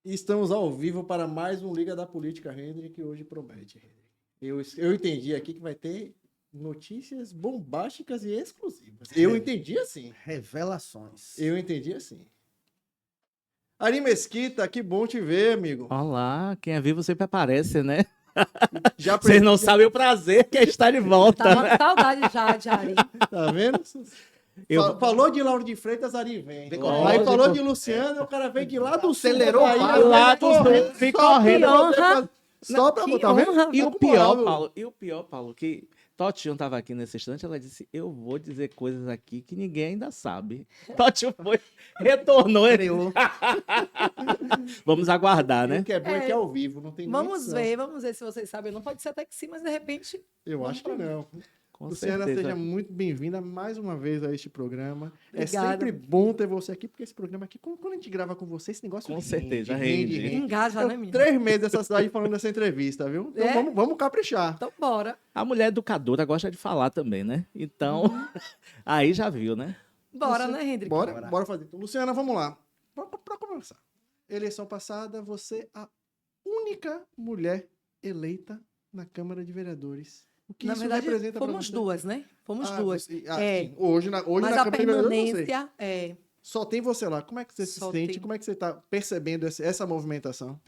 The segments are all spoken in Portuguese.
Estamos ao vivo para mais um Liga da Política, Henry, que hoje promete, Henry. Eu entendi aqui que vai ter notícias bombásticas e exclusivas. Eu entendi assim. Revelações. Eu entendi assim. Ari Mesquita, que bom te ver, amigo. Olá, quem é vivo sempre aparece, né? Já Vocês não sabem o prazer que é estar de volta. Tava com saudade já de Ari. Tá vendo? Falou de Lauro de Freitas, Ari vem. Lógico. Aí falou de Luciano, o cara veio de lá do sul. Acelerou da Bahia, o lá veio do correndo, sul, vem só correndo. pra honra. Só pra Que botar, vendo? honra. E Tá o com pior, moral, Paulo, que Totinho estava aqui nesse instante, ela disse, eu vou dizer coisas aqui que ninguém ainda sabe. Totinho retornou. Estreou. Vamos aguardar, viu? né? O que é bom é que é ao vivo, não tem nem Vamos edição. ver se vocês sabem. Não pode ser até que sim, mas de repente. Eu Vamos acho que pra não. Com Luciana, certeza. seja muito bem-vinda mais uma vez a este programa. Obrigada. É sempre bom ter você aqui, porque esse programa aqui, quando a gente grava com você, esse negócio Com rende, certeza, rende. Engaja, né, menino? 3 meses dessa cidade falando dessa entrevista, viu? Então É? vamos caprichar. Então, bora. A mulher educadora gosta de falar também, né? Então, aí já viu, né? Bora, Você- né, Hendrick? Bora fazer. Então, Luciana, vamos lá. Pra começar. Eleição passada, você a única mulher eleita na Câmara de Vereadores. O que Na isso verdade, representa pra fomos você? duas, né? Fomos Ah, duas. É. sim. Hoje Mas na a Câmara de Vereadores, eu não sei. permanência é. Só tem você lá. Como é que você se Só sente? tem. Como é que você está percebendo essa movimentação?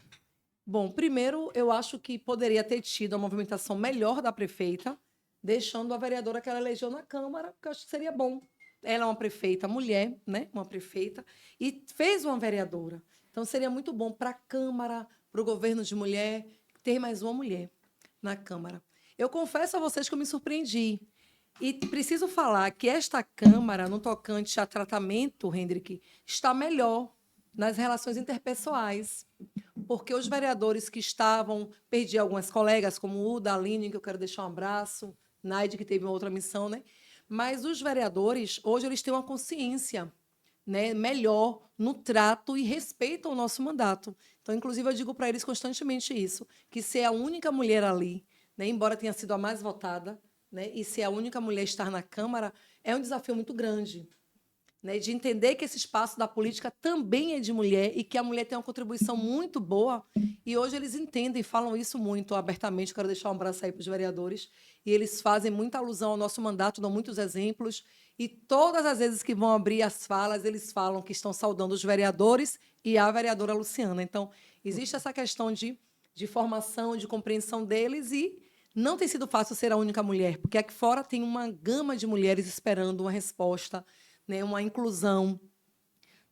Bom, primeiro, eu acho que poderia ter tido uma movimentação melhor da prefeita, deixando a vereadora que ela elegeu na Câmara, porque eu acho que seria bom. Ela é uma prefeita mulher, né? Uma prefeita, e fez uma vereadora. Então, seria muito bom para a Câmara, para o governo de mulher, ter mais uma mulher na Câmara. Eu confesso a vocês que eu me surpreendi. E preciso falar que esta Câmara, no tocante a tratamento, Hendrick, está melhor nas relações interpessoais. Porque os vereadores que estavam, perdi algumas colegas, como o da Aline, que eu quero deixar um abraço, Naide, que teve uma outra missão, né? Mas os vereadores, hoje, eles têm uma consciência, né, melhor no trato e respeitam o nosso mandato. Então, inclusive, eu digo para eles constantemente isso, que ser a única mulher ali, né, embora tenha sido a mais votada, né, e ser a única mulher estar na Câmara, é um desafio muito grande, né, de entender que esse espaço da política também é de mulher e que a mulher tem uma contribuição muito boa. E hoje eles entendem e falam isso muito abertamente. Eu quero deixar um abraço aí para os vereadores. E eles fazem muita alusão ao nosso mandato, dão muitos exemplos. E todas as vezes que vão abrir as falas, eles falam que estão saudando os vereadores e a vereadora Luciana. Então, existe essa questão de formação, de compreensão deles e não tem sido fácil ser a única mulher, porque aqui fora tem uma gama de mulheres esperando uma resposta, né, uma inclusão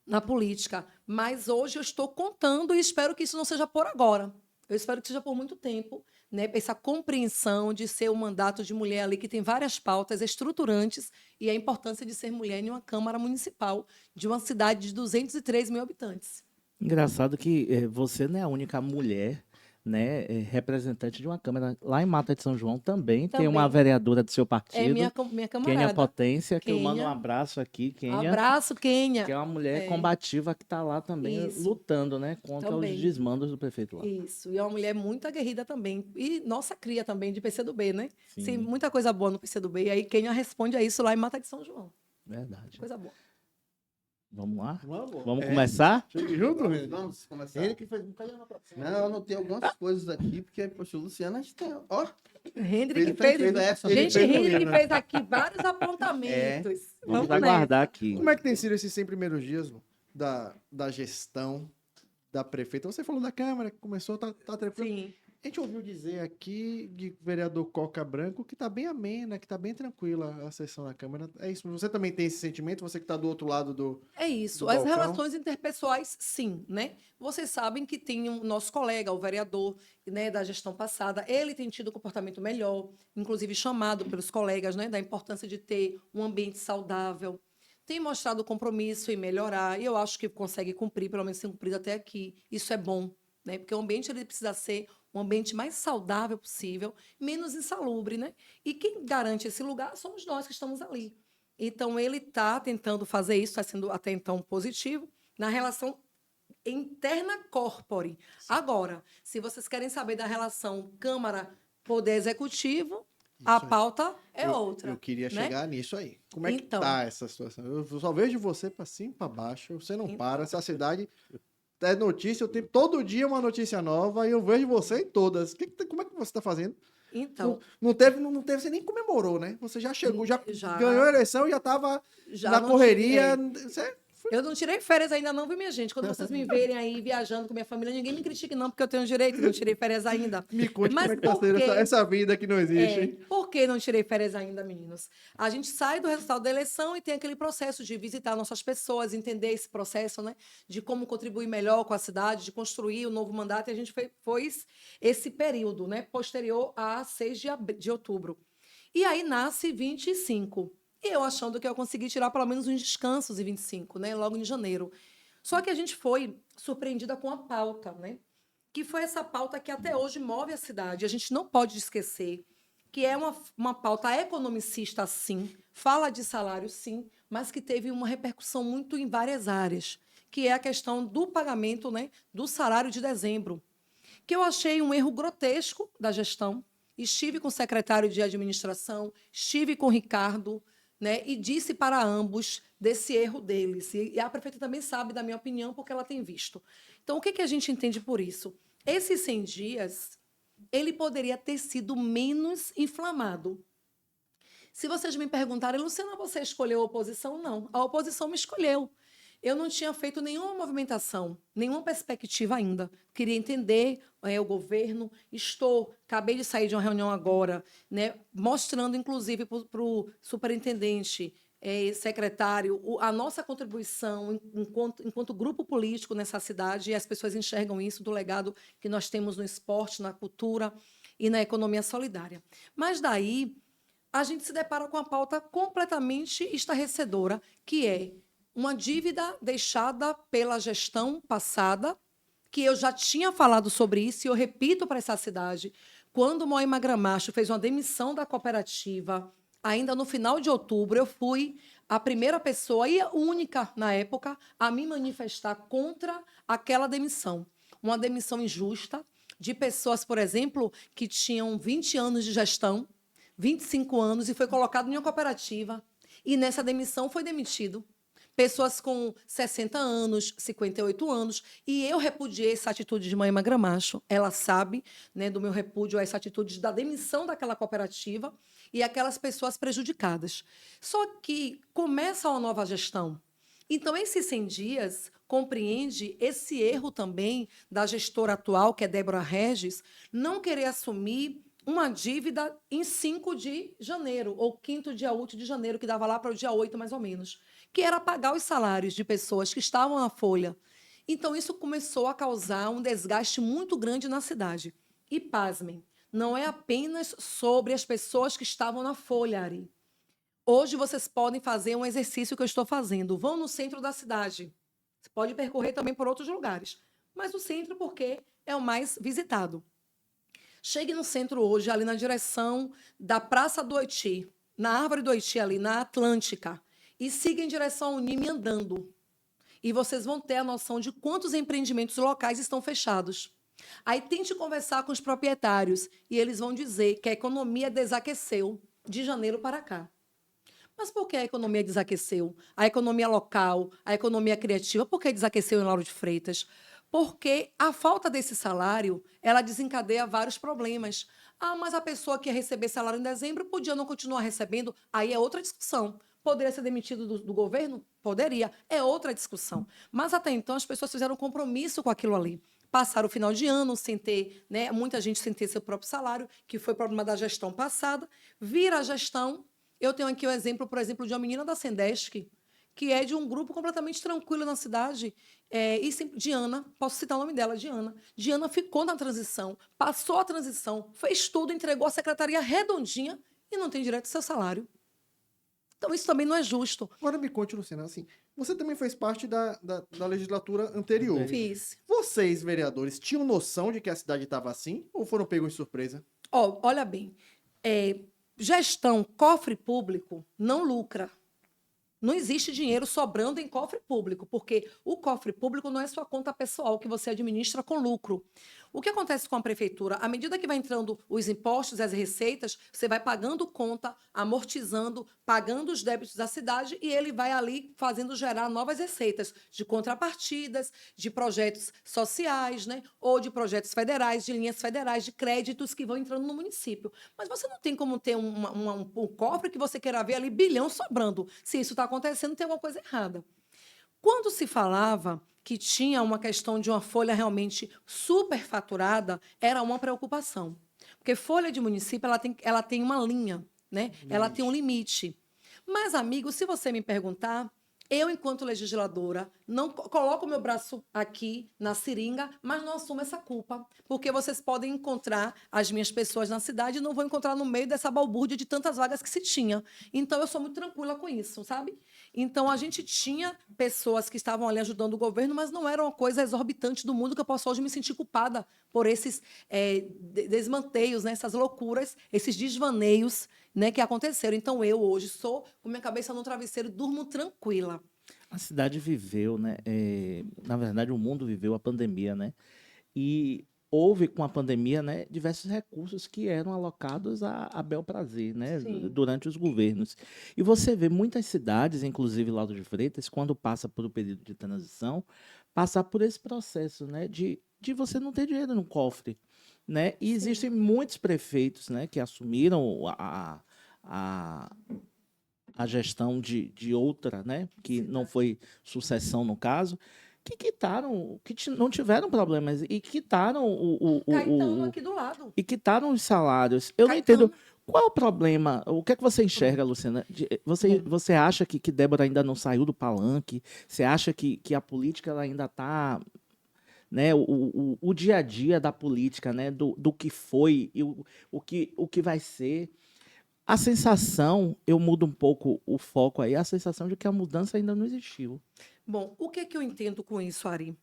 na política. Mas hoje eu estou contando e espero que isso não seja por agora. Eu espero que seja por muito tempo, né, essa compreensão de ser um mandato de mulher ali que tem várias pautas estruturantes e a importância de ser mulher em uma Câmara Municipal de uma cidade de 203 mil habitantes. Engraçado que você não é a única mulher, né, representante de uma Câmara. Lá em Mata de São João também tem uma vereadora do seu partido, É minha Kênia camarada. Potência, que eu Kênia. mando um abraço aqui, Kênia, Abraço, Kênia. que é uma mulher combativa que está lá também Isso. lutando, né, contra Também. os desmandos do prefeito lá. Isso, e é uma mulher muito aguerrida também. E nossa cria também de PCdoB, né? Sim. Sim, muita coisa boa no PCdoB. E aí Kênia responde a isso lá em Mata de São João. Verdade. Coisa boa. Vamos lá? Vamos. Vamos começar? Chegue junto, Henrique? Vamos começar. Ele que fez um cadê na próxima? Não, eu anotei algumas coisas aqui, porque, poxa, o Luciano, a gente tem... Ó, Hendrick fez fez. essa. Gente, Ele fez Hendrick comigo, fez aqui vários apontamentos. Vamos nessa. aguardar aqui. Como é que tem sido esses 100 primeiros dias, Lu, da gestão da prefeita? Você falou da Câmara, que começou, tá tranquilo. Sim. A gente ouviu dizer aqui de vereador Coca Branco que tá bem amena, que tá bem tranquila a sessão na Câmara. É isso, você também tem esse sentimento? Você que tá do outro lado do... É isso. do As balcão? relações interpessoais, sim, né? Vocês sabem que tem um nosso colega, o vereador, né, da gestão passada, ele tem tido um comportamento melhor, inclusive chamado pelos colegas, né, da importância de ter um ambiente saudável. Tem mostrado compromisso em melhorar, e eu acho que consegue cumprir, pelo menos tem cumprido até aqui. Isso é bom, né? Porque o ambiente ele precisa ser um ambiente mais saudável possível, menos insalubre, né? E quem garante esse lugar somos nós que estamos ali. Então, ele está tentando fazer isso, está sendo até então positivo, na relação interna corpore. Agora, se vocês querem saber da relação Câmara-Poder Executivo, a Isso aí. pauta é outra. Eu queria né? chegar nisso aí. Como é que Então. tá essa situação? Eu só vejo você para cima e para baixo, você não Então. para, essa cidade é notícia, todo dia uma notícia nova e eu vejo você em todas. Como é que você está fazendo? Então, Não teve, você nem comemorou, né? Você já chegou, já Já. ganhou a eleição e já estava já na não correria. tirei. Eu não tirei férias ainda não, viu, minha gente? Quando vocês me verem aí viajando com minha família, ninguém me critique não, porque eu tenho direito, não tirei férias ainda. Me conte Mas como é que tá por sendo quê? essa vida que não existe, hein? Por que não tirei férias ainda, meninos? A gente sai do resultado da eleição e tem aquele processo de visitar nossas pessoas, entender esse processo, né? De como contribuir melhor com a cidade, de construir o novo mandato. E a gente foi esse período, né? Posterior a 6 de outubro. E aí nasce 25. E eu achando que eu consegui tirar pelo menos uns descansos em 25, né? Logo em janeiro. Só que a gente foi surpreendida com a pauta, né? Que foi essa pauta que até hoje move a cidade. A gente não pode esquecer que é uma pauta economicista, sim, fala de salário, sim, mas que teve uma repercussão muito em várias áreas, que é a questão do pagamento, né, do salário de dezembro, que eu achei um erro grotesco da gestão. Estive com o secretário de administração, estive com o Ricardo, né, e disse para ambos desse erro deles. E a prefeita também sabe da minha opinião, porque ela tem visto. Então, o que a gente entende por isso? Esses 100 dias, ele poderia ter sido menos inflamado. Se vocês me perguntarem, Luciana, você escolheu a oposição? Não, a oposição me escolheu. Eu não tinha feito nenhuma movimentação, nenhuma perspectiva ainda. Queria entender o governo. Acabei de sair de uma reunião agora, né, mostrando, inclusive, para o superintendente, secretário, a nossa contribuição enquanto grupo político nessa cidade, e as pessoas enxergam isso do legado que nós temos no esporte, na cultura e na economia solidária. Mas daí a gente se depara com uma pauta completamente estarrecedora, que é uma dívida deixada pela gestão passada, que eu já tinha falado sobre isso, e eu repito para essa cidade, quando o Moema Gramacho fez uma demissão da cooperativa, ainda no final de outubro, eu fui a primeira pessoa e a única, na época, a me manifestar contra aquela demissão. Uma demissão injusta de pessoas, por exemplo, que tinham 20 anos de gestão, 25 anos, e foi colocado em uma cooperativa. E nessa demissão foi demitido pessoas com 60 anos, 58 anos, e eu repudiei essa atitude de Moema Gramacho. Ela sabe, né, do meu repúdio a essa atitude da demissão daquela cooperativa e aquelas pessoas prejudicadas. Só que começa uma nova gestão. Então, esses 100 dias compreende esse erro também da gestora atual, que é Débora Regis, não querer assumir uma dívida em 5 de janeiro, ou 5º dia útil de janeiro, que dava lá para o dia 8, mais ou menos, que era pagar os salários de pessoas que estavam na folha. Então, isso começou a causar um desgaste muito grande na cidade. E, pasmem, não é apenas sobre as pessoas que estavam na folha, Ari. Hoje, vocês podem fazer um exercício que eu estou fazendo. Vão no centro da cidade. Você pode percorrer também por outros lugares. Mas o centro, porque é o mais visitado. Chegue no centro hoje, ali na direção da Praça do Oiti, na Árvore do Oiti, ali na Atlântica, e siga em direção ao Unime andando. E vocês vão ter a noção de quantos empreendimentos locais estão fechados. Aí tente conversar com os proprietários e eles vão dizer que a economia desaqueceu de janeiro para cá. Mas por que a economia desaqueceu? A economia local, a economia criativa, por que desaqueceu em Lauro de Freitas? Porque a falta desse salário, ela desencadeia vários problemas. Ah, mas a pessoa que ia receber salário em dezembro podia não continuar recebendo, aí é outra discussão. Poderia ser demitido do governo? Poderia. É outra discussão. Mas até então as pessoas fizeram um compromisso com aquilo ali. Passaram o final de ano sem ter, né, muita gente sem ter seu próprio salário, que foi problema da gestão passada. Vira a gestão. Eu tenho aqui o exemplo, por exemplo, de uma menina da Sendesc, que é de um grupo completamente tranquilo na cidade, Diana, posso citar o nome dela, Diana. Diana ficou na transição, passou a transição, fez tudo, entregou a secretaria redondinha e não tem direito ao seu salário. Então, isso também não é justo. Agora me conte, Luciana, assim, você também fez parte da legislatura anterior. Fiz. Vocês, vereadores, tinham noção de que a cidade estava assim ou foram pegos de surpresa? Olha bem, gestão, cofre público, não lucra. Não existe dinheiro sobrando em cofre público, porque o cofre público não é sua conta pessoal que você administra com lucro. O que acontece com a prefeitura? À medida que vai entrando os impostos e as receitas, você vai pagando conta, amortizando, pagando os débitos da cidade e ele vai ali fazendo gerar novas receitas de contrapartidas, de projetos sociais, né? Ou de projetos federais, de linhas federais, de créditos que vão entrando no município. Mas você não tem como ter um cofre que você queira ver ali bilhão sobrando. Se isso está acontecendo, tem alguma coisa errada. Quando se falava que tinha uma questão de uma folha realmente superfaturada, era uma preocupação. Porque folha de município ela tem uma linha, né? Ela tem um limite. Mas, amigo, se você me perguntar, eu, enquanto legisladora, não coloco o meu braço aqui na seringa, mas não assumo essa culpa. Porque vocês podem encontrar as minhas pessoas na cidade e não vão encontrar no meio dessa balbúrdia de tantas vagas que se tinha. Então, eu sou muito tranquila com isso, sabe? Então, a gente tinha pessoas que estavam ali ajudando o governo, mas não era uma coisa exorbitante do mundo que eu posso hoje me sentir culpada por esses desmanteios, né? Essas loucuras, esses desvaneios, né, que aconteceram. Então, eu hoje sou com minha cabeça no travesseiro, durmo tranquila. A cidade viveu, né? Na verdade, o mundo viveu a pandemia, né? E houve com a pandemia, né, diversos recursos que eram alocados a bel prazer, né, Sim. durante os governos. E você vê muitas cidades, inclusive Lauro de Freitas, quando passa por um período de transição, passar por esse processo, né, de você não ter dinheiro no cofre, né? E existem muitos prefeitos, né, que assumiram a gestão de outra, né, que não foi sucessão no caso, que quitaram, não tiveram problemas e quitaram Caetano aqui do lado. e quitaram os salários. Eu não Caetano. entendo qual é o problema. O que é que você enxerga, Luciana? Você acha que Débora ainda não saiu do palanque? Você acha que a política ela ainda está, né, o dia a dia da política, né, do que foi e o que vai ser? A sensação, eu mudo um pouco o foco aí, a sensação de que a mudança ainda não existiu. Bom, o que é que eu entendo com isso, Ari?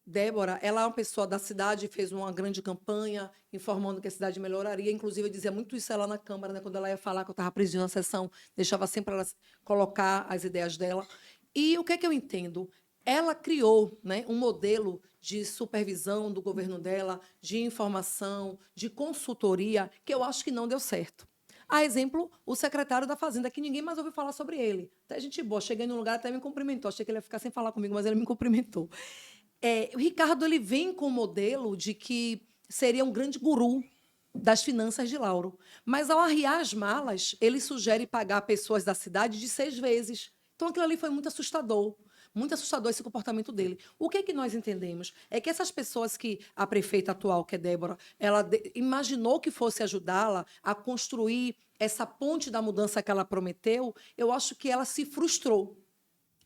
Débora, ela é uma pessoa da cidade, fez uma grande campanha informando que a cidade melhoraria. Inclusive, eu dizia muito isso ela na Câmara, né, quando ela ia falar que eu estava presidindo a sessão, deixava sempre ela colocar as ideias dela. E o que é que eu entendo? Ela criou, né, um modelo de supervisão do governo dela, de informação, de consultoria, que eu acho que não deu certo. A exemplo, o secretário da Fazenda, que ninguém mais ouviu falar sobre ele. Até gente boa, cheguei num lugar, até me cumprimentou. Achei que ele ia ficar sem falar comigo, mas ele me cumprimentou. O Ricardo ele vem com o modelo de que seria um grande guru das finanças de Lauro. Mas, ao arriar as malas, ele sugere pagar pessoas da cidade de 6 vezes. Então, aquilo ali foi muito assustador. Muito assustador esse comportamento dele. O que é que nós entendemos? É que essas pessoas que a prefeita atual, que é Débora, ela imaginou que fosse ajudá-la a construir essa ponte da mudança que ela prometeu, eu acho que ela se frustrou.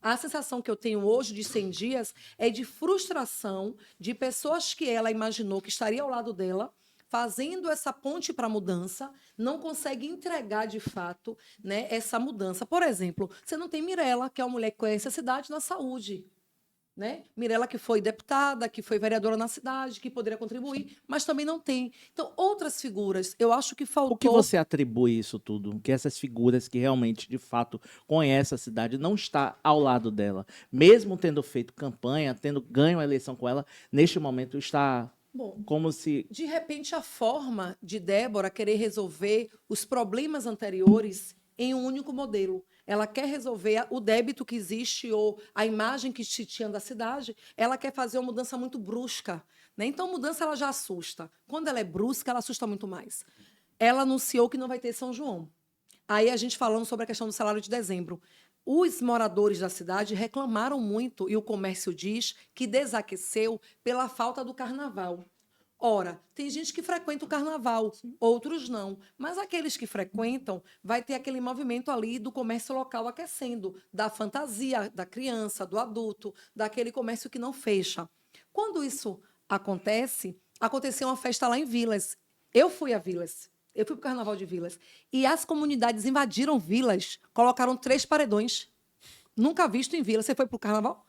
A sensação que eu tenho hoje de 100 dias é de frustração de pessoas que ela imaginou que estaria ao lado dela, fazendo essa ponte para a mudança, não consegue entregar de fato, né, essa mudança. Por exemplo, você não tem Mirella, que é uma mulher que conhece a cidade na saúde. Né? Mirella, que foi deputada, que foi vereadora na cidade, que poderia contribuir, mas também não tem. Então, outras figuras, eu acho que faltou... O que você atribui isso tudo? Que essas figuras que realmente, de fato, conhecem a cidade, não está ao lado dela. Mesmo tendo feito campanha, tendo ganho a eleição com ela, neste momento está... Bom, como se... de repente, a forma de Débora querer resolver os problemas anteriores em um único modelo. Ela quer resolver o débito que existe ou a imagem que se tinha da cidade. Ela quer fazer uma mudança muito brusca. Né? Então, mudança ela já assusta. Quando ela é brusca, ela assusta muito mais. Ela anunciou que não vai ter São João. Aí, a gente falando sobre a questão do salário de dezembro. Os moradores da cidade reclamaram muito, e o comércio diz que desaqueceu pela falta do carnaval. Ora, tem gente que frequenta o carnaval, outros não. Mas aqueles que frequentam, vai ter aquele movimento ali do comércio local aquecendo, da fantasia da criança, do adulto, daquele comércio que não fecha. Quando isso acontece, aconteceu uma festa lá em Vilas. Eu fui a Vilas. Eu fui para o Carnaval de Vilas. E as comunidades invadiram Vilas, colocaram 3 paredões. Nunca visto em Vilas. Você foi para o Carnaval?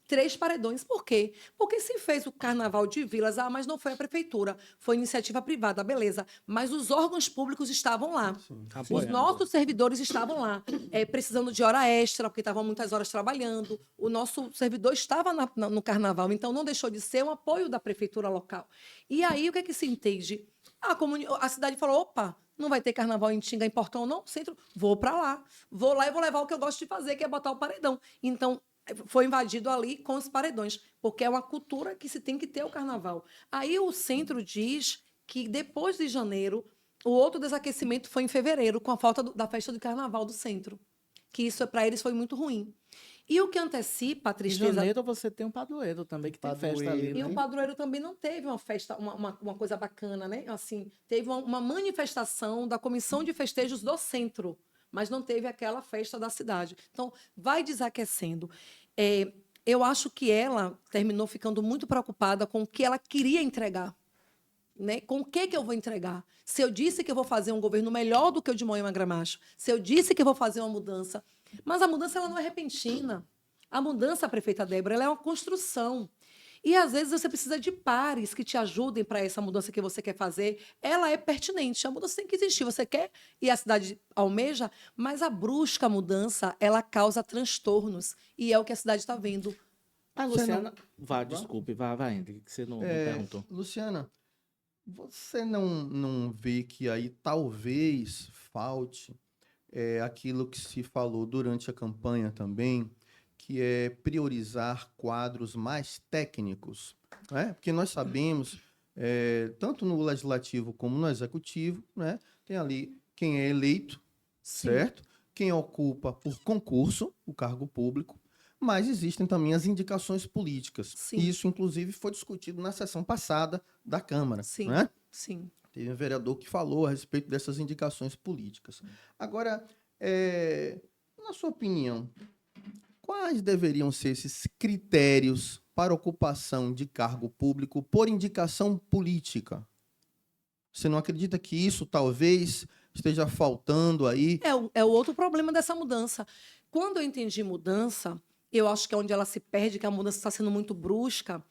3 paredões. Por quê? Porque se fez o carnaval de vilas, mas não foi a prefeitura, foi iniciativa privada, beleza. Mas os órgãos públicos estavam lá. Os nossos servidores estavam lá, precisando de hora extra, porque estavam muitas horas trabalhando. O nosso servidor estava no carnaval, então não deixou de ser um apoio da prefeitura local. E aí, o que é que se entende? A cidade falou, opa, não vai ter carnaval em Tinga, em Portão, não? Centro, vou para lá. Vou lá e vou levar o que eu gosto de fazer, que é botar o paredão. Então, foi invadido ali com os paredões, porque é uma cultura que se tem que ter o carnaval. Aí o centro diz que depois de janeiro, o outro desaquecimento foi em fevereiro, com a falta da festa do carnaval do centro. Que isso para eles foi muito ruim. E o que antecipa a Em tristeza... janeiro você tem um padroeiro também, que tem festa ali, E né? o padroeiro também não teve uma festa, uma coisa bacana, né? Assim, teve uma manifestação da comissão de festejos do centro, mas não teve aquela festa da cidade. Então, vai desaquecendo. Eu acho que ela terminou ficando muito preocupada com o que ela queria entregar. Né? Com o que eu vou entregar? Se eu disse que eu vou fazer um governo melhor do que o de Moema Gramacho, se eu disse que eu vou fazer uma mudança, mas a mudança ela não é repentina. A mudança, prefeita Débora, ela é uma construção. E, às vezes, você precisa de pares que te ajudem para essa mudança que você quer fazer. Ela é pertinente. A mudança tem que existir. Você quer e a cidade almeja, mas a brusca mudança, ela causa transtornos. E é o que a cidade está vendo. Ah, Luciana... Desculpe, vai, Henrique, que você não perguntou. Luciana, você não vê que aí talvez falte aquilo que se falou durante a campanha também, que é priorizar quadros mais técnicos, né? Porque nós sabemos, tanto no legislativo como no executivo, né? Tem ali quem é eleito, Sim. certo? Quem ocupa por concurso o cargo público, mas existem também as indicações políticas. Sim. E isso, inclusive, foi discutido na sessão passada da Câmara, Sim, né? sim. Teve um vereador que falou a respeito dessas indicações políticas. Agora, na sua opinião, quais deveriam ser esses critérios para ocupação de cargo público por indicação política? Você não acredita que isso talvez esteja faltando aí? É o outro problema dessa mudança. Quando eu entendi mudança, eu acho que é onde ela se perde, que a mudança está sendo muito brusca.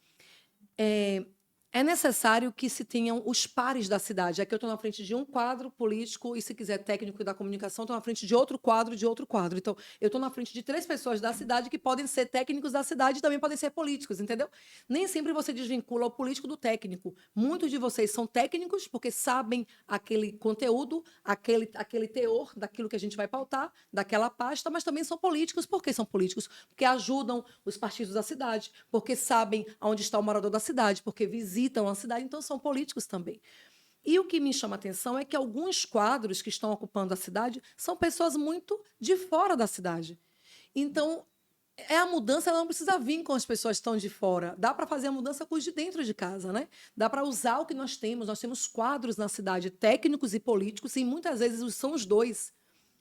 É necessário que se tenham os pares da cidade. Aqui eu estou na frente de um quadro político e, se quiser, técnico da comunicação, estou na frente de outro quadro, de outro quadro. Então, eu estou na frente de 3 pessoas da cidade que podem ser técnicos da cidade e também podem ser políticos, entendeu? Nem sempre você desvincula o político do técnico. Muitos de vocês são técnicos porque sabem aquele conteúdo, aquele teor daquilo que a gente vai pautar, daquela pasta, mas também são políticos. Por que são políticos? Porque ajudam os partidos da cidade, porque sabem onde está o morador da cidade, porque visitam a cidade, então são políticos também. E o que me chama a atenção é que alguns quadros que estão ocupando a cidade são pessoas muito de fora da cidade. Então, a mudança ela não precisa vir com as pessoas que estão de fora. Dá para fazer a mudança com os de dentro de casa, né? Dá para usar o que nós temos. Nós temos quadros na cidade, técnicos e políticos, e muitas vezes são os dois.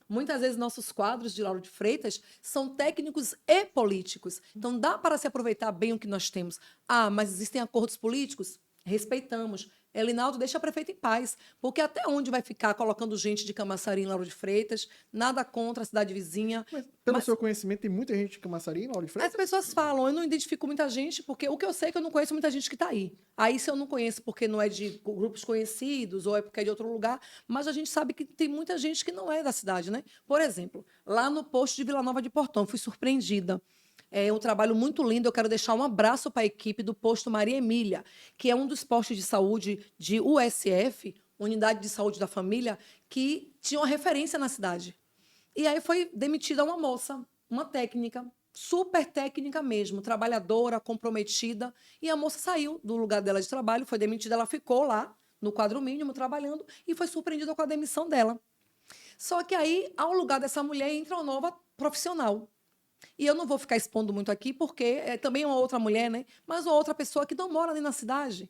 Muitas vezes nossos quadros de Lauro de Freitas são técnicos e políticos. Então, dá para se aproveitar bem o que nós temos. Ah, mas existem acordos políticos? Respeitamos. Elinaldo, deixa a prefeita em paz, porque até onde vai ficar colocando gente de Camaçari em Lauro de Freitas? Nada contra a cidade vizinha. Mas, pelo seu conhecimento, tem muita gente de Camaçari, Lauro de Freitas? As pessoas falam, eu não identifico muita gente, porque o que eu sei é que eu não conheço muita gente que está aí. Aí, se eu não conheço porque não é de grupos conhecidos ou é porque é de outro lugar, mas a gente sabe que tem muita gente que não é da cidade, né? Por exemplo, lá no posto de Vila Nova de Portão, fui surpreendida. É um trabalho muito lindo. Eu quero deixar um abraço para a equipe do posto Maria Emília, que é um dos postos de saúde de USF, Unidade de Saúde da Família, que tinha uma referência na cidade. E aí foi demitida uma moça, uma técnica, super técnica mesmo, trabalhadora, comprometida, e a moça saiu do lugar dela de trabalho, foi demitida, ela ficou lá no quadro mínimo trabalhando e foi surpreendida com a demissão dela. Só que aí, ao lugar dessa mulher, entra uma nova profissional. E eu não vou ficar expondo muito aqui, porque também é uma outra mulher, né? Mas uma outra pessoa que não mora ali na cidade.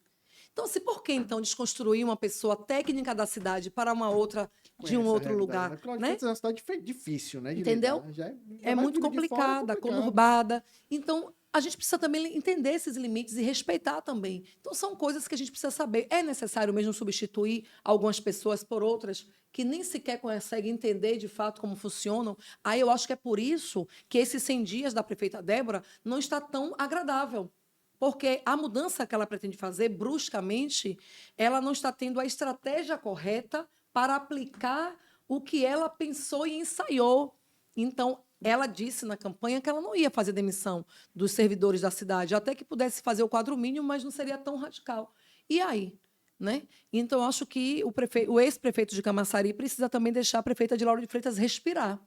Então, por que, então, desconstruir uma pessoa técnica da cidade para uma outra de um outro lugar? Né? Claro, Né? é uma cidade difícil, né? Entendeu? Lidar. É muito complicada, conurbada. Então, a gente precisa também entender esses limites e respeitar também. Então, são coisas que a gente precisa saber. É necessário mesmo substituir algumas pessoas por outras que nem sequer conseguem entender de fato como funcionam? Aí eu acho que é por isso que esses 100 dias da prefeita Débora não está tão agradável. Porque a mudança que ela pretende fazer, bruscamente, ela não está tendo a estratégia correta para aplicar o que ela pensou e ensaiou. Então, ela disse na campanha que ela não ia fazer demissão dos servidores da cidade, até que pudesse fazer o quadro mínimo, mas não seria tão radical. E aí? Né? Então, eu acho que o ex-prefeito de Camaçari precisa também deixar a prefeita de Lauro de Freitas respirar.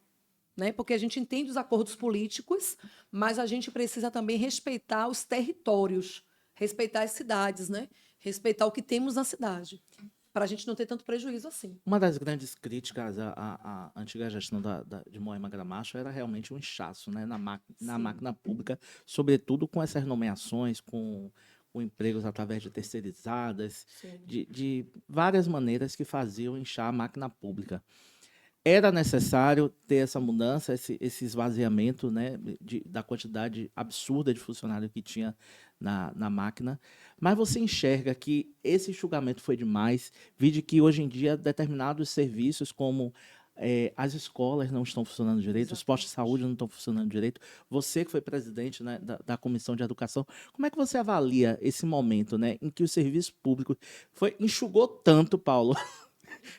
Né? Porque a gente entende os acordos políticos, mas a gente precisa também respeitar os territórios, respeitar as cidades, né? Respeitar o que temos na cidade, para a gente não ter tanto prejuízo assim. Uma das grandes críticas à antiga gestão de Moema Gramacho era realmente um inchaço, né, na máquina pública, sobretudo com essas nomeações, com empregos através de terceirizadas, de várias maneiras que faziam inchar a máquina pública. Era necessário ter essa mudança, esse esvaziamento, né, da quantidade absurda de funcionário que tinha na máquina, mas você enxerga que esse enxugamento foi demais, vide que hoje em dia determinados serviços como as escolas não estão funcionando direito, Exatamente. os postos de saúde não estão funcionando direito. Você que foi presidente, né, da Comissão de Educação, como é que você avalia esse momento, né, em que o serviço público enxugou tanto, Paulo,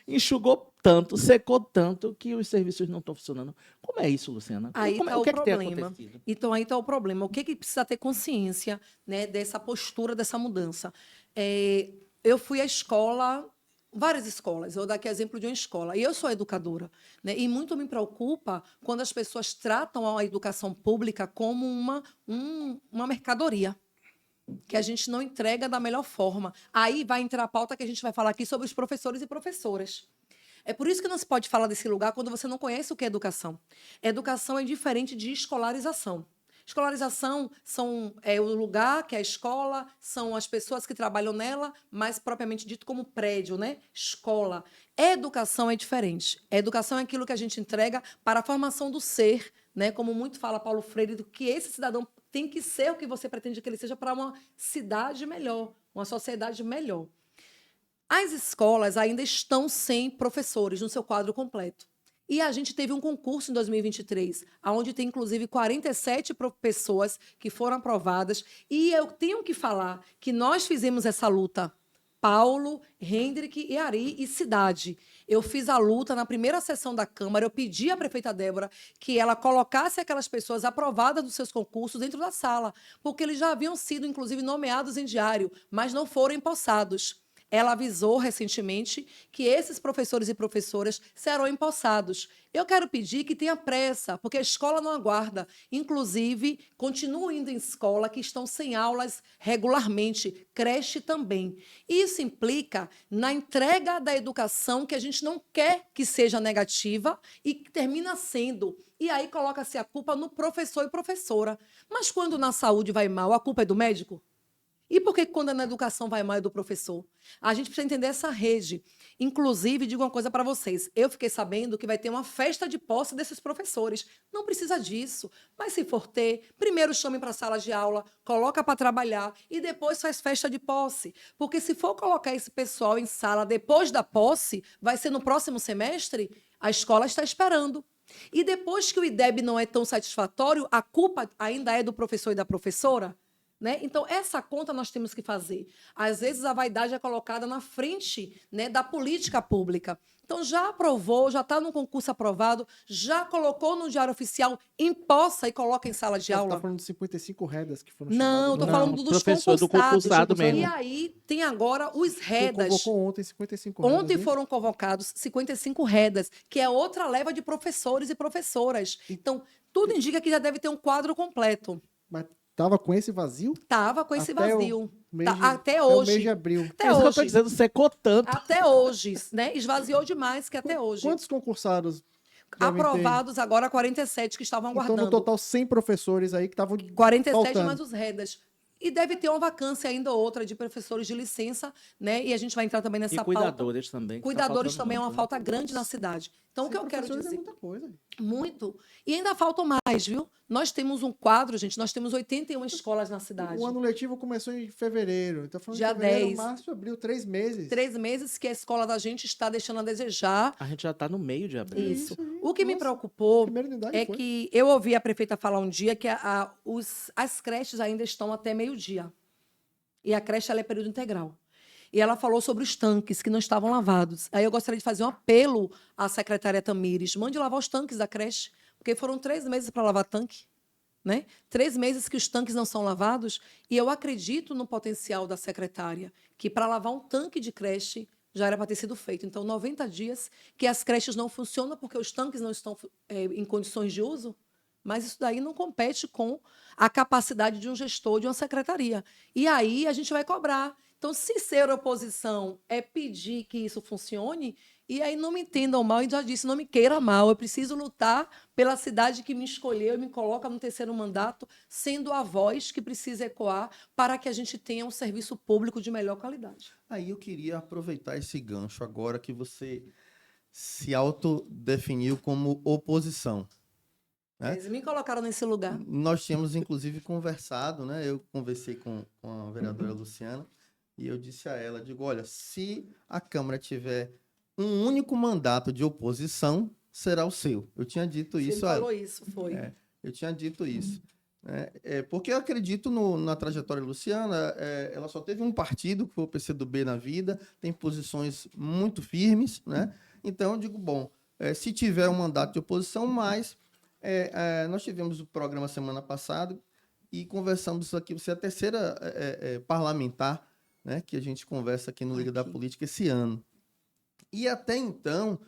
enxugou tanto, secou tanto que os serviços não estão funcionando? Como é isso, Luciana? Aí está O o que é que tem problema. acontecido? Então, aí está o problema. O que precisa ter consciência, né, dessa postura, dessa mudança? Eu fui à escola, várias escolas, eu vou dar aqui exemplo de uma escola, e eu sou educadora, né, e muito me preocupa quando as pessoas tratam a educação pública como uma mercadoria, que a gente não entrega da melhor forma. Aí vai entrar a pauta que a gente vai falar aqui sobre os professores e professoras. É por isso que não se pode falar desse lugar quando você não conhece o que é educação. Educação é diferente de escolarização. Escolarização é o lugar que é a escola, são as pessoas que trabalham nela, mas propriamente dito como prédio, né? Escola. Educação é diferente. A educação é aquilo que a gente entrega para a formação do ser, né? Como muito fala Paulo Freire, do que esse cidadão tem que ser o que você pretende que ele seja para uma cidade melhor, uma sociedade melhor. As escolas ainda estão sem professores no seu quadro completo. E a gente teve um concurso em 2023, onde tem, inclusive, 47 pessoas que foram aprovadas. E eu tenho que falar que nós fizemos essa luta. Paulo, Hendrick e Ari e Cidade. Eu fiz a luta na primeira sessão da Câmara, eu pedi à prefeita Débora que ela colocasse aquelas pessoas aprovadas dos seus concursos dentro da sala, porque eles já haviam sido, inclusive, nomeados em diário, mas não foram empossados. Ela avisou recentemente que esses professores e professoras serão empossados. Eu quero pedir que tenha pressa, porque a escola não aguarda. Inclusive, continuam indo em escola que estão sem aulas regularmente, creche também. Isso implica na entrega da educação que a gente não quer que seja negativa e que termina sendo. E aí coloca-se a culpa no professor e professora. Mas quando na saúde vai mal, a culpa é do médico? E por que quando na educação vai mal é do professor? A gente precisa entender essa rede. Inclusive, digo uma coisa para vocês. Eu fiquei sabendo que vai ter uma festa de posse desses professores. Não precisa disso. Mas se for ter, primeiro chame para a sala de aula, coloca para trabalhar e depois faz festa de posse. Porque se for colocar esse pessoal em sala depois da posse, vai ser no próximo semestre, a escola está esperando. E depois que o IDEB não é tão satisfatório, a culpa ainda é do professor e da professora? Né? Então, essa conta nós temos que fazer. Às vezes, a vaidade é colocada na frente, né, da política pública. Então, já aprovou, já está no concurso aprovado, já colocou no Diário Oficial, empossa e coloca em sala de Você aula. está falando de 55 redas que foram Não, estou chamadas, falando dos professor, do concursado mesmo. E aí tem agora os redas. Convocou ontem 55 redas. Ontem hein? foram convocados 55 redas, que é outra leva de professores e professoras. Então, tudo indica que já deve ter um quadro completo. Mas tava com esse vazio? Tava com esse Até o vazio. mês de- Até o hoje. mês de abril. Até É isso que eu tô hoje. dizendo, secou tanto. Até hoje, né? Esvaziou demais que até hoje. Quantos concursados devem ter? Aprovados agora 47 que estavam Então, aguardando. no total, 100 professores aí que estavam 47 faltando. mais os redas. E deve ter uma vacância ainda ou outra de professores de licença, né? E a gente vai entrar também nessa E pauta. cuidadores também. que tá Cuidadores faltando também é uma muito, né? falta grande na cidade. Então, o que Sem eu quero professores dizer? É muita coisa. Muito. E ainda faltam mais, viu? Nós temos um quadro, gente, nós temos 81 escolas na cidade. O ano letivo começou em fevereiro. Então, falando Dia de fevereiro, 10. março, abril, 3 meses. 3 meses que a escola da gente está deixando a desejar. A gente já está no meio de abril. Isso. aí, O que me nossa, preocupou primeira unidade é foi. que eu ouvi a prefeita falar um dia que as creches ainda estão até meio-dia. E a creche ela é período integral. E ela falou sobre os tanques que não estavam lavados. Aí eu gostaria de fazer um apelo à secretária Tamires. Mande lavar os tanques da creche, porque foram 3 meses para lavar tanque. Né? 3 meses que os tanques não são lavados. E eu acredito no potencial da secretária, que para lavar um tanque de creche já era para ter sido feito. Então, 90 dias que as creches não funcionam porque os tanques não estão em condições de uso. Mas isso daí não compete com a capacidade de um gestor de uma secretaria. E aí a gente vai cobrar. Então, se ser oposição é pedir que isso funcione, e aí não me entendam mal, e já disse, não me queira mal. Eu preciso lutar pela cidade que me escolheu e me coloca no 3º mandato, sendo a voz que precisa ecoar para que a gente tenha um serviço público de melhor qualidade. Aí eu queria aproveitar esse gancho agora que você se autodefiniu como oposição. Né? Eles me colocaram nesse lugar. Nós tínhamos, inclusive, conversado, né? Eu conversei com a vereadora Luciana e eu disse a ela, digo, olha, se a Câmara tiver um único mandato de oposição, será o seu. Eu tinha dito Você isso me a ela. falou isso, foi. Eu tinha dito isso. Né? Porque eu acredito na trajetória da Luciana, ela só teve um partido, que foi o PCdoB na vida, tem posições muito firmes, né? Então, eu digo, bom, se tiver um mandato de oposição, mas nós tivemos o programa semana passada e conversamos isso aqui, você é a terceira parlamentar, né, que a gente conversa aqui no Liga da Política esse ano. E até então,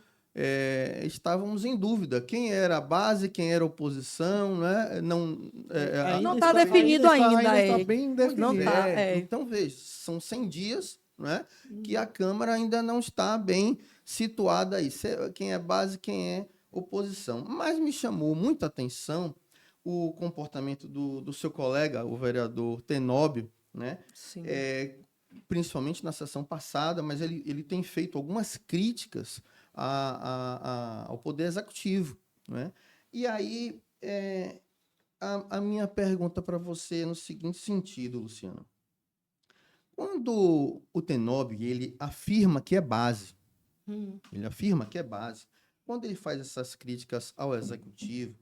estávamos em dúvida quem era a base, quem era a oposição, né? Não está definido ainda, está bem definido. Não tá, Então, veja, são 100 dias, né, que a Câmara ainda não está bem situada aí. Quem é base, quem é oposição. Mas me chamou muita atenção o comportamento do seu colega, o vereador Tenóbio, né? Sim. Principalmente na sessão passada, mas ele tem feito algumas críticas ao Poder Executivo. Né? E aí, a minha pergunta para você é no seguinte sentido, Luciano. Quando o Tenóbio ele afirma que é base, ele afirma que é base, quando ele faz essas críticas ao Executivo,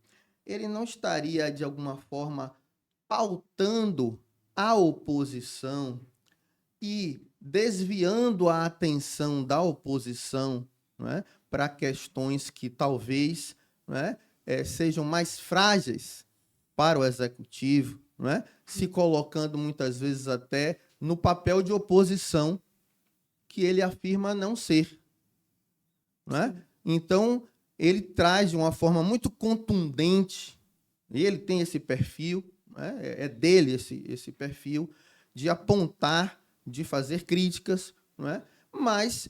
ele não estaria, de alguma forma, pautando a oposição e desviando a atenção da oposição, né, para questões que talvez, né, sejam mais frágeis para o Executivo, né, se colocando muitas vezes até no papel de oposição que ele afirma não ser. Né? Então, ele traz de uma forma muito contundente, ele tem esse perfil, né? É dele esse perfil, de apontar, de fazer críticas, né? Mas,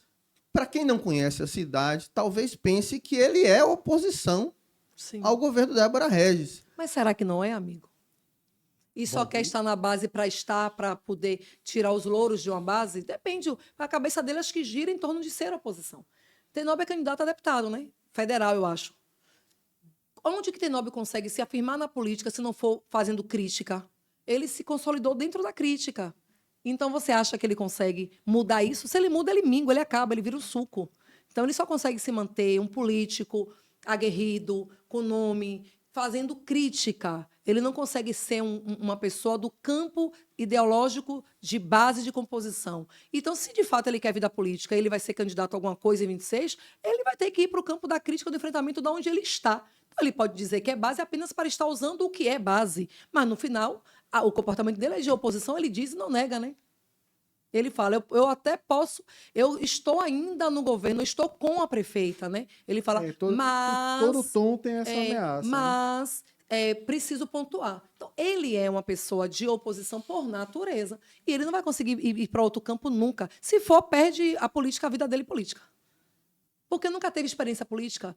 para quem não conhece a cidade, talvez pense que ele é oposição ao governo da Débora Regis. Mas será que não é, amigo? E só quer estar na base para poder tirar os louros de uma base? Depende. A cabeça dele acho que gira em torno de ser oposição. Tenóbio é candidato a deputado, né? Federal, eu acho. Onde que Tenóbio consegue se afirmar na política se não for fazendo crítica? Ele se consolidou dentro da crítica. Então, você acha que ele consegue mudar isso? Se ele muda, ele mingua, ele acaba, ele vira o suco. Então, ele só consegue se manter um político aguerrido, com nome, fazendo crítica. Ele não consegue ser uma pessoa do campo ideológico de base de composição. Então, se de fato ele quer vir da política, ele vai ser candidato a alguma coisa em 26, ele vai ter que ir para o campo da crítica, do enfrentamento de onde ele está. Então, ele pode dizer que é base apenas para estar usando o que é base. Mas, no final, o comportamento dele é de oposição, ele diz e não nega, né? Ele fala, eu até posso, eu estou ainda no governo, eu estou com a prefeita, né? Ele fala, mas... Todo tom tem essa ameaça. Mas preciso pontuar. Então, ele é uma pessoa de oposição por natureza. E ele não vai conseguir ir para outro campo nunca. Se for, perde a política, a vida dele política. Porque nunca teve experiência política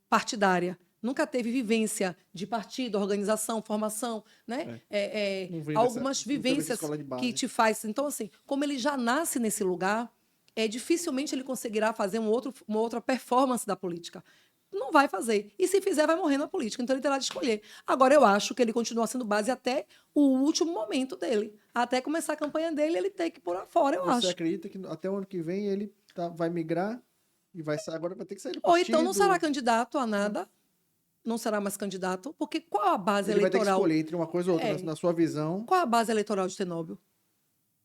partidária. Nunca teve vivência de partido, organização, formação, né? Não vem Algumas dessa- não teve essa vivências escola de base. que te faz. Então, assim, como ele já nasce nesse lugar, dificilmente ele conseguirá fazer uma outra performance da política. Não vai fazer. E se fizer, vai morrer na política. Então ele terá de escolher. Agora, eu acho que ele continua sendo base até o último momento dele. Até começar a campanha dele, ele tem que pôr fora, eu Você acho. acredita que até o ano que vem ele vai migrar e agora vai ter que sair do Ou partido? então não será candidato a nada. Não será mais candidato. Porque qual a base Ele vai ter que eleitoral? escolher entre uma coisa ou outra, É. na sua visão. Qual a base eleitoral de Tenóbio?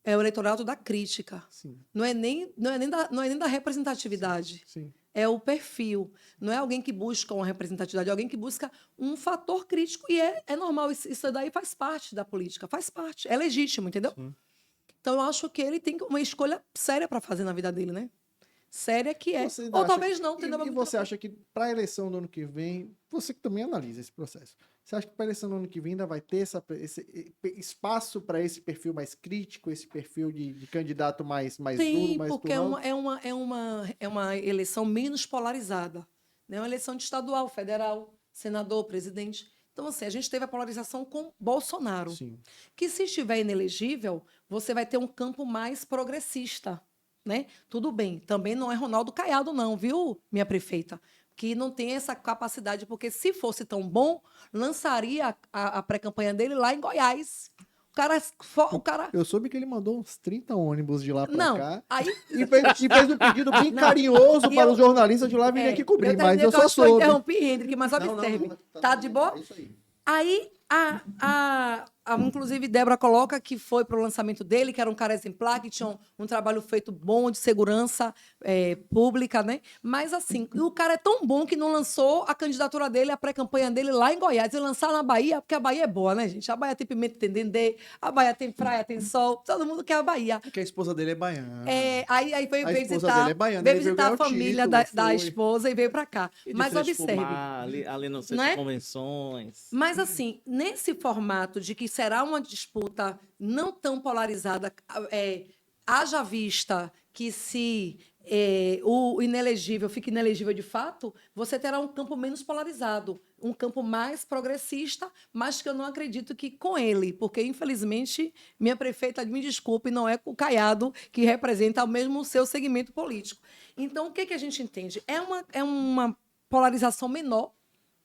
É o eleitorado da crítica. Sim, Não é nem da representatividade. sim. É o perfil. Não é alguém que busca uma representatividade, é alguém que busca um fator crítico. E é normal, isso daí faz parte da política, faz parte. É legítimo, entendeu? Sim. Então, eu acho que ele tem uma escolha séria para fazer na vida dele, né? Séria que é. Você Ou ainda acha- talvez não. E você acha que para a eleição do ano que vem, você que também analisa esse processo, você acha que para a eleição do ano que vem ainda vai ter esse espaço para esse perfil mais crítico, esse perfil de candidato mais Tem, duro, mais porque turrão? é uma eleição menos polarizada. Né? É uma eleição de estadual, federal, senador, presidente. Então, assim, a gente teve a polarização com Bolsonaro. Sim. Que se estiver inelegível, você vai ter um campo mais progressista, né? Tudo bem, também não é Ronaldo Caiado não, viu, minha prefeita? Que não tem essa capacidade, porque se fosse tão bom, lançaria a pré-campanha dele lá em Goiás. O cara Eu soube que ele mandou uns 30 ônibus de lá para não, cá aí e fez um pedido bem carinhoso E para eu- os jornalistas de lá virem aqui cobrir, mas terminei, eu que só acho que eu soube. interrompi, Hendrick, mas Não, observe. não, Tá de boa? É isso aí. Aí, inclusive, Débora coloca que foi para o lançamento dele, que era um cara exemplar, que tinha um trabalho feito bom de segurança pública, né? Mas, assim, o cara é tão bom que não lançou a candidatura dele, a pré-campanha dele lá em Goiás. E lançar na Bahia, porque a Bahia é boa, né, gente? A Bahia tem pimenta, tem dendê, a Bahia tem praia, tem sol, todo mundo quer a Bahia. Porque a esposa dele é baiana. Aí veio A esposa visitar, dele é baiana, veio ele veio visitar a ganhar o família título, da foi. esposa e veio para cá. E de Mas frente pro observe. mar, ali no centro Não é? de convenções. Mas, assim, nesse formato de que será uma disputa não tão polarizada, haja vista que se o inelegível fica inelegível de fato, você terá um campo menos polarizado, um campo mais progressista, mas que eu não acredito que com ele, porque, infelizmente, minha prefeita, me desculpe, não é o Caiado que representa o mesmo seu segmento político. Então, o que a gente entende? É uma polarização menor,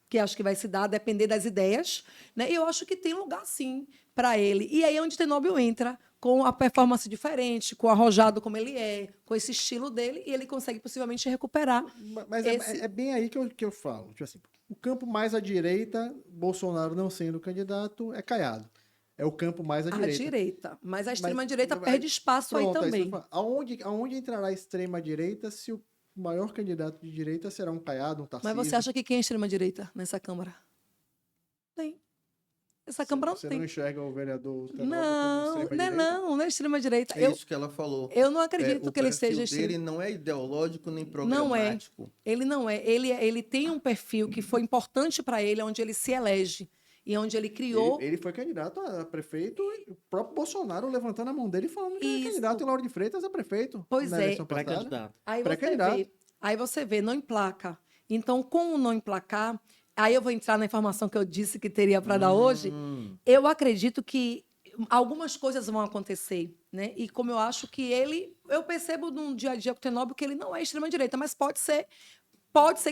que acho que vai se dar, a depender das ideias, né? E eu acho que tem lugar, sim, para ele. E aí é onde Tenóbio entra, com a performance diferente, com o arrojado como ele é, com esse estilo dele, e ele consegue possivelmente recuperar. Mas é bem aí que eu falo. Tipo assim, o campo mais à direita, Bolsonaro não sendo candidato, é Caiado. É o campo mais à À direita. direita. Mas a extrema-direita Mas- perde espaço Pronto, aí aí também. você fala, aonde entrará a extrema-direita se o maior candidato de direita será um Caiado, um Tarcísio? Mas você acha que quem é extrema-direita nessa Câmara? Tem. Essa Câmara não Você tem. não enxerga o vereador Tenóbio como Não, extrema-direita? não é extrema-direita. É isso que ela falou. Eu não acredito O que ele perfil seja extrema. dele não é ideológico nem Não é. programático. Ele não é. Ele tem um perfil que foi importante para ele, onde ele se elege e onde ele criou. Ele foi candidato a prefeito e o próprio Bolsonaro levantando a mão dele e falando que era Isso. candidato e Lauro de Freitas é prefeito. Pois na é. eleição passada. Pré-candidato. Aí você vê, não emplaca. Então, com o não emplacar, aí eu vou entrar na informação que eu disse que teria para dar hoje. Eu acredito que algumas coisas vão acontecer, né? E como eu acho que eu percebo no dia a dia com o Tenóbio que ele não é extrema-direita, mas pode ser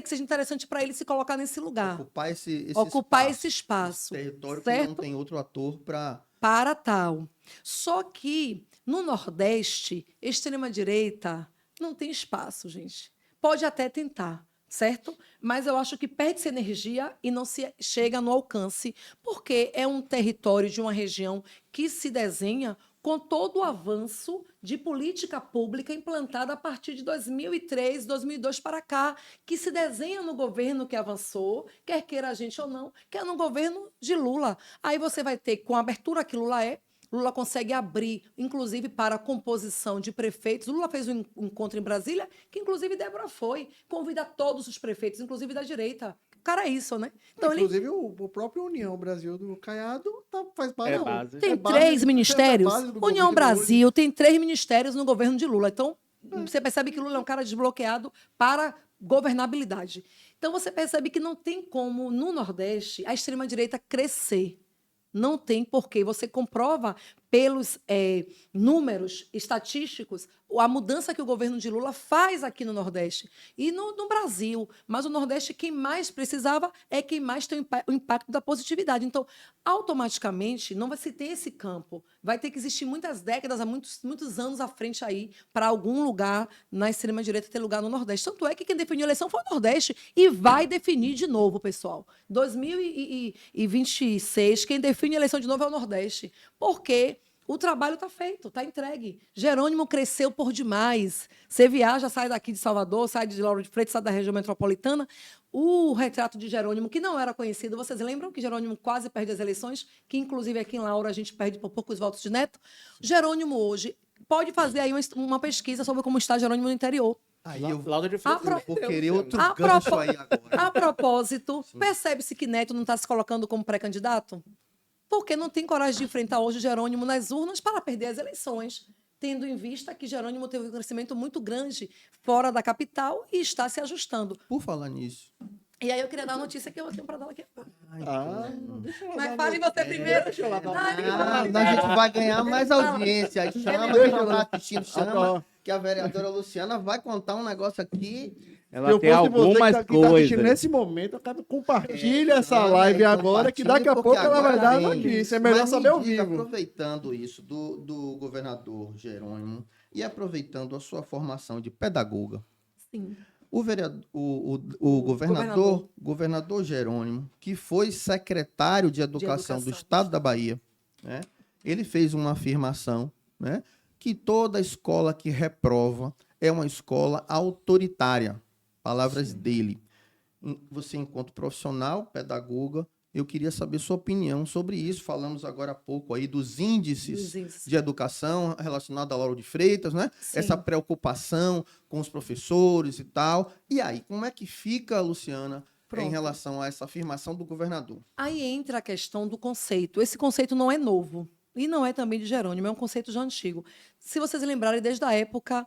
que seja interessante para ele se colocar nesse lugar. Ocupar Esse espaço. território que certo? não tem outro ator para... Para tal. Só que no Nordeste, extrema-direita não tem espaço, gente. Pode até tentar, certo? Mas eu acho que perde-se energia e não se chega no alcance, porque é um território de uma região que se desenha com todo o avanço de política pública implantada a partir de 2003, 2002 para cá, que se desenha no governo que avançou, quer queira a gente ou não, que é no governo de Lula. Aí você vai ter, com a abertura que Lula consegue abrir, inclusive, para a composição de prefeitos. Lula fez um encontro em Brasília, que, inclusive, Débora foi. Convida todos os prefeitos, inclusive da direita. O cara é isso, né? Então, Inclusive, o próprio União Brasil do Caiado faz parte. É não, base. tem base- 3 ministérios. base do União governo Brasil tem 3 ministérios no governo de Lula. Então, você percebe que Lula é um cara desbloqueado para governabilidade. Então, você percebe que não tem como, no Nordeste, a extrema-direita crescer. Não tem porquê. Você comprova pelos números estatísticos a mudança que o governo de Lula faz aqui no Nordeste e no Brasil. Mas o Nordeste, quem mais precisava é quem mais tem o impacto da positividade. Então, automaticamente, não vai se ter esse campo. Vai ter que existir muitas décadas, há muitos anos à frente aí, para algum lugar na extrema-direita ter lugar no Nordeste. Tanto é que quem definiu a eleição foi o Nordeste e vai definir de novo, pessoal. 2026, quem define a eleição de novo é o Nordeste. Porque o trabalho está feito, está entregue. Jerônimo cresceu por demais. Você viaja, sai daqui de Salvador, sai de Lauro de Freitas, sai da região metropolitana. O retrato de Jerônimo, que não era conhecido, vocês lembram que Jerônimo quase perde as eleições? Que, inclusive, aqui em Lauro a gente perde por poucos votos de Neto. Jerônimo, hoje, pode fazer aí uma pesquisa sobre como está Jerônimo no interior. Aí eu Lauro de Freitas. vou querer outro A gancho aí agora. A propósito, percebe-se que Neto não está se colocando como pré-candidato? Porque não tem coragem de enfrentar hoje Jerônimo nas urnas para perder as eleições, tendo em vista que Jerônimo teve um crescimento muito grande fora da capital e está se ajustando. Por falar nisso. E aí eu queria dar a notícia que eu tenho para dar aqui. Deixa eu Mas lá fale dar- você primeiro. Deixa eu lá dar- A gente vai ganhar mais audiência. Aí chama, quem não tá assistindo, chama, que a vereadora Luciana vai contar um negócio aqui. Se Ela eu tem fosse você algumas que tá assistindo coisas. nesse momento, eu quero compartilha essa chama live aí, agora, que daqui a compartilha, pouco porque ela vai agora dar a vem. notícia. É melhor Mas me saber ao diga, vivo. aproveitando isso do governador Jerônimo e aproveitando a sua formação de pedagoga, Sim. o governador Jerônimo, que foi secretário de Educação do Educação. Estado da Bahia, né? Ele fez uma afirmação, né, que toda escola que reprova é uma escola autoritária. Palavras dele. Você, enquanto profissional, pedagoga, eu queria saber sua opinião sobre isso. Falamos agora há pouco aí dos índices de educação relacionados a Lauro de Freitas, né? Sim. Essa preocupação com os professores e tal. E aí, como é que fica, Luciana, Pronto. em relação a essa afirmação do governador? Aí entra a questão do conceito. Esse conceito não é novo. E não é também de Jerônimo, é um conceito já antigo. Se vocês lembrarem, desde a época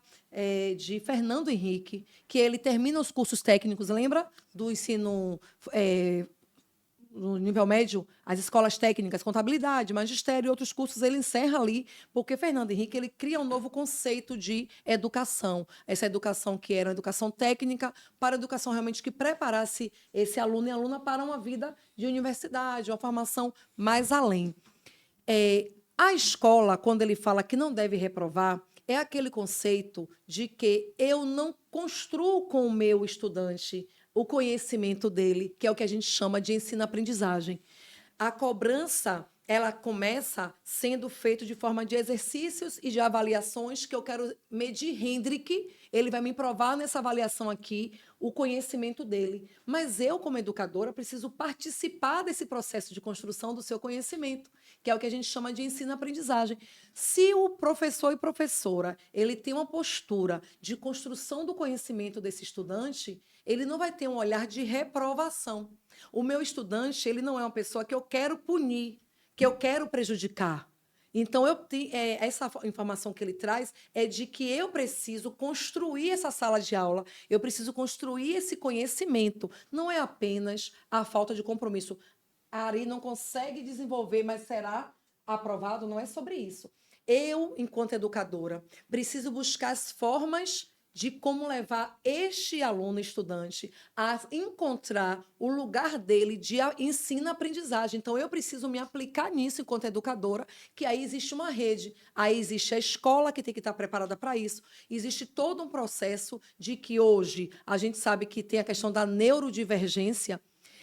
de Fernando Henrique, que ele termina os cursos técnicos, lembra? Do ensino no nível médio, as escolas técnicas, contabilidade, magistério e outros cursos, ele encerra ali, porque Fernando Henrique ele cria um novo conceito de educação. Essa educação que era uma educação técnica para a educação realmente que preparasse esse aluno e aluna para uma vida de universidade, uma formação mais além. A escola, quando ele fala que não deve reprovar, é aquele conceito de que eu não construo com o meu estudante o conhecimento dele, que é o que a gente chama de ensino-aprendizagem. A cobrança, ela começa sendo feita de forma de exercícios e de avaliações que eu quero medir Hendrick, ele vai me provar nessa avaliação aqui o conhecimento dele. Mas eu, como educadora, preciso participar desse processo de construção do seu conhecimento, que é o que a gente chama de ensino-aprendizagem. Se o professor e professora ele tem uma postura de construção do conhecimento desse estudante, ele não vai ter um olhar de reprovação. O meu estudante ele não é uma pessoa que eu quero punir, que eu quero prejudicar. Então, essa informação que ele traz é de que eu preciso construir essa sala de aula, eu preciso construir esse conhecimento. Não é apenas a falta de compromisso. A Ari não consegue desenvolver, mas será aprovado? Não é sobre isso. Eu, enquanto educadora, preciso buscar as formas de como levar este aluno, estudante, a encontrar o lugar dele de ensino-aprendizagem. Então, eu preciso me aplicar nisso enquanto educadora, que aí existe uma rede, aí existe a escola que tem que estar preparada para isso, existe todo um processo de que hoje a gente sabe que tem a questão da neurodivergência.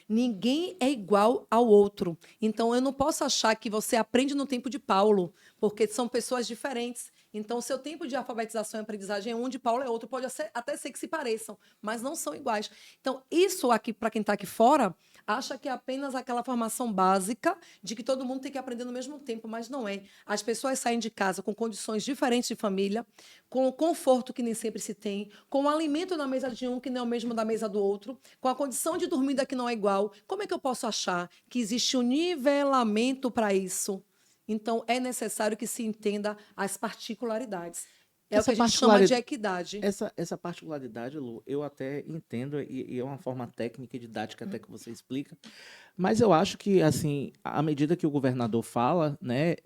Ninguém é igual ao outro. Então, eu não posso achar que você aprende no tempo de Paulo, porque são pessoas diferentes. Então, o seu tempo de alfabetização e aprendizagem é um, de Paulo é outro. Pode até ser que se pareçam, mas não são iguais. Então, isso aqui, para quem está aqui fora, acha que é apenas aquela formação básica de que todo mundo tem que aprender no mesmo tempo, mas não é. As pessoas saem de casa com condições diferentes de família, com o conforto que nem sempre se tem, com o alimento na mesa de um que não é o mesmo da mesa do outro, com a condição de dormida que não é igual. Como é que eu posso achar que existe um nivelamento para isso? Então, é necessário que se entenda as particularidades. É o que a gente chama de equidade. Essa particularidade, Lu, eu até entendo, e é uma forma técnica e didática até que você explica, mas eu acho que, assim, à medida que o governador fala, né,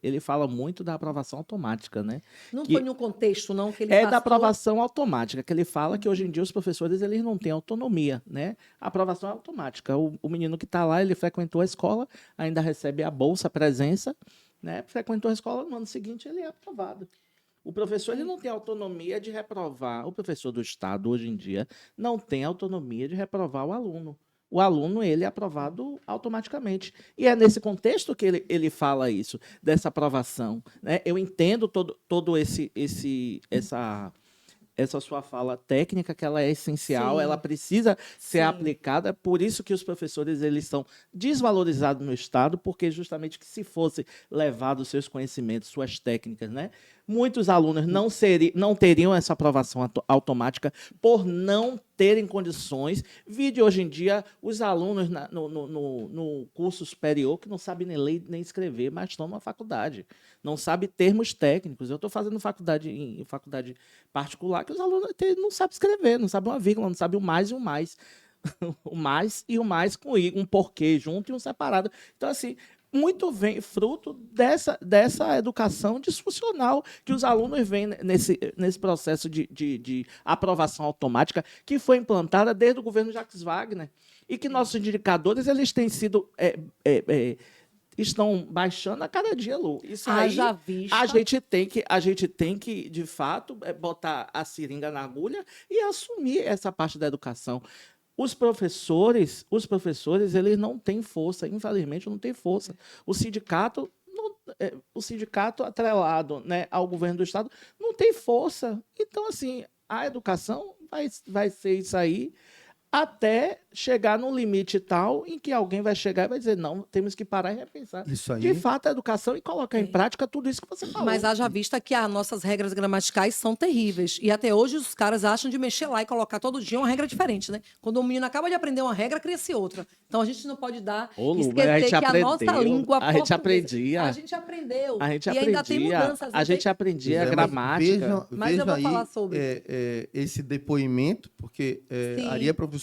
ele fala muito da aprovação automática, né? Não que foi nenhum contexto, não, que ele da passou. aprovação automática, que ele fala que hoje em dia os professores eles não têm autonomia, né? A aprovação é automática. O menino que está lá, ele frequentou a escola, ainda recebe a bolsa, a presença, né? Frequentou a escola, no ano seguinte ele é aprovado. O professor ele não tem autonomia de reprovar. O professor do Estado, hoje em dia, não tem autonomia de reprovar o aluno. O aluno ele é aprovado automaticamente. E é nesse contexto que ele fala isso, dessa aprovação. Né? Eu entendo todo essa sua fala técnica, que ela é essencial, Sim. ela precisa ser Sim. aplicada, por isso que os professores eles são desvalorizados no Estado, porque justamente que se fosse levado os seus conhecimentos, suas técnicas, né, muitos alunos não teriam essa aprovação automática por não terem condições. Vide hoje em dia os alunos no curso superior que não sabem nem ler nem escrever, mas estão na faculdade. Não sabem termos técnicos. Eu estou fazendo faculdade em faculdade particular, que os alunos não sabem escrever, não sabem uma vírgula, não sabem o mais e o mais. O mais e o mais com um porquê junto e um separado. Então, assim, muito vem fruto dessa educação disfuncional que os alunos veem nesse processo de aprovação automática que foi implantada desde o governo Jacques Wagner e que nossos indicadores eles têm sido estão baixando a cada dia, Lu. Isso aí Haja vista. a gente tem que de fato botar a seringa na agulha e assumir essa parte da educação. Os professores, eles não têm força, infelizmente não têm força. O sindicato atrelado, né, ao governo do Estado não tem força. Então, assim, a educação vai ser isso aí até chegar num limite tal em que alguém vai chegar e vai dizer, não, temos que parar e repensar. Isso aí. De fato, a educação e colocar em prática tudo isso que você falou. Mas haja vista que as nossas regras gramaticais são terríveis. E até hoje os caras acham de mexer lá e colocar todo dia uma regra diferente, né? Quando o menino acaba de aprender uma regra, cria-se outra. Então a gente não pode Ô, Lu, esquecer a gente que a nossa aprendeu, língua a gente portuguesa- aprendia. A gente aprendeu. A gente e ainda tem aprendia, mudanças. a gente aprendia a Mas gramática. Mas eu vou veja falar aí, sobre. esse depoimento, porque Sim. Ari é professor,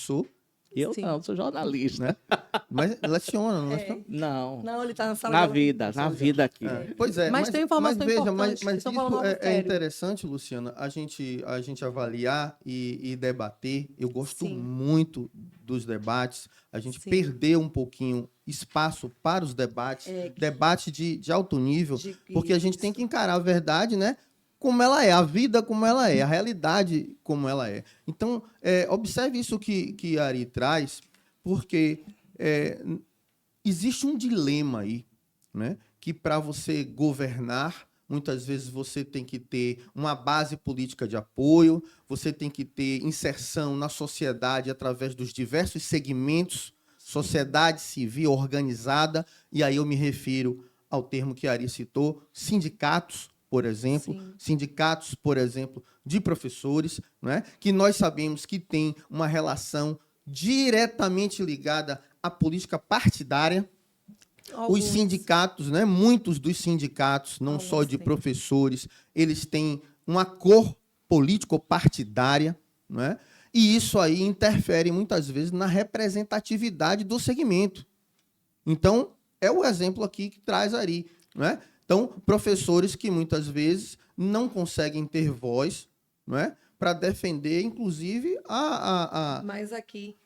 Eu Sim. não, sou jornalista. né? Mas leciona, não leciona? Não, Não, ele tá na sala na de aula. na vida aqui. Pois é, Mas tem informação veja, importante, mas estão isso falando algo é sério. interessante, Luciana, a gente avaliar e debater. Eu gosto Sim. muito dos debates. A gente Sim. perdeu um pouquinho espaço para os debates, debate de alto nível, porque a gente tem que encarar a verdade, né? Como ela é, a vida como ela é, a realidade como ela é. Então, observe isso que Ari traz, porque existe um dilema aí, né? Que para você governar, muitas vezes você tem que ter uma base política de apoio, você tem que ter inserção na sociedade através dos diversos segmentos, sociedade civil organizada, e aí eu me refiro ao termo que Ari citou, sindicatos, por exemplo, de professores, né, que nós sabemos que tem uma relação diretamente ligada à política partidária. Alguns. Os sindicatos, né, muitos dos sindicatos, não Alguns só de têm. professores, eles têm uma cor político-partidária, né, e isso aí interfere muitas vezes na representatividade do segmento. Então, é o exemplo aqui que traz Ari, né? Então, professores que muitas vezes não conseguem ter voz, não é? Para defender, inclusive, Mas aqui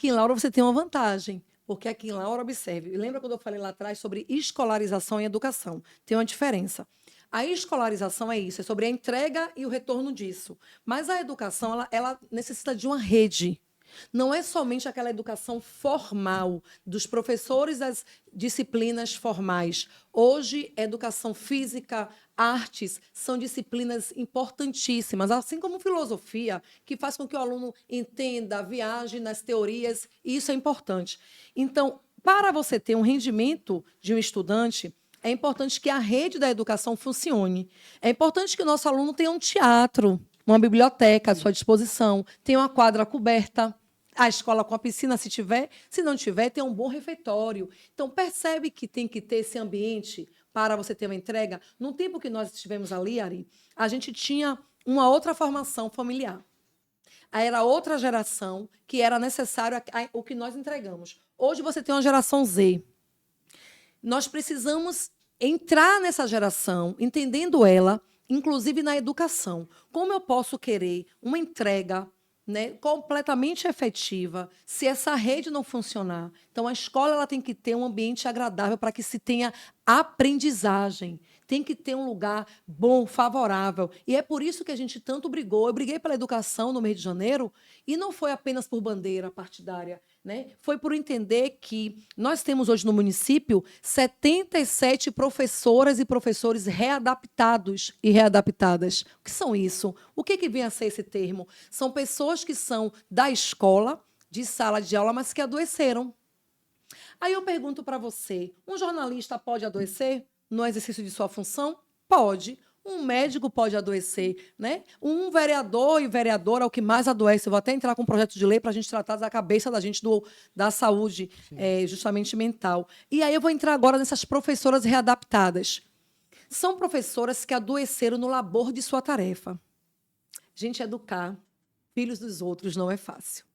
em Laura você tem uma vantagem, porque aqui em Laura, observe, lembra quando eu falei lá atrás sobre escolarização e educação? Tem uma diferença. A escolarização é isso, é sobre a entrega e o retorno disso. Mas a educação, ela necessita de uma rede. Não é somente aquela educação formal dos professores das disciplinas formais. Hoje, educação física, artes, são disciplinas importantíssimas, assim como filosofia, que faz com que o aluno entenda, viaje nas teorias, e isso é importante. Então, para você ter um rendimento de um estudante, é importante que a rede da educação funcione. É importante que o nosso aluno tenha um teatro, uma biblioteca à sua disposição, tenha uma quadra coberta, a escola com a piscina, se tiver. Se não tiver, tem um bom refeitório. Então, percebe que tem que ter esse ambiente para você ter uma entrega. No tempo que nós estivemos ali, Ari, a gente tinha uma outra formação familiar. Era outra geração que era necessário o que nós entregamos. Hoje você tem uma geração Z. Nós precisamos entrar nessa geração, entendendo ela, inclusive na educação. Como eu posso querer uma entrega, né, completamente efetiva se essa rede não funcionar? Então, a escola ela tem que ter um ambiente agradável para que se tenha aprendizagem. Tem que ter um lugar bom, favorável. E é por isso que a gente tanto brigou. Eu briguei pela educação no mês de janeiro e não foi apenas por bandeira partidária, né? Foi por entender que nós temos hoje no município 77 professoras e professores readaptados e readaptadas. O que são isso? O que vem a ser esse termo? São pessoas que são da escola, de sala de aula, mas que adoeceram. Aí eu pergunto para você, um jornalista pode adoecer no exercício de sua função? Pode. Um médico pode adoecer, né? Um vereador e vereadora é o que mais adoece. Eu vou até entrar com um projeto de lei para a gente tratar da cabeça da gente da saúde, justamente mental. E aí eu vou entrar agora nessas professoras readaptadas. São professoras que adoeceram no labor de sua tarefa. Gente, educar filhos dos outros não é fácil.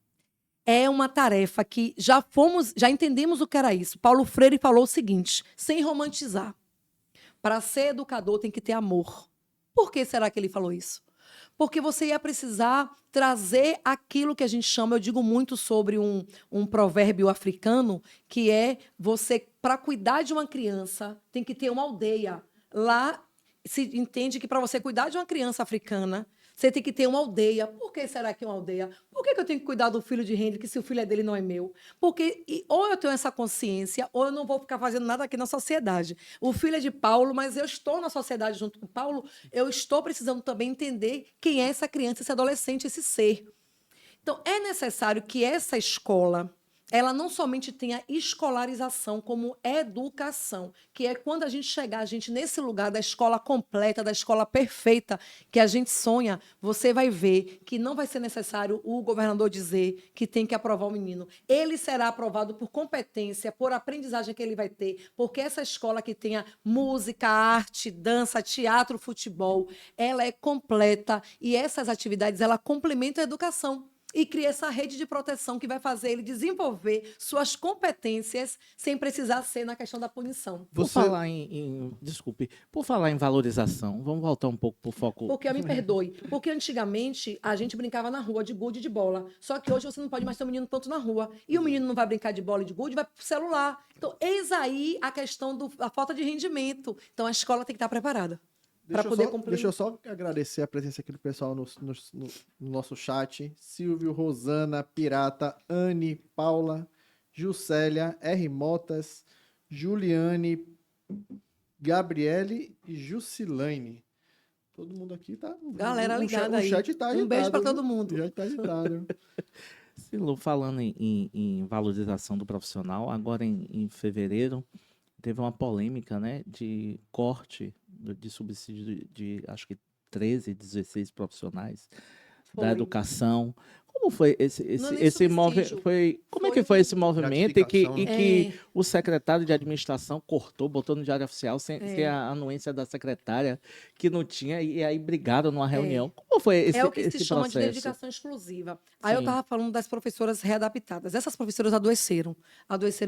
É uma tarefa que já entendemos o que era isso. Paulo Freire falou o seguinte, sem romantizar: para ser educador tem que ter amor. Por que será que ele falou isso? Porque você ia precisar trazer aquilo que a gente chama, eu digo muito sobre um provérbio africano, que é você, para cuidar de uma criança, tem que ter uma aldeia. Lá se entende que para você cuidar de uma criança africana, você tem que ter uma aldeia. Por que será que é uma aldeia? Por que eu tenho que cuidar do filho de Hendrik se o filho é dele e não é meu? Porque ou eu tenho essa consciência, ou eu não vou ficar fazendo nada aqui na sociedade. O filho é de Paulo, mas eu estou na sociedade junto com Paulo, eu estou precisando também entender quem é essa criança, esse adolescente, esse ser. Então, é necessário que essa escola, ela não somente tenha escolarização, como educação, que é quando a gente chegar, nesse lugar da escola completa, da escola perfeita, que a gente sonha, você vai ver que não vai ser necessário o governador dizer que tem que aprovar o menino. Ele será aprovado por competência, por aprendizagem que ele vai ter, porque essa escola que tenha música, arte, dança, teatro, futebol, ela é completa e essas atividades, ela complementam a educação. E cria essa rede de proteção que vai fazer ele desenvolver suas competências sem precisar ser na questão da punição. Por falar por falar em valorização, vamos voltar um pouco para o foco. Porque, me perdoe, porque antigamente a gente brincava na rua de gude e de bola. Só que hoje você não pode mais ter um menino tanto na rua. E o menino não vai brincar de bola e de gude, vai pro celular. Então, eis aí a questão da falta de rendimento. Então, a escola tem que estar preparada. Deixa eu só agradecer a presença aqui do pessoal no nosso chat. Silvio, Rosana, Pirata, Anne, Paula, Juscelia, R. Motas, Juliane, Gabriele e Jusilaine. Todo mundo aqui tá... Galera ligada aí. O chat tá agitado. Um beijo para todo mundo. O chat tá agitado. Silu, falando em valorização do profissional, agora em fevereiro, teve uma polêmica, né, de corte de subsídio de acho que 13, 16 profissionais da educação. Como foi esse movimento? Como é que foi esse movimento e que o secretário de administração botou no Diário Oficial sem a anuência da secretária, que não tinha, e aí brigaram numa reunião. Como foi esse processo? É o que se chama de dedicação exclusiva. Aí eu estava falando das professoras readaptadas. Essas professoras adoeceram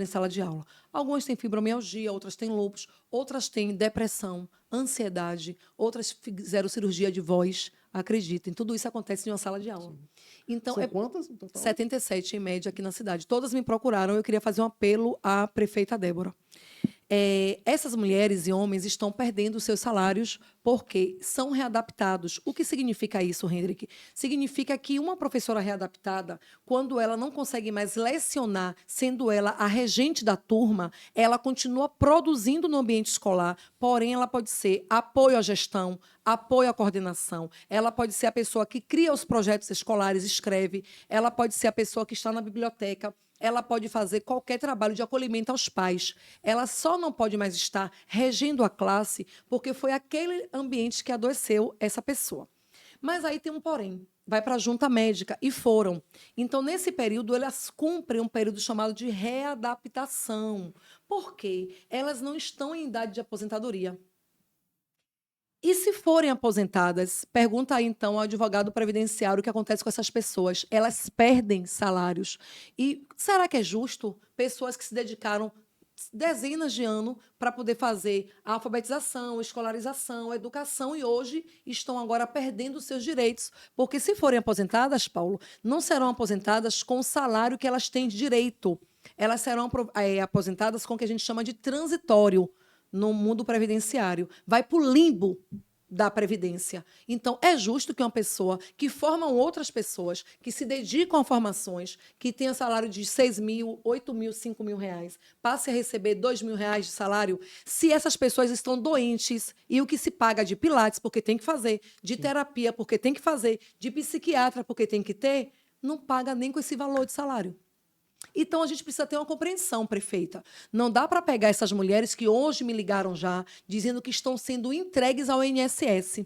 em sala de aula. Algumas têm fibromialgia, outras têm lúpus, outras têm depressão, ansiedade, outras fizeram cirurgia de voz. Acreditem, tudo isso acontece em uma sala de aula. Então, São quantas no total? 77 em média aqui na cidade. Todas me procuraram, eu queria fazer um apelo à prefeita Débora. Essas mulheres e homens estão perdendo os seus salários porque são readaptados. O que significa isso, Hendrik? Significa que uma professora readaptada, quando ela não consegue mais lecionar, sendo ela a regente da turma, ela continua produzindo no ambiente escolar, porém ela pode ser apoio à gestão, apoio à coordenação, ela pode ser a pessoa que cria os projetos escolares, escreve, ela pode ser a pessoa que está na biblioteca, ela pode fazer qualquer trabalho de acolhimento aos pais. Ela só não pode mais estar regendo a classe porque foi aquele ambiente que adoeceu essa pessoa. Mas aí tem um porém. vai para a junta médica, e foram. Então, nesse período, elas cumprem um período chamado de readaptação. Por quê? Elas não estão em idade de aposentadoria. E se forem aposentadas, pergunta aí então ao advogado previdenciário o que acontece com essas pessoas. Elas perdem salários. E será que é justo pessoas que se dedicaram dezenas de anos para poder fazer a alfabetização, a escolarização, a educação e hoje estão agora perdendo seus direitos? Porque se forem aposentadas, Paulo, não serão aposentadas com o salário que elas têm de direito. Elas serão aposentadas com o que a gente chama de transitório no mundo previdenciário. Vai para o limbo da Previdência. Então, é justo que uma pessoa que formam outras pessoas, que se dedicam a formações, que tenha salário de 6 mil, 8 mil, 5 mil reais, passe a receber 2 mil reais de salário, se essas pessoas estão doentes e o que se paga de pilates, porque tem que fazer, de terapia, porque tem que fazer, de psiquiatra, porque tem que ter, não paga nem com esse valor de salário. Então, a gente precisa ter uma compreensão, prefeita. Não dá para pegar essas mulheres que hoje me ligaram já, dizendo que estão sendo entregues ao INSS.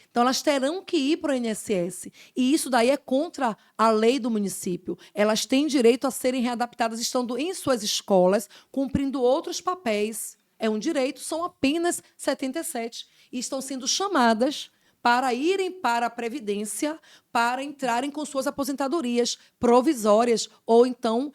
Então, elas terão que ir para o INSS. E isso daí é contra a lei do município. Elas têm direito a serem readaptadas estando em suas escolas, cumprindo outros papéis. É um direito, são apenas 77. E estão sendo chamadas para irem para a Previdência, para entrarem com suas aposentadorias provisórias ou, então,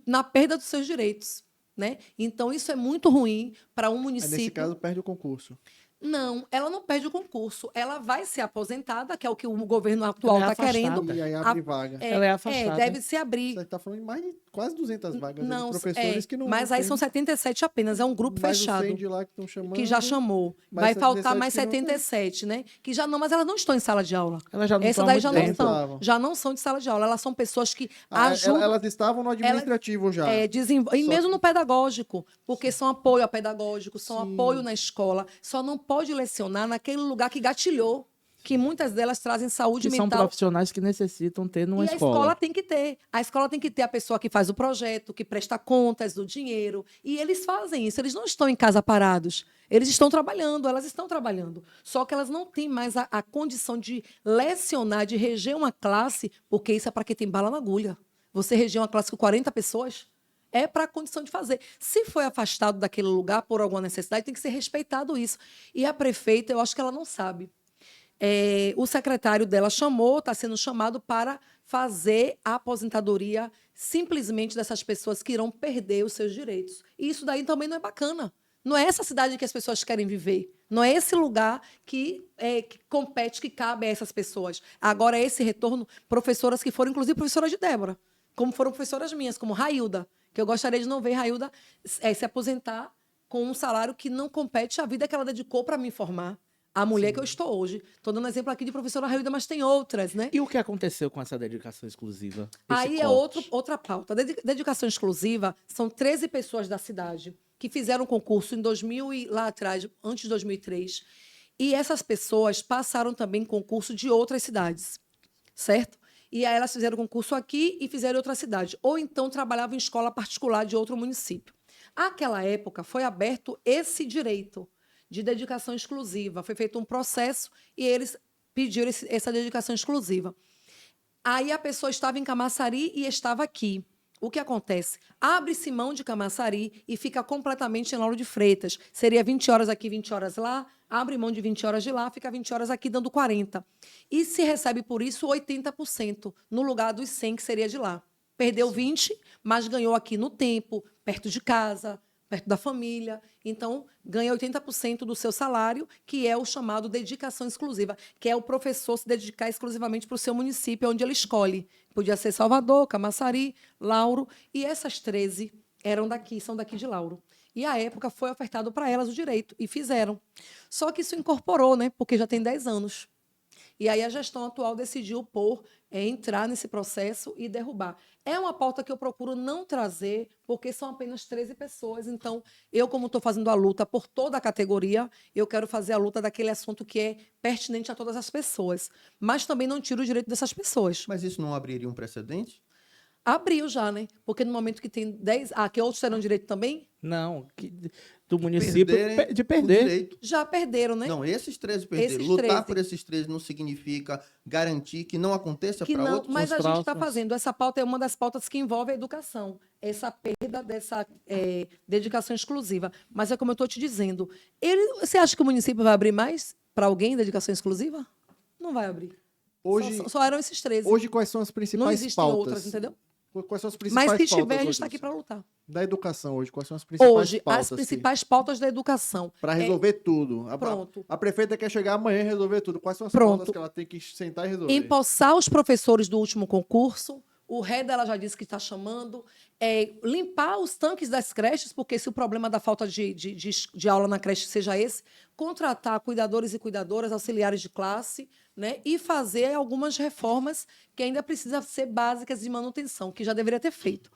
na perda dos seus direitos. Né? Então, isso é muito ruim para um município. Nesse caso, perde o concurso. Não, ela não perde o concurso. Ela vai ser aposentada, que é o que o governo atual está querendo. E aí abre vaga. Ela é afastada. Deve se abrir. Você está falando de mais de quase 200 vagas Não, de professores que não. mas aí são 77 apenas, é um grupo mais fechado. Os 100 de lá que estão chamando. Que já chamou. mais Vai faltar 77 mais que não tem. 77, né? Que já não, mas elas não estão em sala de aula. Elas já não Essa estão há daí muito já não tempo. são. Já não são de sala de aula. Elas são pessoas que Ah, ajudam. elas estavam no administrativo já. E mesmo no pedagógico, porque são apoio a pedagógico, são Sim. apoio na escola. Só não pode lecionar naquele lugar que gatilhou, que muitas delas trazem saúde Que são mental. profissionais que necessitam ter numa E escola. a escola tem que ter. A escola tem que ter a pessoa que faz o projeto, que presta contas do dinheiro. E eles fazem isso. Eles não estão em casa parados. Eles estão trabalhando, elas estão trabalhando. Só que elas não têm mais a condição de lecionar, de reger uma classe, porque isso é para quem tem bala na agulha. Você reger uma classe com 40 pessoas é para a condição de fazer. Se foi afastado daquele lugar por alguma necessidade, tem que ser respeitado isso. E a prefeita, eu acho que ela não sabe. O secretário dela chamou, está sendo chamado para fazer a aposentadoria simplesmente dessas pessoas que irão perder os seus direitos. E isso daí também não é bacana. Não é essa cidade que as pessoas querem viver. Não é esse lugar que compete, que cabe a essas pessoas. Agora, esse retorno, professoras que foram, inclusive, professoras de Débora, como foram professoras minhas, como Railda, que eu gostaria de não ver Railda se aposentar com um salário que não compete à vida que ela dedicou para me formar. A mulher que eu estou hoje. Estou dando exemplo aqui de professora Railda, mas tem outras, né? E o que aconteceu com essa dedicação exclusiva? Aí Esse é corte? outra pauta. Dedicação exclusiva são 13 pessoas da cidade que fizeram concurso em 2000 e lá atrás, antes de 2003. E essas pessoas passaram também concurso de outras cidades, certo? E aí elas fizeram concurso aqui e fizeram em outra cidade. Ou então trabalhavam em escola particular de outro município. Àquela época foi aberto esse direito de dedicação exclusiva. Foi feito um processo e eles pediram essa dedicação exclusiva. Aí a pessoa estava em Camaçari e estava aqui. O que acontece? Abre-se mão de Camaçari e fica completamente em Lauro de Freitas. Seria 20 horas aqui, 20 horas lá. Abre mão de 20 horas de lá, fica 20 horas aqui, dando 40. E se recebe por isso 80%, no lugar dos 100 que seria de lá. Perdeu 20, mas ganhou aqui no tempo, perto de casa, perto da família. Então, ganha 80% do seu salário, que é o chamado dedicação exclusiva, que é o professor se dedicar exclusivamente para o seu município, onde ele escolhe. Podia ser Salvador, Camaçari, Lauro, e essas 13 são daqui de Lauro. E, à época, foi ofertado para elas o direito, e fizeram. Só que isso incorporou, né? Porque já tem 10 anos. E aí a gestão atual decidiu entrar nesse processo e derrubar. É uma pauta que eu procuro não trazer, porque são apenas 13 pessoas. Então, eu, como estou fazendo a luta por toda a categoria, eu quero fazer a luta daquele assunto que é pertinente a todas as pessoas. Mas também não tiro o direito dessas pessoas. Mas isso não abriria um precedente? Abriu já, né? Porque no momento que tem 10... Ah, que outros terão direito também? Não, do município Perderem de o perder. direito. Já perderam, né? Não, esses 13 perderam. Esses Lutar 13. por esses 13 não significa garantir que não aconteça Que para não, outros. mas a Os gente está próximos. fazendo. Essa pauta é uma das pautas que envolve a educação. Essa perda dessa dedicação exclusiva. Mas é como eu estou te dizendo. Você acha que o município vai abrir mais para alguém dedicação exclusiva? Não vai abrir. Hoje, Só eram esses 13. hoje quais são as Não principais existem pautas? outras, entendeu? Quais são as principais Mas se pautas tiver, a gente hoje, está aqui para lutar. da educação hoje? Quais são as principais Hoje, pautas? as principais pautas da educação. Para resolver tudo. Pronto. A prefeita quer chegar amanhã e resolver tudo. Quais são as Pronto. pautas que ela tem que sentar e resolver? Empossar os professores do último concurso. O RED, ela já disse que está chamando. Limpar os tanques das creches, porque se o problema da falta de aula na creche seja esse, contratar cuidadores e cuidadoras, auxiliares de classe, né? E fazer algumas reformas que ainda precisam ser básicas de manutenção, que já deveria ter feito.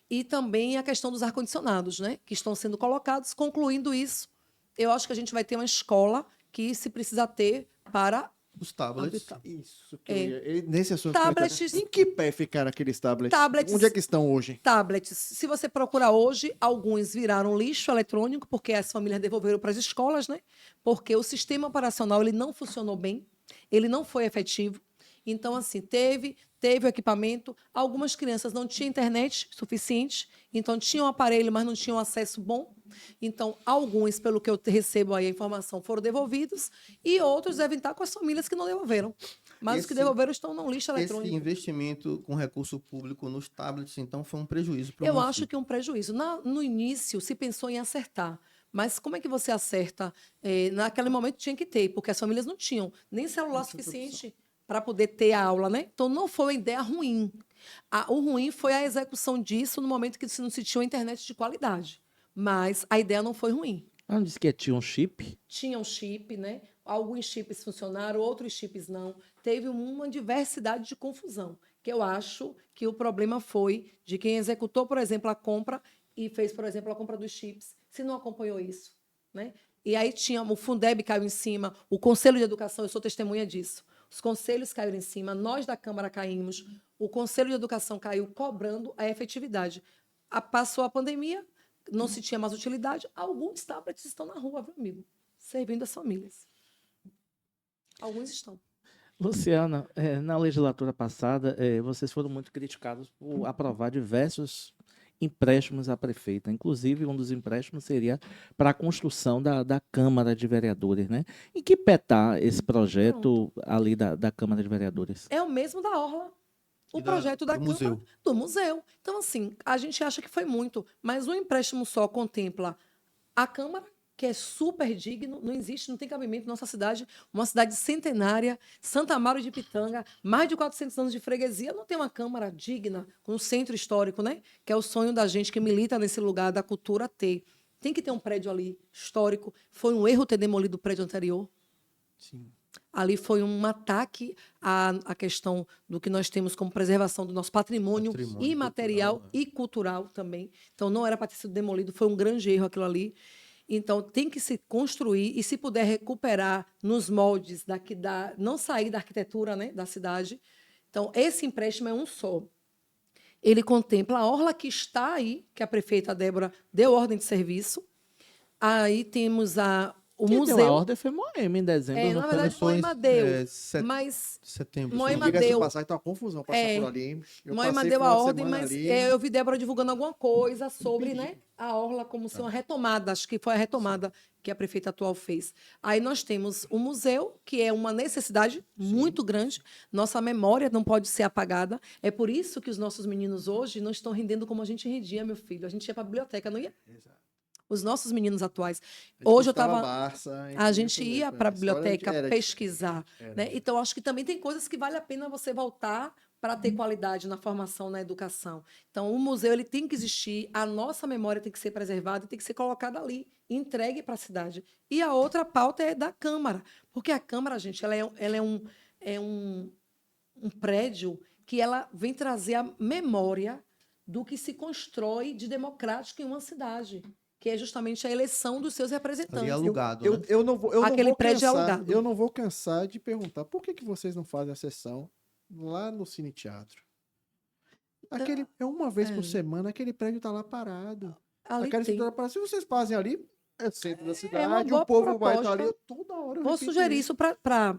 E também a questão dos ar-condicionados, né? Que estão sendo colocados. Concluindo isso, eu acho que a gente vai ter uma escola que se precisa ter para Os tablets. Isso. Nesse assunto. Tablets. Em que pé ficaram aqueles tablets? Tablets. Onde é que estão hoje? Tablets. Se você procurar hoje, alguns viraram lixo eletrônico, porque as famílias devolveram para as escolas, né? Porque o sistema operacional ele não funcionou bem, ele não foi efetivo. Então, assim, teve o equipamento. Algumas crianças não tinham internet suficiente, então tinham aparelho, mas não tinham acesso bom. Então, alguns, pelo que eu recebo aí a informação, foram devolvidos e outros devem estar com as famílias que não devolveram. Mas os que devolveram estão no lixo eletrônico. Esse investimento com recurso público nos tablets, então, foi um prejuízo para o Eu município. acho que é um prejuízo. No início, se pensou em acertar. Mas como é que você acerta? Naquele momento tinha que ter, porque as famílias não tinham nem celular suficiente para poder ter a aula, né? Então, não foi uma ideia ruim. O ruim foi a execução disso no momento que não se tinha uma internet de qualidade. Mas a ideia não foi ruim. Não disse que tinha um chip? Tinha um chip, né? Alguns chips funcionaram, outros chips não. Teve uma diversidade de confusão, que eu acho que o problema foi de quem executou, por exemplo, a compra e fez, por exemplo, a compra dos chips, se não acompanhou isso, né? E aí tinha o Fundeb caiu em cima, o Conselho de Educação, eu sou testemunha disso. Os conselhos caíram em cima, nós da Câmara caímos, o Conselho de Educação caiu cobrando a efetividade. Passou a pandemia, não se tinha mais utilidade, alguns tablets estão na rua, viu, amigo? Servindo as famílias. Alguns estão. Luciana, na legislatura passada, vocês foram muito criticados por aprovar diversos empréstimos à prefeita. Inclusive, um dos empréstimos seria para a construção da Câmara de Vereadores, né? Em que pé está esse projeto ali da Câmara de Vereadores? É o mesmo da Orla. O projeto da do Câmara, museu. do museu. Então, assim, a gente acha que foi muito, mas o empréstimo só contempla a Câmara, que é super digno, não existe, não tem cabimento. Nossa cidade, uma cidade centenária, Santa Amaro de Pitanga, mais de 400 anos de freguesia, não tem uma Câmara digna, com um centro histórico, né? Que é o sonho da gente que milita nesse lugar da cultura ter. Tem que ter um prédio ali histórico. Foi um erro ter demolido o prédio anterior. Sim. Ali foi um ataque à questão do que nós temos como preservação do nosso patrimônio imaterial cultural, e cultural também. Então, não era para ter sido demolido, foi um grande erro aquilo ali. Então, tem que se construir e, se puder, recuperar nos moldes não sair da arquitetura, né, da cidade. Então, esse empréstimo é um só. Ele contempla a orla que está aí, que a prefeita Débora deu ordem de serviço. Aí temos o Quem museu. deu a ordem foi Moema em dezembro. não Na foi? verdade, Moema deu. Mas... setembro. Moema Diga-se de deu. passagem, tá uma confusão passar por ali. Moema passei deu final a de ordem, semana mas ali. eu vi Débora divulgando alguma coisa sobre, né, a orla como se uma retomada. Acho que foi a retomada que a prefeita atual fez. Aí nós temos o museu, que é uma necessidade muito grande. Nossa memória não pode ser apagada. É por isso que os nossos meninos hoje não estão rendendo como a gente rendia, meu filho. A gente ia para a biblioteca, não ia? Exato. Os nossos meninos atuais. A gente Hoje eu buscava estava. Barça, A gente tudo isso, ia né? para a A história biblioteca era pesquisar. Né? Então, acho que também tem coisas que vale a pena você voltar para ter qualidade na formação, na educação. Então, o museu ele tem que existir, a nossa memória tem que ser preservada e tem que ser colocada ali, entregue para a cidade. E a outra pauta é da Câmara, porque a Câmara, gente, ela é um prédio que ela vem trazer a memória do que se constrói de democrático em uma cidade, que é justamente a eleição dos seus representantes. Ali é alugado, Eu, né? eu não vou, eu não Aquele vou prédio é cansar, alugado. eu não vou cansar de perguntar por que vocês não fazem a sessão lá no Cine Teatro? É uma vez É. por semana, aquele prédio tá lá parado. Ali Aquela tem. estrutura parada. Se vocês fazem ali, é centro da uma cidade, boa o povo vai estar proposta. ali. Toda hora eu Vou repito sugerir isso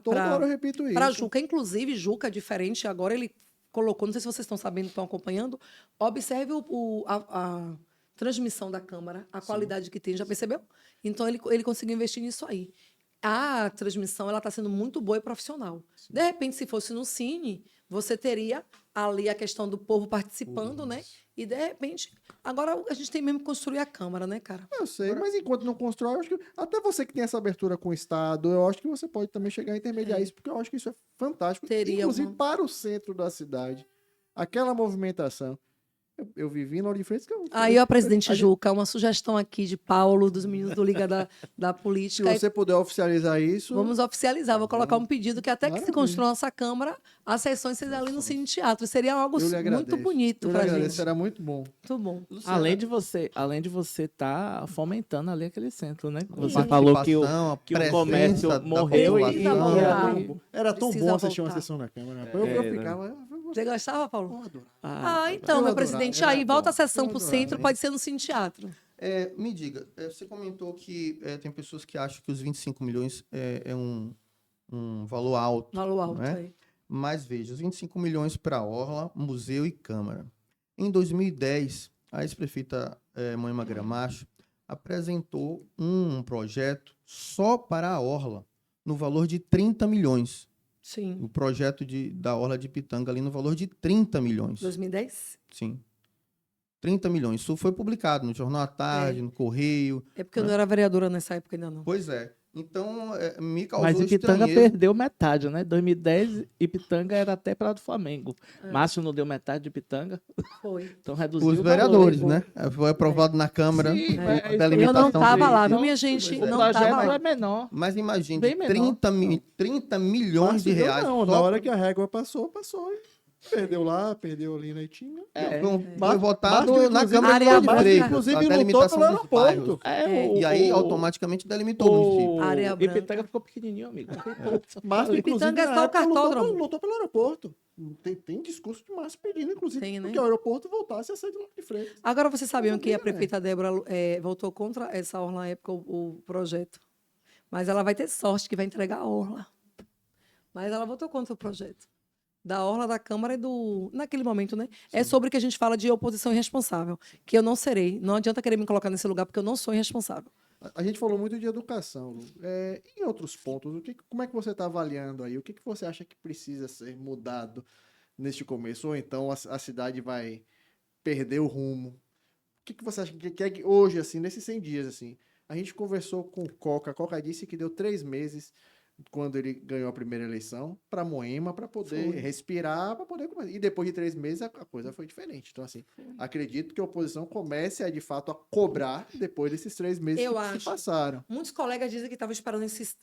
Toda hora eu repito para isso. Juca. Inclusive, Juca, diferente, agora ele colocou, não sei se vocês estão sabendo, estão acompanhando, observe a transmissão da câmera, a qualidade que tem, já percebeu? Então, ele conseguiu investir nisso aí. A transmissão ela está sendo muito boa e profissional. De repente, se fosse no Cine, você teria ali a questão do povo participando, né? E, de repente, agora a gente tem mesmo que construir a Câmara, né, cara? Eu sei, mas enquanto não constrói, eu acho que até você que tem essa abertura com o Estado, eu acho que você pode também chegar a intermediar isso, porque eu acho que isso é fantástico. Teria Inclusive uma- para o centro da cidade. Aquela movimentação. Eu vivi na Aula de Freitas. Aí, ó, presidente a gente- Juca, uma sugestão aqui de Paulo, dos meninos do Liga da Se Política. você puder oficializar isso. Vamos oficializar, vou colocar um pedido que até que se Maravilha. construa nossa Câmara, as sessões sejam ali no Cine Teatro. Seria algo Eu lhe muito agradeço. bonito Eu lhe pra agradeço, gente. será muito bom. Muito bom. Luciana, Além de você estar fomentando ali aquele centro, né? a Você falou que o participação, a o comércio presença da morreu e- Precisa população. voltar. Era tão Precisa bom assistir uma voltar. sessão na Câmara. rapaz. Eu É, ficava. Você gostava, Paulo? Eu adorava. Ah, então, eu meu adorava, presidente, era aí volta a bom. sessão Eu pro adorava, centro, hein? pode ser no Cine Teatro. Me diga, você comentou que tem pessoas que acham que os 25 milhões é um valor alto. Valor alto Não é? aí. Mas veja, os 25 milhões para Orla, Museu e Câmara. Em 2010, a ex-prefeita Moema Gramacho apresentou um projeto só para a Orla, no valor de 30 milhões. Sim. O projeto da Orla de Pitanga ali no valor de 30 milhões. 2010? Sim. 30 milhões. Isso foi publicado no Jornal à Tarde, no Correio. É porque eu não era vereadora nessa época ainda não. Pois é. Então, me causou Mas Ipitanga estranheza. perdeu metade, né? 2010, Ipitanga era até para do Flamengo. Márcio não deu metade de Ipitanga, Foi. então reduziu Os o valor. vereadores, né? Foi aprovado na Câmara Sim, a mas é isso. Eu não delimitação tava deles. lá, viu, Então, minha gente? O Não projeto tava é lá. menor. Mas imagine, Bem menor. 30 milhões de Márcio deu reais. Não, só na hora que a régua passou, passou. Perdeu lá, perdeu ali na Itinga. foi votado Márcio, na inclusive, Câmara área de Lauro de branca. Freitas, Inclusive, a lutou delimitação pelo dos aeroporto. bairros. E aí, automaticamente, delimitou o município. Área branca. Ipitanga ficou pequenininho, amigo. Márcio, inclusive, Ipitanga é na só o época, cartódromo. lutou pelo aeroporto. Tem discurso de Márcio pedindo, inclusive, Tem, né? que o aeroporto voltasse a ser de lá de frente. Agora, vocês sabiam que a sabia, né? prefeita Débora votou contra essa orla na época, o projeto. Mas ela vai ter sorte que vai entregar a orla. Mas ela votou contra o projeto. Da orla da Câmara e do... Naquele momento, né? É sobre o que a gente fala de oposição irresponsável. Que eu não serei. Não adianta querer me colocar nesse lugar, porque eu não sou irresponsável. A gente falou muito de educação, Lu. Em outros pontos, como é que você está avaliando aí? O que você acha que precisa ser mudado neste começo? Ou então a cidade vai perder o rumo? O que você acha que é que hoje, assim, nesses 100 dias, assim? A gente conversou com o Coca. A Coca disse que deu 3 meses quando ele ganhou a primeira eleição para Moema, para poder Foi. respirar, para poder começar. E depois de 3 meses a coisa foi diferente. Então, assim, acredito que a oposição comece a, de fato, a cobrar depois desses 3 meses Eu que se acho. passaram. Muitos colegas dizem que estavam esperando esses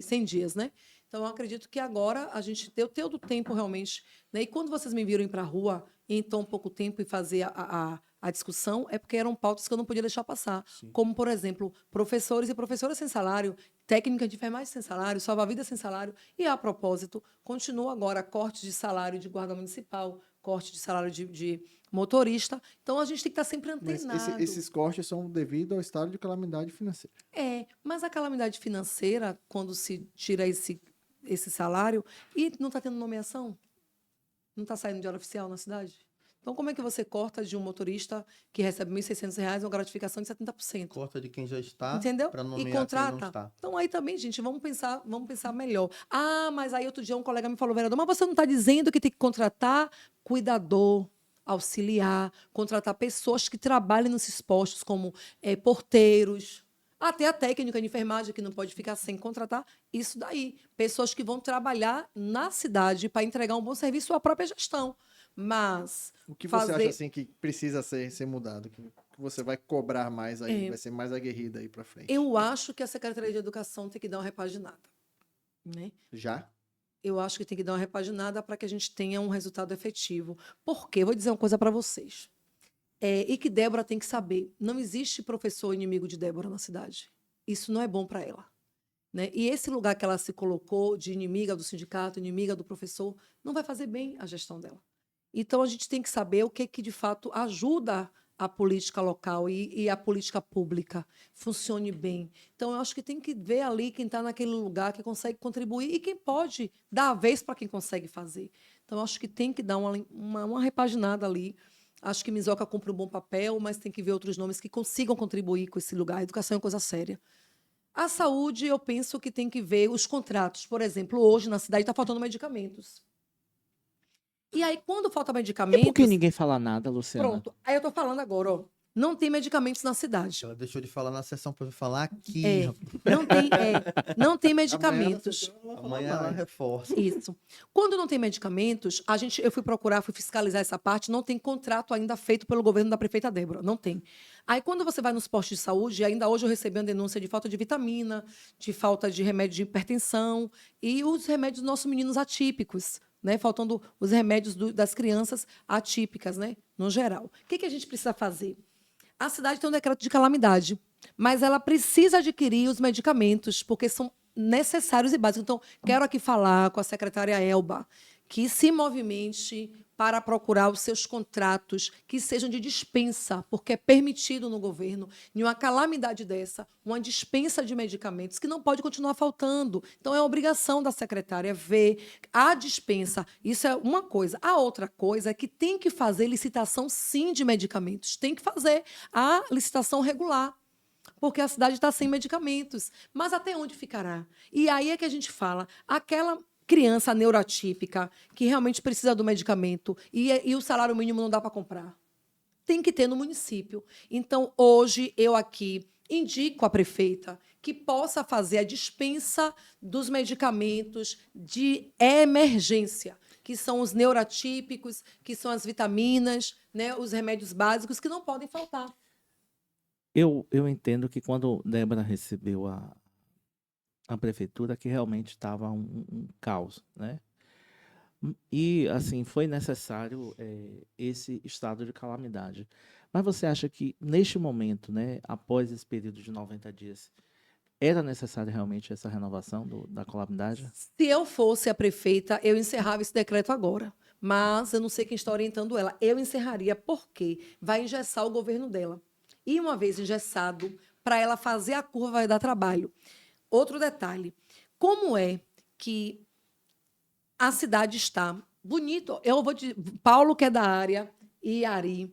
100 dias, né? Então, eu acredito que agora a gente deu todo o tempo realmente. Né? E quando vocês me viram ir para a rua em tão pouco tempo e fazer a discussão, é porque eram pautas que eu não podia deixar passar. Como, por exemplo, professores e professoras sem salário, técnicas de enfermagem sem salário, salva-vidas sem salário. E, a propósito, continua agora corte de salário de guarda municipal, corte de salário de motorista. Então, a gente tem que estar sempre Mas antenado. esses cortes são devido ao estado de calamidade financeira. Mas a calamidade financeira, quando se tira esse salário, e não está tendo nomeação? Não está saindo de hora oficial na cidade? Então, como é que você corta de um motorista que recebe R$ 1.600 uma gratificação de 70%? Corta de quem já está Entendeu? para E nomear quem não contrata. está. Então, aí também, gente, vamos pensar melhor. Ah, mas aí outro dia um colega me falou, vereador, mas você não está dizendo que tem que contratar cuidador, auxiliar, contratar pessoas que trabalhem nesses postos, como porteiros, até a técnica de enfermagem, que não pode ficar sem contratar, isso daí. Pessoas que vão trabalhar na cidade para entregar um bom serviço à própria gestão. Mas O que você acha assim que precisa ser mudado? Que você vai cobrar mais aí, vai ser mais aguerrida aí para frente? eu acho que a Secretaria de Educação tem que dar uma repaginada. Né? Já? Eu acho que tem que dar uma repaginada para que a gente tenha um resultado efetivo. Por quê? Vou dizer uma coisa para vocês. E que Débora tem que saber. Não existe professor inimigo de Débora na cidade. Isso não é bom para ela. Né? E esse lugar que ela se colocou de inimiga do sindicato, inimiga do professor, não vai fazer bem a gestão dela. Então, a gente tem que saber o que de fato ajuda a política local e a política pública funcione bem. Então, eu acho que tem que ver ali quem está naquele lugar, que consegue contribuir e quem pode dar a vez para quem consegue fazer. Então, eu acho que tem que dar uma repaginada ali. Acho que Mizoca cumpre um bom papel, mas tem que ver outros nomes que consigam contribuir com esse lugar. A educação é uma coisa séria. A saúde, eu penso que tem que ver os contratos. Por exemplo, hoje na cidade está faltando medicamentos. E aí, quando falta E por que medicamentos... ninguém fala nada, Luciana? Pronto. Aí eu tô falando agora, ó. Não tem medicamentos na cidade. Ela deixou de falar na sessão para falar aqui. É, rapaz. não tem medicamentos. Amanhã ela reforça. Isso. Quando não tem medicamentos, eu fui procurar, fui fiscalizar essa parte, não tem contrato ainda feito pelo governo da prefeita Débora, não tem. Aí, quando você vai nos postos de saúde, ainda hoje eu recebi uma denúncia de falta de vitamina, de falta de remédio de hipertensão e os remédios dos nossos meninos atípicos, né? Faltando os remédios das crianças atípicas, né? No geral. O que a gente precisa fazer? A cidade tem um decreto de calamidade, mas ela precisa adquirir os medicamentos, porque são necessários e básicos. Então, quero aqui falar com a secretária Elba, que se movimente para procurar os seus contratos que sejam de dispensa, porque é permitido no governo, em uma calamidade dessa, uma dispensa de medicamentos que não pode continuar faltando. Então, é obrigação da secretária ver a dispensa. Isso é uma coisa. A outra coisa é que tem que fazer licitação, sim, de medicamentos. Tem que fazer a licitação regular, porque a cidade está sem medicamentos. Mas até onde ficará? E aí é que a gente fala, aquela criança neuroatípica que realmente precisa do medicamento e o salário mínimo não dá para comprar. Tem que ter no município. Então, hoje, eu aqui indico à prefeita que possa fazer a dispensa dos medicamentos de emergência, que são os neuroatípicos, que são as vitaminas, né, os remédios básicos que não podem faltar. Eu entendo que quando Débora recebeu a prefeitura, que realmente estava um caos, né? E, assim, foi necessário esse estado de calamidade. Mas você acha que, neste momento, né, após esse período de 90 dias, era necessária realmente essa renovação da calamidade? Se eu fosse a prefeita, eu encerrava esse decreto agora. Mas eu não sei quem está orientando ela. Eu encerraria porque vai engessar o governo dela. E uma vez engessado, para ela fazer a curva vai dar trabalho. Outro detalhe, como é que a cidade está bonito? Paulo, que é da área, e Ari.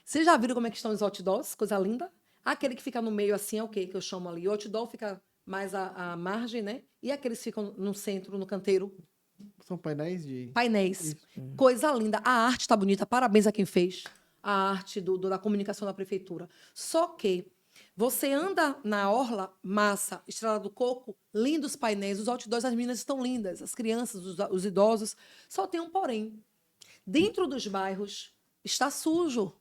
Vocês já viram como é que estão os outdoors? Coisa linda. Aquele que fica no meio assim é o quê que eu chamo ali? O outdoor fica mais à margem, né? E aqueles que ficam no centro, no canteiro. São painéis de... Painéis. Coisa linda. A arte está bonita. Parabéns a quem fez a arte da comunicação da prefeitura. Só que você anda na orla, massa, Estrada do Coco, lindos painéis, os outdoors, as meninas estão lindas, as crianças, os idosos. Só tem um porém. Dentro dos bairros está sujo.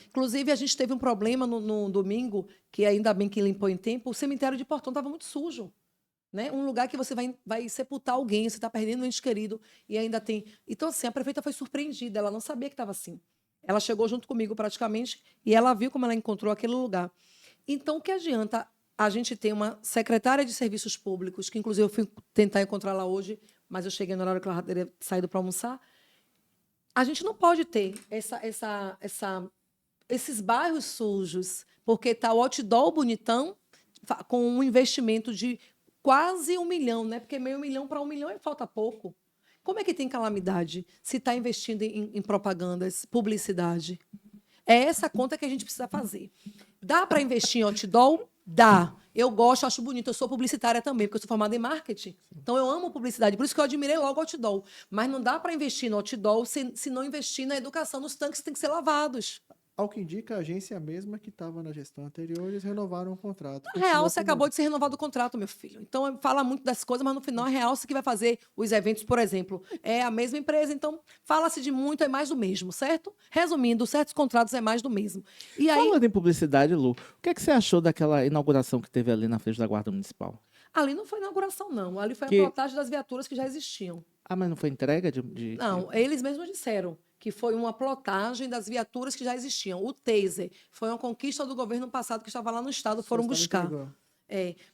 Inclusive, a gente teve um problema no domingo, que ainda bem que limpou em tempo, o cemitério de Portão estava muito sujo. Né? Um lugar que você vai sepultar alguém, você está perdendo um ente querido e ainda tem... Então, assim, a prefeita foi surpreendida, ela não sabia que estava assim. Ela chegou junto comigo praticamente e ela viu como ela encontrou aquele lugar. Então, o que adianta a gente ter uma secretária de serviços públicos, que inclusive eu fui tentar encontrá-la hoje, mas eu cheguei no horário que ela teria saído para almoçar. A gente não pode ter esses bairros sujos, porque está o outdoor bonitão, com um investimento de quase 1 milhão, né? Porque meio milhão para 1 milhão falta pouco. Como é que tem calamidade se está investindo em propagandas, publicidade? É essa conta que a gente precisa fazer. Dá para investir em outdoor? Dá. Eu gosto, acho bonito. Eu sou publicitária também, porque eu sou formada em marketing. Então, eu amo publicidade. Por isso que eu admirei logo o outdoor. Mas não dá para investir no outdoor se não investir na educação. Nos tanques têm que ser lavados. Ao que indica, a agência mesma que estava na gestão anterior, eles renovaram o contrato. Na real, você acabou de ser renovado o contrato, meu filho. Então, fala muito das coisas, mas no final, a real, você que vai fazer os eventos, por exemplo. É a mesma empresa, então, fala-se de muito, é mais do mesmo, certo? Resumindo, certos contratos é mais do mesmo. E aí, Falando em publicidade, Lu, o que você achou daquela inauguração que teve ali na frente da Guarda Municipal? ali não foi inauguração, não. Ali foi a Que- plotagem das viaturas que já existiam. Ah, mas não foi entrega de... Não, eles mesmos disseram que foi uma plotagem das viaturas que já existiam. O Taser foi uma conquista do governo passado que estava lá no estado, foram Estado buscar. entregou.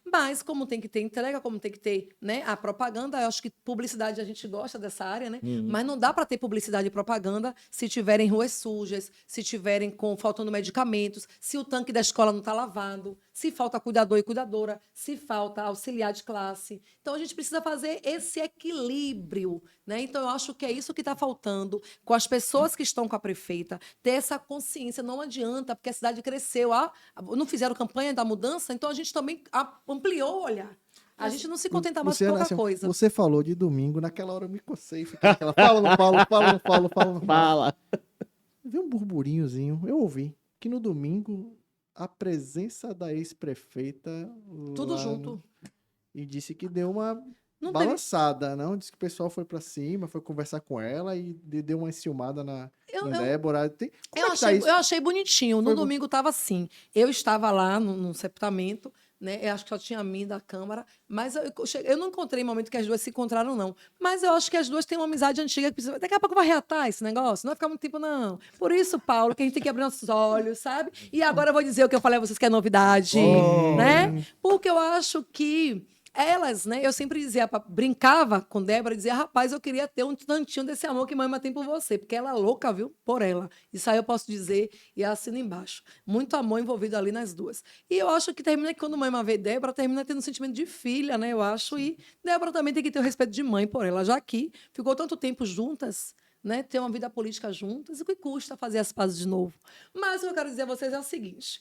Mas como tem que ter entrega, como tem que ter, né, a propaganda, eu acho que publicidade a gente gosta dessa área, né? Mas não dá para ter publicidade e propaganda se tiverem ruas sujas, se tiverem faltando medicamentos, se o tanque da escola não está lavado, se falta cuidador e cuidadora, se falta auxiliar de classe. Então a gente precisa fazer esse equilíbrio, né? Então eu acho que é isso que está faltando com as pessoas que estão com a prefeita, ter essa consciência. Não adianta, porque a cidade cresceu, não fizeram campanha da mudança, então a gente também ampliou o olhar. A gente não se contenta mais com Luciana, pouca assim, coisa. Você falou de domingo, naquela hora eu me cocei. Fiquei aquela, fala, não falo, fala, não falo, fala, não falo. Fala. Vi um burburinhozinho, eu ouvi, que no domingo a presença da ex-prefeita Tudo lá junto. e disse que deu uma Não teve. balançada, não? Disse que o pessoal foi pra cima, foi conversar com ela e deu uma enciumada em Débora. Como é que tá isso? Eu achei bonitinho. No Foi domingo estava assim. Eu estava lá no sepultamento, né? Eu acho que só tinha a mim da Câmara, mas eu não encontrei momento que as duas se encontraram, não. Mas eu acho que as duas têm uma amizade antiga que precisa. Daqui a pouco vai reatar esse negócio, não vai ficar muito tempo, não. Por isso, Paulo, que a gente tem que abrir nossos olhos, sabe? E agora eu vou dizer o que eu falei a vocês que é novidade, né? Porque eu acho que elas, né? Eu sempre dizia, brincava com Débora e dizia, rapaz, eu queria ter um tantinho desse amor que mãe tem por você, porque ela é louca, viu? Por ela. Isso aí eu posso dizer e assino embaixo. Muito amor envolvido ali nas duas. E eu acho que termina que quando mãe vê Débora, termina tendo um sentimento de filha, né? Eu acho. E Débora também tem que ter o respeito de mãe por ela, já que ficou tanto tempo juntas, né? Ter uma vida política juntas, e o que custa fazer as pazes de novo. Mas o que eu quero dizer a vocês é o seguinte.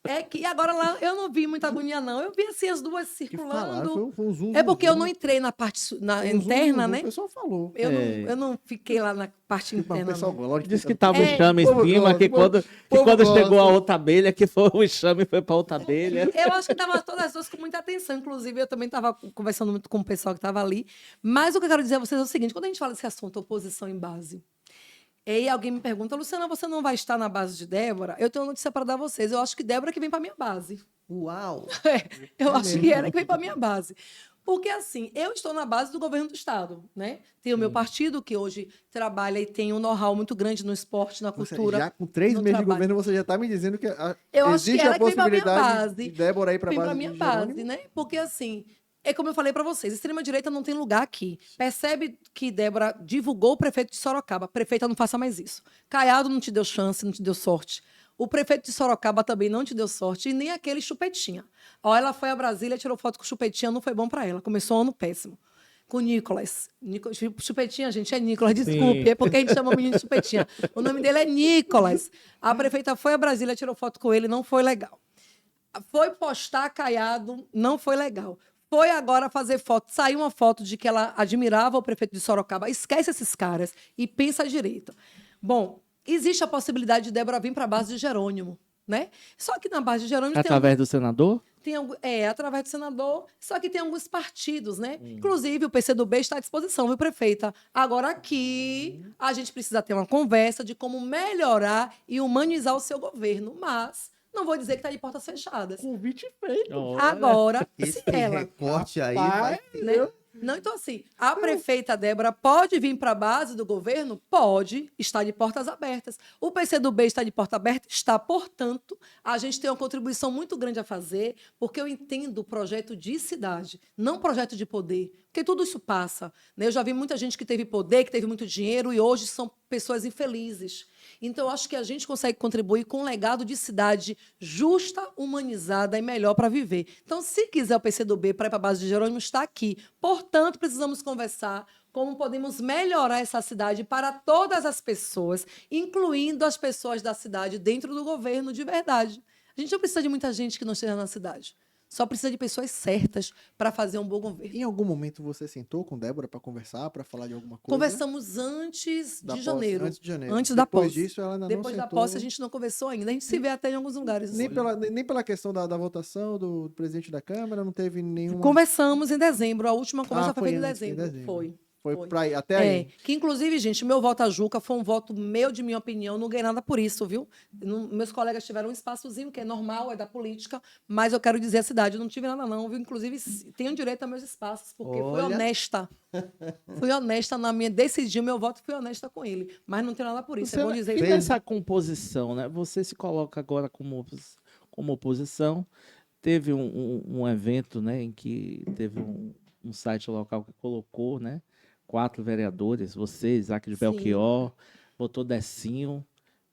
É que agora lá eu não vi muita agonia, não. Eu vi assim as duas Que circulando. falaram, foi um zoom, É porque zoom, eu não entrei na parte zoom, interna, zoom, né? O pessoal falou. Eu não fiquei lá na parte Mas o interna. pessoal Não. gosta, lógico Disse que tá- tava o enxame em povo cima, gosta, que povo quando gosta. chegou a outra abelha, que foi o enxame foi pra outra abelha. Eu acho que estavam todas as duas com muita atenção. Inclusive, eu também estava conversando muito com o pessoal que estava ali. Mas o que eu quero dizer a vocês é o seguinte: quando a gente fala desse assunto, oposição em base, e aí alguém me pergunta, Luciana, você não vai estar na base de Débora? Eu tenho uma notícia para dar a vocês. Eu acho que Débora que vem para minha base. Uau! Eu acho que ela que vem para minha base. Porque, assim, eu estou na base do governo do Estado, né? Tem o meu partido, que hoje trabalha e tem um know-how muito grande no esporte, na Você, cultura. já com 3 no meses de trabalho. governo, você já está me dizendo que Eu acho que existe ela a que vem pra minha possibilidade base. de Débora ir para a Vem base para minha de base, Jerônimo? né? Porque, assim, é como eu falei para vocês, extrema-direita não tem lugar aqui. Percebe que Débora divulgou o prefeito de Sorocaba. Prefeita, não faça mais isso. Caiado não te deu chance, não te deu sorte. O prefeito de Sorocaba também não te deu sorte, e nem aquele Chupetinha. Ó, ela foi a Brasília, tirou foto com o Chupetinha, não foi bom para ela. Começou um ano péssimo. Com o Nicolas. Chupetinha, gente, é Nicolas, desculpe, Sim. é porque a gente chama o menino de Chupetinha. O nome dele é Nicolas. A prefeita foi a Brasília, tirou foto com ele, não foi legal. Foi postar Caiado, não foi legal. Foi agora fazer foto. Saiu uma foto de que ela admirava o prefeito de Sorocaba. Esquece esses caras e pensa direito. Bom, existe a possibilidade de Débora vir para a base de Jerônimo, né? Só que na base de Jerônimo Através do senador? através do senador, só que tem alguns partidos, né? Inclusive, o PCdoB está à disposição, viu, prefeita? Agora, aqui, a gente precisa ter uma conversa de como melhorar e humanizar o seu governo, mas não vou dizer que está de portas fechadas. Convite feito. Agora, Esse se ela... recorte aí Rapaz, vai... Né? Não, então, assim, a prefeita Débora pode vir para a base do governo? Pode, está de portas abertas. O PCdoB está de porta aberta? Está, portanto, a gente tem uma contribuição muito grande a fazer, porque eu entendo o projeto de cidade, não projeto de poder, porque tudo isso passa, né? Eu já vi muita gente que teve poder, que teve muito dinheiro, e hoje são pessoas infelizes. Então, eu acho que a gente consegue contribuir com um legado de cidade justa, humanizada e melhor para viver. Então, se quiser o PCdoB para ir para a base de Jerônimo, está aqui. Portanto, precisamos conversar como podemos melhorar essa cidade para todas as pessoas, incluindo as pessoas da cidade dentro do governo de verdade. A gente não precisa de muita gente que não esteja na cidade. Só precisa de pessoas certas para fazer um bom governo. Em algum momento você sentou com Débora para conversar, para falar de alguma coisa? Conversamos antes Da de posse, janeiro. Antes de janeiro. Antes da Depois posse. disso, ela ainda Depois não da sentou. posse, a gente não conversou ainda. A gente se vê até em alguns lugares. Nem pela questão da votação do presidente da Câmara, não teve nenhuma... Conversamos em dezembro. A última conversa foi feita em antes, dezembro. Foi. Foi pra aí, até aí. Que, inclusive, gente, meu voto a Juca foi um voto meu, de minha opinião. Não ganhei nada por isso, viu? Meus colegas tiveram um espaçozinho, que é normal, é da política, mas eu quero dizer a cidade, eu não tive nada não, viu? Inclusive, tenho direito a meus espaços, porque fui Olha. honesta. Fui honesta na minha... Decidi o meu voto, fui honesta com ele. Mas não tem nada por isso, é bom dizer E isso. nessa composição, né? Você se coloca agora como oposição. teve um evento, né, em que teve um site local que colocou, né, 4 vereadores, você, Isaac de Sim. Belchior, botou Decinho,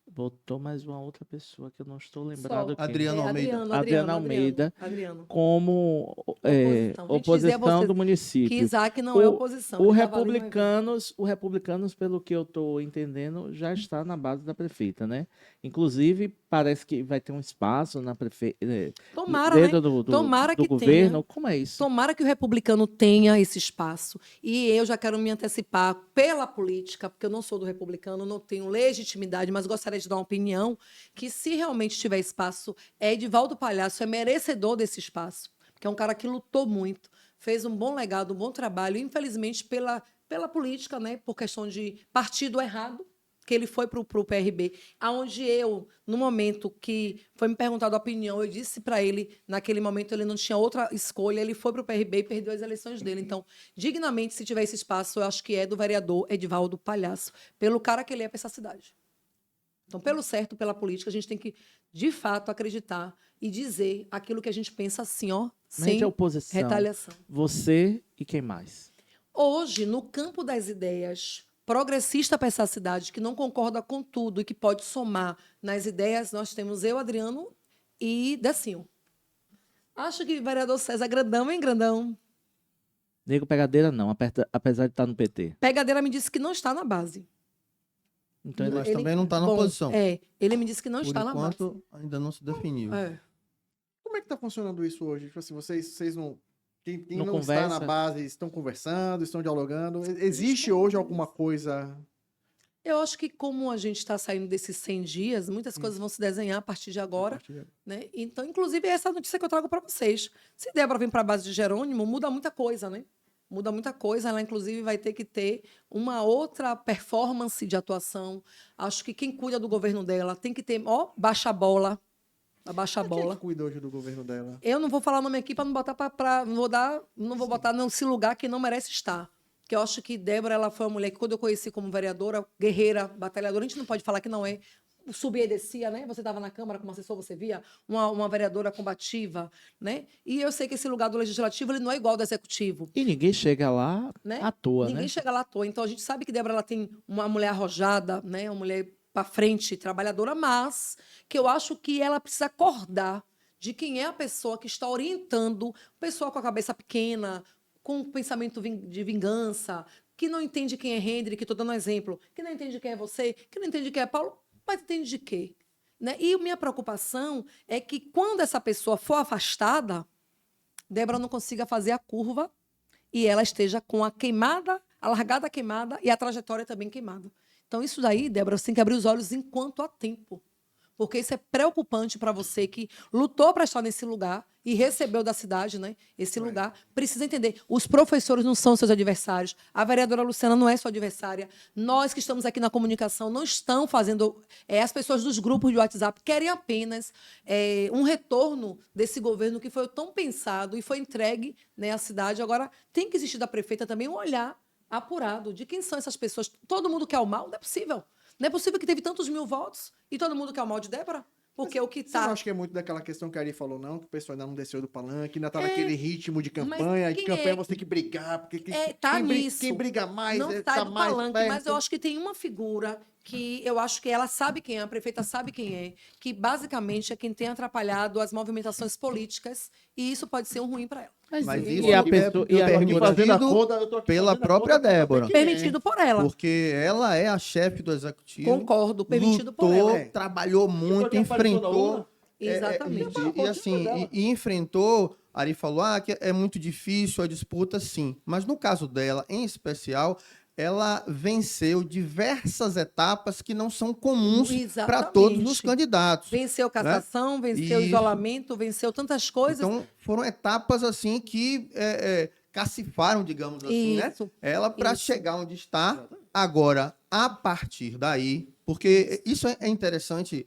botou mais uma outra pessoa que eu não estou lembrado Só. quem. Adriano Almeida. Adriano Almeida. Adriano. Como Oposição. Gente, dizer a oposição vocês do que município. Isaac não é oposição. O ele tava ali no evento. Republicanos, pelo que eu estou entendendo, já está na base da prefeita, né? Inclusive, parece que vai ter um espaço na prefeita, Tomara, né? dentro do Tomara que governo. tenha. Como é isso? Tomara que o republicano tenha esse espaço. E eu já quero me antecipar pela política, porque eu não sou do republicano, não tenho legitimidade, mas gostaria de dar uma opinião que, se realmente tiver espaço, Edivaldo Palhaço é merecedor desse espaço, porque é um cara que lutou muito, fez um bom legado, um bom trabalho, infelizmente pela política, né, por questão de partido errado, que ele foi para o PRB, aonde eu, no momento que foi me perguntado a opinião, eu disse para ele, naquele momento ele não tinha outra escolha, ele foi para o PRB e perdeu as eleições dele. Então, dignamente, se tiver esse espaço, eu acho que é do vereador Edivaldo Palhaço, pelo cara que ele é para essa cidade. Então, pelo certo, pela política, a gente tem que, de fato, acreditar e dizer aquilo que a gente pensa assim, ó, sem Mente a oposição. retaliação. Você e quem mais? Hoje, no campo das ideias progressista para essa cidade, que não concorda com tudo e que pode somar nas ideias, nós temos eu, Adriano e Decinho. Acho que o vereador César grandão, hein, grandão? Nego Pegadeira não, apesar de estar no PT. Pegadeira me disse que não está na base. Então Mas ele... também não está na Bom, oposição. ele me disse que não Por está na base. enquanto, ainda não se definiu. É. Como é que tá funcionando isso hoje? Tipo assim, vocês não. Quem Não não está conversa? na base estão conversando, estão dialogando. Existe hoje alguma coisa? Eu acho que como a gente está saindo desses 100 dias, muitas coisas vão se desenhar a partir de agora. Né? Então, inclusive, essa é a notícia que eu trago para vocês. Se Débora vir para a base de Jerônimo, muda muita coisa, né? Muda muita coisa. Ela, inclusive, vai ter que ter uma outra performance de atuação. Acho que quem cuida do governo dela tem que ter, baixa a bola. Abaixa a Quem é bola. que cuida hoje do governo dela? Eu não vou falar o nome aqui para não botar não vou botar nesse lugar que não merece estar. Que eu acho que Débora, ela foi uma mulher que, quando eu conheci como vereadora, guerreira, batalhadora, a gente não pode falar que não é. Subia e descia, né? Você estava na Câmara como assessor, você via uma vereadora combativa, né? E eu sei que esse lugar do Legislativo ele não é igual ao do Executivo. E ninguém chega lá Né? à toa, Ninguém né? chega lá à toa. Então, a gente sabe que Débora ela tem uma mulher arrojada, né? Uma mulher para frente, trabalhadora, mas que eu acho que ela precisa acordar de quem é a pessoa que está orientando, o pessoal com a cabeça pequena, com pensamento de vingança, que não entende quem é Hendrik, que estou dando um exemplo, que não entende quem é você, que não entende quem é Paulo, mas entende de quê? Né? E a minha preocupação é que quando essa pessoa for afastada, Débora não consiga fazer a curva e ela esteja com a queimada, a largada queimada e a trajetória também queimada. Então, isso daí, Débora, você tem que abrir os olhos enquanto há tempo. Porque isso é preocupante para você que lutou para estar nesse lugar e recebeu da cidade, né, esse lugar. Precisa entender, os professores não são seus adversários, a vereadora Luciana não é sua adversária, nós que estamos aqui na comunicação não estão fazendo... as pessoas dos grupos de WhatsApp querem apenas um retorno desse governo que foi tão pensado e foi entregue, né, à cidade. Agora, tem que existir da prefeita também um olhar apurado de quem são essas pessoas. Todo mundo quer o mal? Não é possível. Não é possível que teve tantos mil votos e todo mundo quer o mal de Débora? Porque o que Você não está... acha que é muito daquela questão que a Ari falou, não? Que o pessoal ainda não desceu do palanque, ainda tá naquele ritmo de mas campanha, e quem campanha é? você tem que brigar, porque Tá quem, nisso. quem briga mais Não tá sai do mais palanque, perto. mas eu acho que tem uma figura que eu acho que ela sabe quem é, a prefeita sabe quem é, que basicamente é quem tem atrapalhado as movimentações políticas, e isso pode ser um ruim para ela. Mas e- isso e a é pessoa- e a permitido fazendo a conta, eu tô aqui pela fazendo a própria conta pra saber Débora. quem é. Permitido por ela. Porque ela é a chefe do executivo. Concordo, permitido por lutou, ela. É. trabalhou muito, enfrentou. Exatamente. E assim, e enfrentou. Ari falou que é muito difícil a disputa, sim. Mas no caso dela, em especial, ela venceu diversas etapas que não são comuns para Exatamente. todos os candidatos. Venceu cassação, venceu Isso. isolamento, venceu tantas coisas. Então, foram etapas assim que cacifaram, digamos assim, né? Isso. Ela para Isso. chegar onde está. Agora, a partir daí, porque isso é interessante,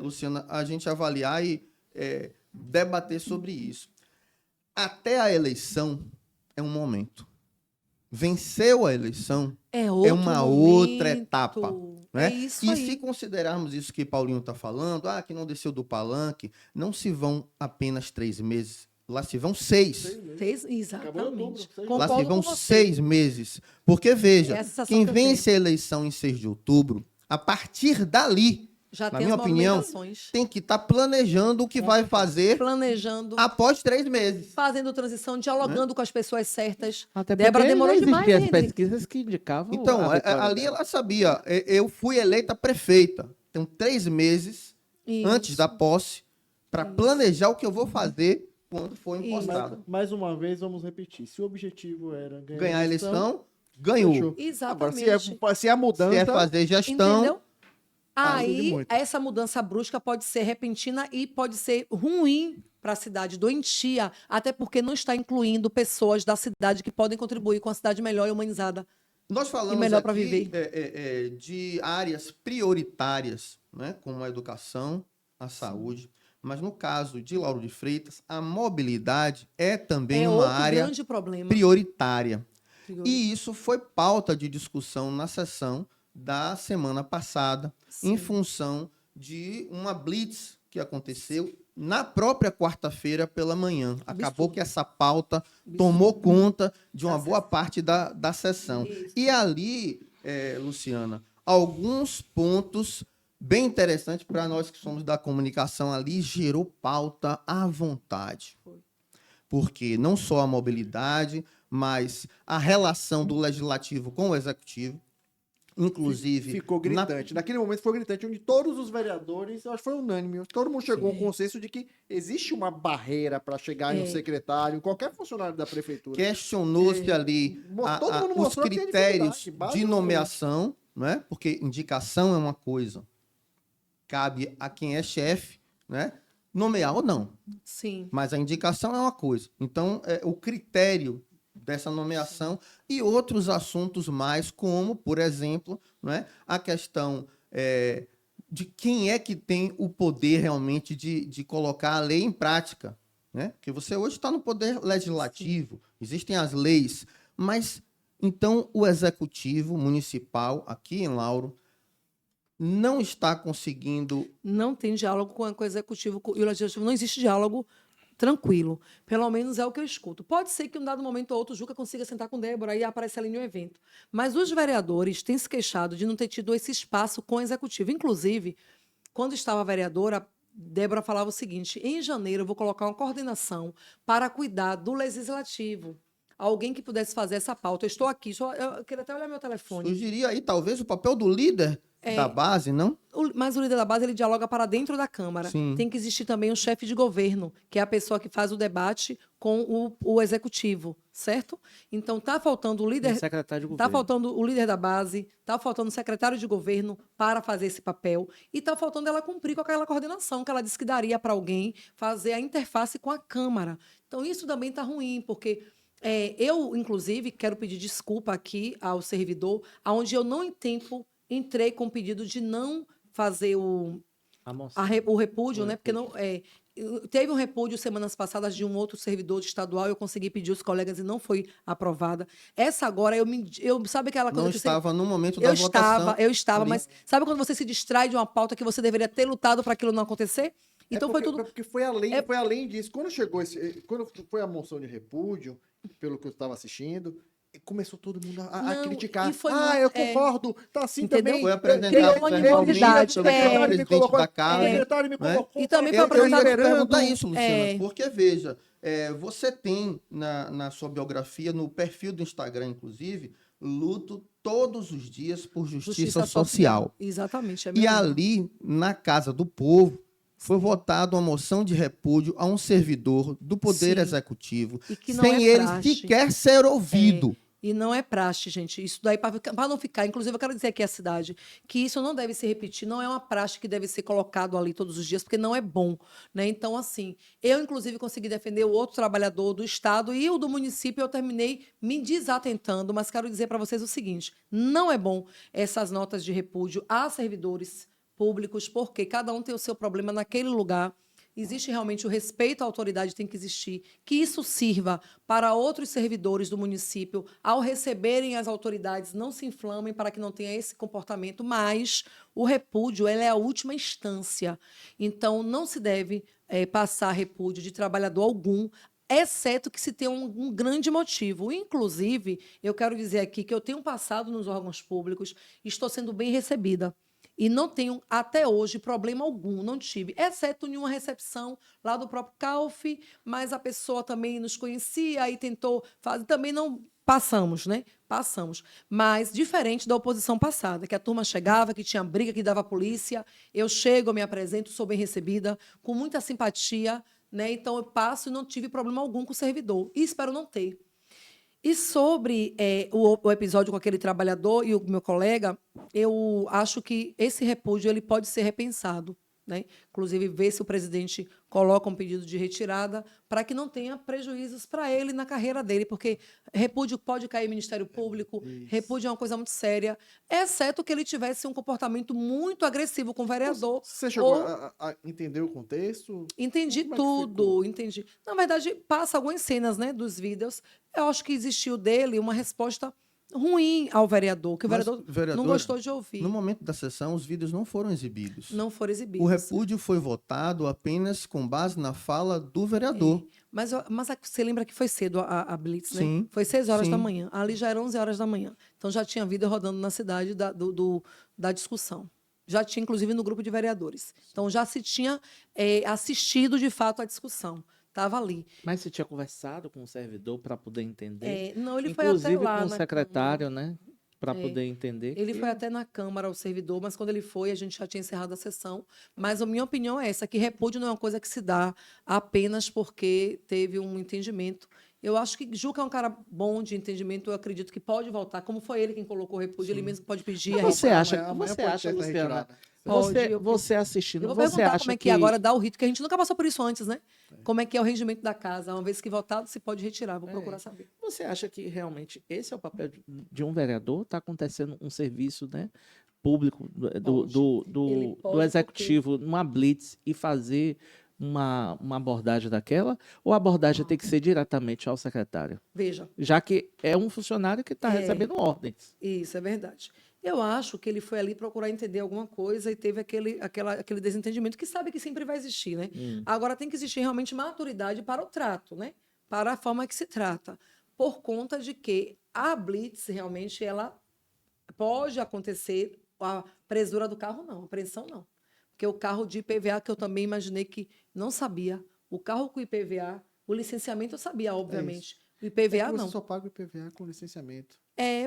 Luciana, a gente avaliar e debater sobre isso. Até a eleição é um momento. venceu a eleição, É outro uma momento. outra etapa, né? É isso E aí. se considerarmos isso que Paulinho está falando, que não desceu do palanque, não se vão apenas 3 meses, lá se vão 6. Acabou em outubro, Exatamente. 6 Lá Concordo se vão com você. 6 meses. Porque, veja, É a sensação quem que eu vence a eleição em 6 de outubro, a partir dali, Já na tem minha as opinião, movimentações. tem que estar planejando o que vai fazer Planejando, após 3 meses. fazendo transição, dialogando com as pessoas certas. Até Débora porque demorou já demais, existiam as Henry. pesquisas que indicavam Então, a vitória ali dela. ela sabia, eu fui eleita prefeita. Então, 3 meses antes Isso. da posse para planejar o que eu vou fazer quando for Isso. impostado. Mais uma vez, vamos repetir. Se o objetivo era Ganhar a eleição, ganhou. fechou. Agora, Exatamente. se é a mudança, Se é fazer gestão, Entendeu? Ajude Aí, muito. essa mudança brusca pode ser repentina e pode ser ruim para a cidade, doentia, até porque não está incluindo pessoas da cidade que podem contribuir com a cidade melhor e humanizada. nós falamos melhor pra aqui viver. de áreas prioritárias, né, como a educação, a saúde, mas no caso de Lauro de Freitas, a mobilidade é também É uma outro área grande problema. prioritária. E isso foi pauta de discussão na sessão da semana passada, em Sim. função de uma blitz que aconteceu na própria quarta-feira pela manhã. Acabou que essa pauta tomou conta de uma boa parte da sessão. Isso. E ali, Luciana, alguns pontos bem interessantes para nós que somos da comunicação ali, gerou pauta à vontade. Porque não só a mobilidade, mas a relação do legislativo com o executivo, inclusive... ficou gritante. Naquele momento foi gritante, onde todos os vereadores, eu acho que foi unânime, todo mundo chegou ao consenso de que existe uma barreira para chegar em um secretário, em qualquer funcionário da prefeitura. Questionou-se ali todo mundo os mostrou que tem critérios dificuldade, de base nomeação, né? Porque indicação é uma coisa, cabe a quem é chefe, né, nomear ou não, Sim. mas a indicação é uma coisa. Então, o critério dessa nomeação e outros assuntos mais, como, por exemplo, né, a questão de quem é que tem o poder realmente de colocar a lei em prática, né? Porque você hoje está no poder legislativo, existem as leis, mas então o executivo municipal aqui em Lauro não está conseguindo. Não tem diálogo com o executivo e o legislativo, não existe diálogo tranquilo. Pelo menos é o que eu escuto. Pode ser que em um dado momento ou outro o Juca consiga sentar com Débora e aparecer ali em um evento. Mas os vereadores têm se queixado de não ter tido esse espaço com o executivo. Inclusive, quando estava vereadora, Débora falava o seguinte: em janeiro eu vou colocar uma coordenação para cuidar do legislativo. Alguém que pudesse fazer essa pauta. Eu estou aqui, eu queria até olhar meu telefone. Surgiria aí talvez o papel do líder da base, não? Mas o líder da base ele dialoga para dentro da Câmara. Sim. Tem que existir também um chefe de governo, que é a pessoa que faz o debate com o executivo, certo? Então tá faltando o líder, Um secretário de tá governo. faltando o líder da base, tá faltando o secretário de governo para fazer esse papel e tá faltando ela cumprir com aquela coordenação que ela disse que daria para alguém fazer a interface com a Câmara. Então isso também tá ruim, porque eu, inclusive, quero pedir desculpa aqui ao servidor, onde eu não em tempo entrei com o pedido de não fazer o repúdio, né? Porque não teve um repúdio semanas passadas de um outro servidor estadual, eu consegui pedir os colegas e não foi aprovada. Essa agora eu sabe aquela coisa Não que estava no momento da votação. eu estava, ali. mas sabe quando você se distrai de uma pauta que você deveria ter lutado para aquilo não acontecer? Então foi tudo. Porque foi além disso. Quando foi a moção de repúdio, pelo que eu estava assistindo, começou todo mundo a criticar. e foi Eu concordo, tá assim Entendeu? também. Foi apresentado Criou uma animosidade, pelo presidente da O Câmara. secretário me né? colocou. E também foi Eu apresentado. ia perguntar isso, Luciana, É. porque, veja, você tem na sua biografia, no perfil do Instagram, inclusive, luto todos os dias por justiça social. Exatamente. E ali, na Casa do Povo, foi votada uma moção de repúdio a um servidor do Poder Sim. Executivo, E que não sem é ele praxe. sequer ser ouvido. E não é praxe, gente. Isso daí, para não ficar. Inclusive, eu quero dizer aqui à cidade que isso não deve se repetir, não é uma praxe que deve ser colocado ali todos os dias, porque não é bom. Né? Então, assim, eu, inclusive, consegui defender o outro trabalhador do Estado e o do município, eu terminei me desatentando, mas quero dizer para vocês o seguinte: não é bom essas notas de repúdio a servidores públicos, porque cada um tem o seu problema naquele lugar. existe realmente o respeito à autoridade, tem que existir, que isso sirva para outros servidores do município, ao receberem as autoridades, não se inflamem para que não tenha esse comportamento, mas o repúdio ele é a última instância. Então, não se deve passar repúdio de trabalhador algum, exceto que se tenha um grande motivo. Inclusive, eu quero dizer aqui que eu tenho passado nos órgãos públicos, estou sendo bem recebida. E não tenho, até hoje, problema algum, não tive, exceto em uma recepção lá do próprio CAUF, mas a pessoa também nos conhecia e tentou fazer, também não passamos, né? Passamos. Mas diferente da oposição passada, que a turma chegava, que tinha briga, que dava polícia, eu chego, eu me apresento, sou bem recebida, com muita simpatia, né? Então eu passo e não tive problema algum com o servidor, e espero não ter. E sobre o episódio com aquele trabalhador e o meu colega, eu acho que esse repúdio ele pode ser repensado, né? Inclusive, ver se o presidente coloca um pedido de retirada para que não tenha prejuízos para ele na carreira dele, porque repúdio pode cair em Ministério Público, repúdio é uma coisa muito séria, exceto que ele tivesse um comportamento muito agressivo com o vereador. Você chegou ou- a entender o contexto? Entendi Como é que tudo, ficou? entendi. Na verdade, passa algumas cenas, né, dos vídeos. Eu acho que existiu dele uma resposta ruim ao vereador, que o Mas, vereador não vereadora, gostou de ouvir. No momento da sessão, os vídeos não foram exibidos. Não foram O exibidos. repúdio foi votado apenas com base na fala do vereador. Mas você lembra que foi cedo a Blitz, né? Sim, Foi 6 horas da sim. manhã. Ali já eram 11 horas da manhã. Então já tinha vídeo rodando na cidade da discussão. Já tinha, inclusive, no grupo de vereadores. Então já se tinha assistido, de fato, à discussão. Estava ali. Mas você tinha conversado com o servidor para poder entender? Não, ele foi Inclusive até lá com o na secretário, né? Para É. poder entender. Ele que- foi até na Câmara, o servidor, mas quando ele foi, a gente já tinha encerrado a sessão. Mas a minha opinião é essa, que repúdio não é uma coisa que se dá apenas porque teve um entendimento. Eu acho que Juca é um cara bom de entendimento, eu acredito que pode voltar. Como foi ele quem colocou o repúdio, ele mesmo pode pedir a Mas você retirada. acha, Amanhã você pode acha, ter essa Luciana? retirada. Pode, Você assistindo, Eu vou você perguntar acha como é que agora dá o rito, que a gente nunca passou por isso antes, né? Como é que é o regimento da casa. Uma vez que votado, se pode retirar. Vou procurar saber. Você acha que realmente esse é o papel de um vereador? Está acontecendo um serviço, né, público Ele do pode, executivo numa blitz e fazer uma abordagem daquela? Ou a abordagem tem que ser diretamente ao secretário? Veja, Já que é um funcionário que está recebendo ordens. isso é verdade. Eu acho que ele foi ali procurar entender alguma coisa e teve aquele desentendimento que sabe que sempre vai existir, né? Agora tem que existir realmente maturidade para o trato, né? Para a forma que se trata. Por conta de que a blitz realmente ela pode acontecer, a presura do carro não, a apreensão não. Porque o carro de IPVA, que eu também imaginei que não sabia, o carro com IPVA, o licenciamento eu sabia, obviamente. O IPVA Você não. só paga o IPVA com licenciamento.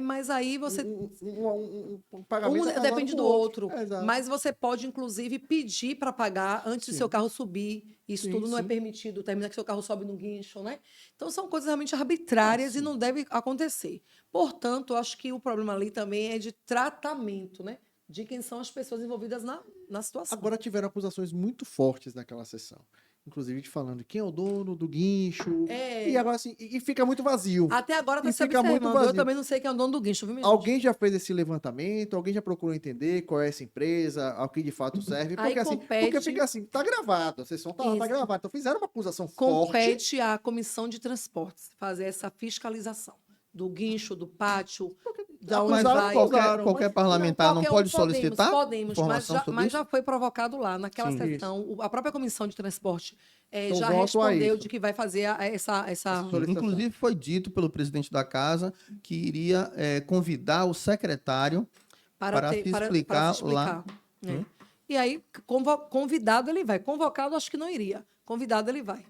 Mas aí você Um pagamento é casado depende com do o outro. Exato. Mas você pode, inclusive, pedir para pagar antes do Sim. seu carro subir. Isso Sim, tudo não é sim. permitido. Termina que seu carro sobe no guincho, né? Então, são coisas realmente arbitrárias e não deve acontecer. Portanto, eu acho que o problema ali também é de tratamento, né? De quem são as pessoas envolvidas na situação. Agora tiveram acusações muito fortes naquela sessão. Inclusive de falando quem é o dono do guincho. E agora assim, e fica muito vazio. Até agora está E se fica muito observando. Eu vazio. também não sei quem é o dono do guincho, viu, minha gente? Alguém já fez esse levantamento? Alguém já procurou entender qual é essa empresa, ao que de fato serve? Aí Porque, assim, compete- porque fica assim, tá gravado, a sessão tá Isso. gravada. Então fizeram uma acusação forte. Compete à Comissão de Transportes fazer essa fiscalização do guincho, do pátio, da onde Mas vai. qualquer parlamentar não qualquer pode podemos, solicitar Podemos, informação sobre mas isso? já foi provocado lá, naquela Sim, sessão. A própria Comissão de Transporte Então, já voto a respondeu isso. de que vai fazer essa solicitação. Inclusive, foi dito pelo presidente da casa que iria convidar o secretário para se explicar lá. É. E aí, convidado ele vai. Convocado, acho que não iria. Convidado ele vai.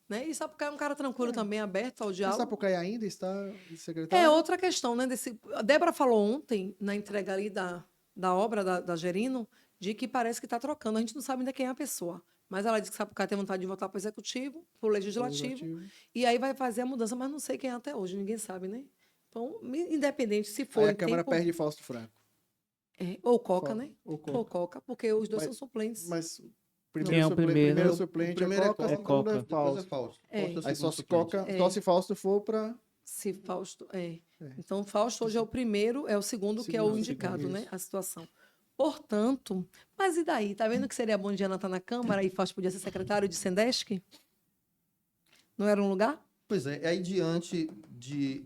Né? E Sapucaí é um cara tranquilo também, aberto ao Mas diálogo. Sapucaí ainda está secretário? É outra questão, né? A Débora falou ontem, na entrega ali da obra da Gerino, de que parece que está trocando. A gente não sabe ainda quem é a pessoa. Mas ela disse que Sapucaí tem vontade de voltar para o Executivo, para o Legislativo, e aí vai fazer a mudança, mas não sei quem é até hoje, ninguém sabe, né? Então, independente se for Aí a em Câmara tempo... perde Fausto Franco. Ou Coca, né? Ou Coca. Ou Coca, porque os dois Mas- são suplentes. Mas Quem é o primeiro? primeiro suplente O primeiro é Coca, Coca, o segundo é Coca. Fausto. Fausto. É. Fausto é o Aí só segundo se suplente. Coca, só se Fausto for para... Se Fausto. Então, Fausto hoje é o primeiro, é o segundo que é o Segundo, indicado, segundo, né? isso. A situação. Portanto, mas e daí? Tá vendo que seria bom Diana estar na Câmara e Fausto podia ser secretário de Sendesc? Não era um lugar? Pois é, aí diante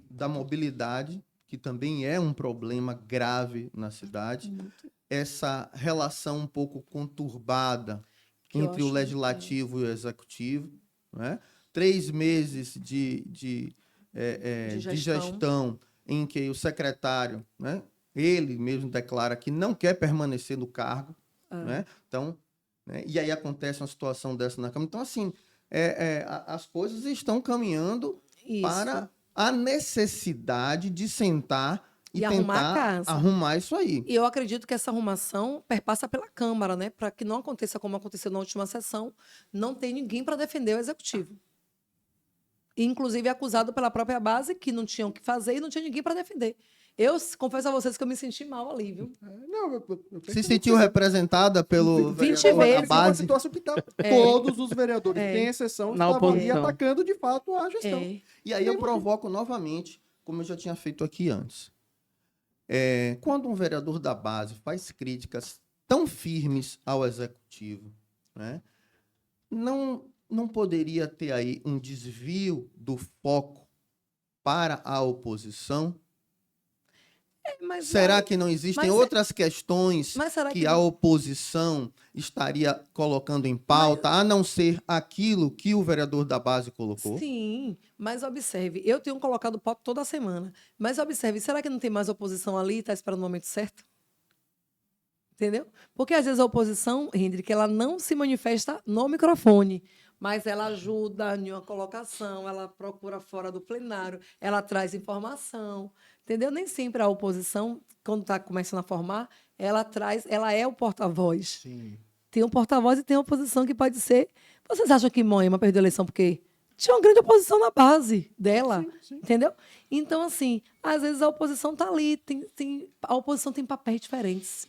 da mobilidade, que também é um problema grave na cidade, essa relação um pouco conturbada Que eu entre o acho- legislativo e o executivo, né? 3 meses De de gestão. gestão em que o secretário, né, ele mesmo declara que não quer permanecer no cargo, né? Então, né, e aí acontece uma situação dessa na Câmara. Então, assim, as coisas estão caminhando Isso. para a necessidade de sentar e E arrumar a tentar casa. arrumar isso aí. E eu acredito que essa arrumação perpassa pela Câmara, né? Para que não aconteça como aconteceu na última sessão, não tem ninguém para defender o Executivo. E, inclusive, é acusado pela própria base que não tinham o que fazer e não tinha ninguém para defender. Eu confesso a vocês que eu me senti mal ali, viu? Não, eu Se sentiu representada pelo 20 vereador vezes. da base? situação que tá, É. todos os vereadores, É. sem exceção, Na estavam ali oposição. atacando de fato a gestão. É. E aí eu provoco novamente, como eu já tinha feito aqui antes. Quando um vereador da base faz críticas tão firmes ao executivo, né, não poderia ter aí um desvio do foco para a oposição? Mas, Será que não existem mas- outras questões mas será que que a oposição estaria colocando em pauta, a não ser aquilo que o vereador da base colocou? Sim, mas observe, eu tenho colocado pauta toda semana, mas observe, será que não tem mais oposição ali e está esperando o momento certo? Entendeu? Porque às vezes a oposição, Hendrik, ela não se manifesta no microfone, mas ela ajuda em uma colocação, ela procura fora do plenário, ela traz informação, entendeu? Nem sempre a oposição, quando está começando a formar, ela é o porta-voz. Sim. Tem um porta-voz e tem a oposição que pode ser. Vocês acham que Moema perdeu a eleição porque tinha uma grande oposição na base dela, entendeu? Então, assim, às vezes a oposição está ali, a oposição tem papéis diferentes.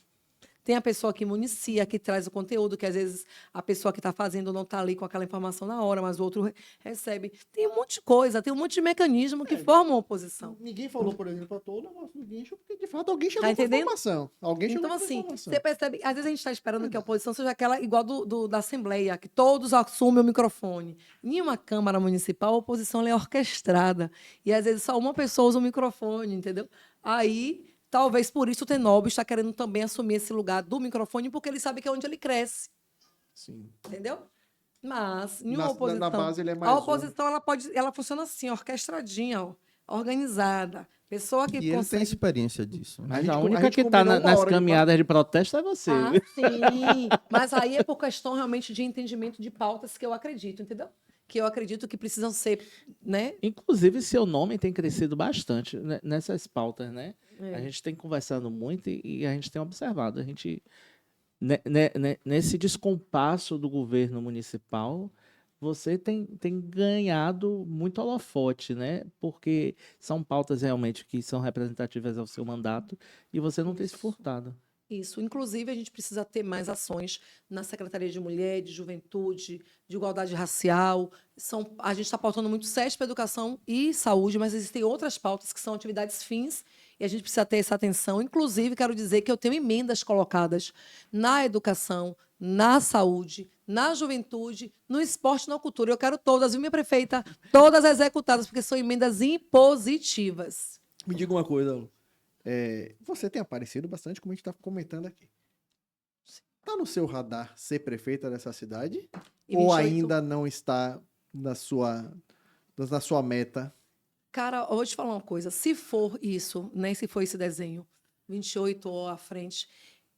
Tem a pessoa que municia, que traz o conteúdo, que às vezes a pessoa que está fazendo não está ali com aquela informação na hora, mas o outro recebe. Tem um monte de coisa, tem um monte de mecanismo que formam a oposição. Ninguém falou, por exemplo, para o negócio do guincho, porque de fato alguém chegou Tá com entendendo? informação. Alguém chegou Então, com assim, informação. você percebe, às vezes a gente está esperando que a oposição seja aquela igual da Assembleia, que todos assumem o microfone. Em uma Câmara Municipal, a oposição ela é orquestrada. E às vezes só uma pessoa usa o microfone, entendeu? Aí, talvez por isso o Tenóbio está querendo também assumir esse lugar do microfone, porque ele sabe que é onde ele cresce. Sim. Entendeu? Mas, em uma Na oposição. base ele é mais a um. oposição ela funciona assim, orquestradinha, ó, organizada. Pessoa que E ele tem consegue. experiência disso, né? Mas A a gente- única a gente que está combinou uma nas hora de caminhadas de protesto é você. Ah, sim. Mas aí é por questão realmente de entendimento de pautas que eu acredito, entendeu? Que eu acredito que precisam ser, né? Inclusive, seu nome tem crescido bastante nessas pautas, né? É. A gente tem conversado muito e a gente tem observado. A gente, nesse descompasso do governo municipal, você tem ganhado muito holofote, né? Porque são pautas realmente que são representativas ao seu mandato e você não tem se furtado. Isso. Inclusive, a gente precisa ter mais ações na Secretaria de Mulher, de Juventude, de Igualdade Racial. A gente está pautando muito SESC para educação e saúde, mas existem outras pautas que são atividades fins e a gente precisa ter essa atenção. Inclusive, quero dizer que eu tenho emendas colocadas na educação, na saúde, na juventude, no esporte e na cultura. Eu quero todas, viu, minha prefeita? Todas executadas, porque são emendas impositivas. Me diga uma coisa, Lu. Você tem aparecido bastante, como a gente está comentando aqui. Está no seu radar ser prefeita dessa cidade? E Ou 28 ainda não está na sua meta? Cara, eu vou te falar uma coisa. Se for isso, né? Se for esse desenho, 28 ou à frente,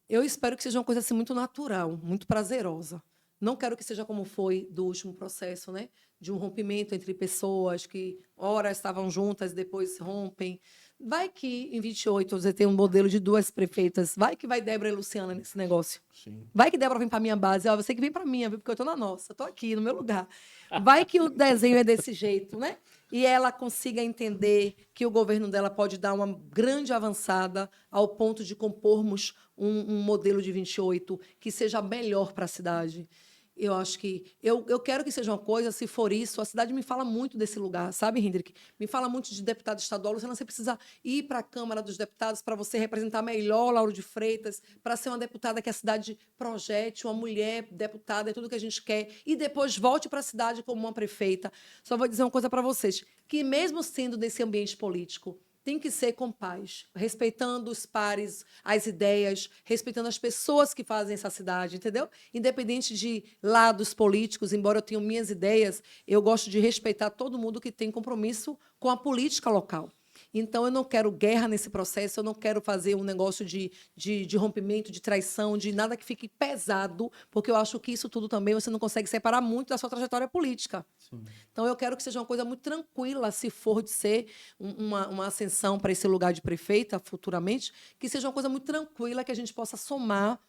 eu espero que seja uma coisa assim muito natural, muito prazerosa. Não quero que seja como foi do último processo, né? De um rompimento entre pessoas que, ora, estavam juntas, depois rompem. Vai que em 28 você tem um modelo de 2 prefeitas. Vai que vai Débora e Luciana nesse negócio. Sim. Vai que Débora vem para minha base. Ó, você que vem para minha, viu? Porque eu tô na nossa. Eu tô aqui, no meu lugar. Vai que o desenho é desse jeito, né? E ela consiga entender que o governo dela pode dar uma grande avançada ao ponto de compormos um modelo de 28 que seja melhor para a cidade. Eu acho que eu quero que seja uma coisa, se for isso, a cidade me fala muito desse lugar, sabe, Hendrik? Me fala muito de deputado estadual. Você precisa ir para a Câmara dos Deputados para você representar melhor Lauro de Freitas, para ser uma deputada que a cidade projete, uma mulher deputada, é tudo que a gente quer, e depois volte para a cidade como uma prefeita. Só vou dizer uma coisa para vocês, que mesmo sendo desse ambiente político, tem que ser com paz, respeitando os pares, as ideias, respeitando as pessoas que fazem essa cidade, entendeu? Independente de lados políticos, embora eu tenha minhas ideias, eu gosto de respeitar todo mundo que tem compromisso com a política local. Então, eu não quero guerra nesse processo, eu não quero fazer um negócio de rompimento, de traição, de nada que fique pesado, porque eu acho que isso tudo também você não consegue separar muito da sua trajetória política. Sim. Então, eu quero que seja uma coisa muito tranquila, se for de ser uma ascensão para esse lugar de prefeita futuramente, que seja uma coisa muito tranquila, que a gente possa somar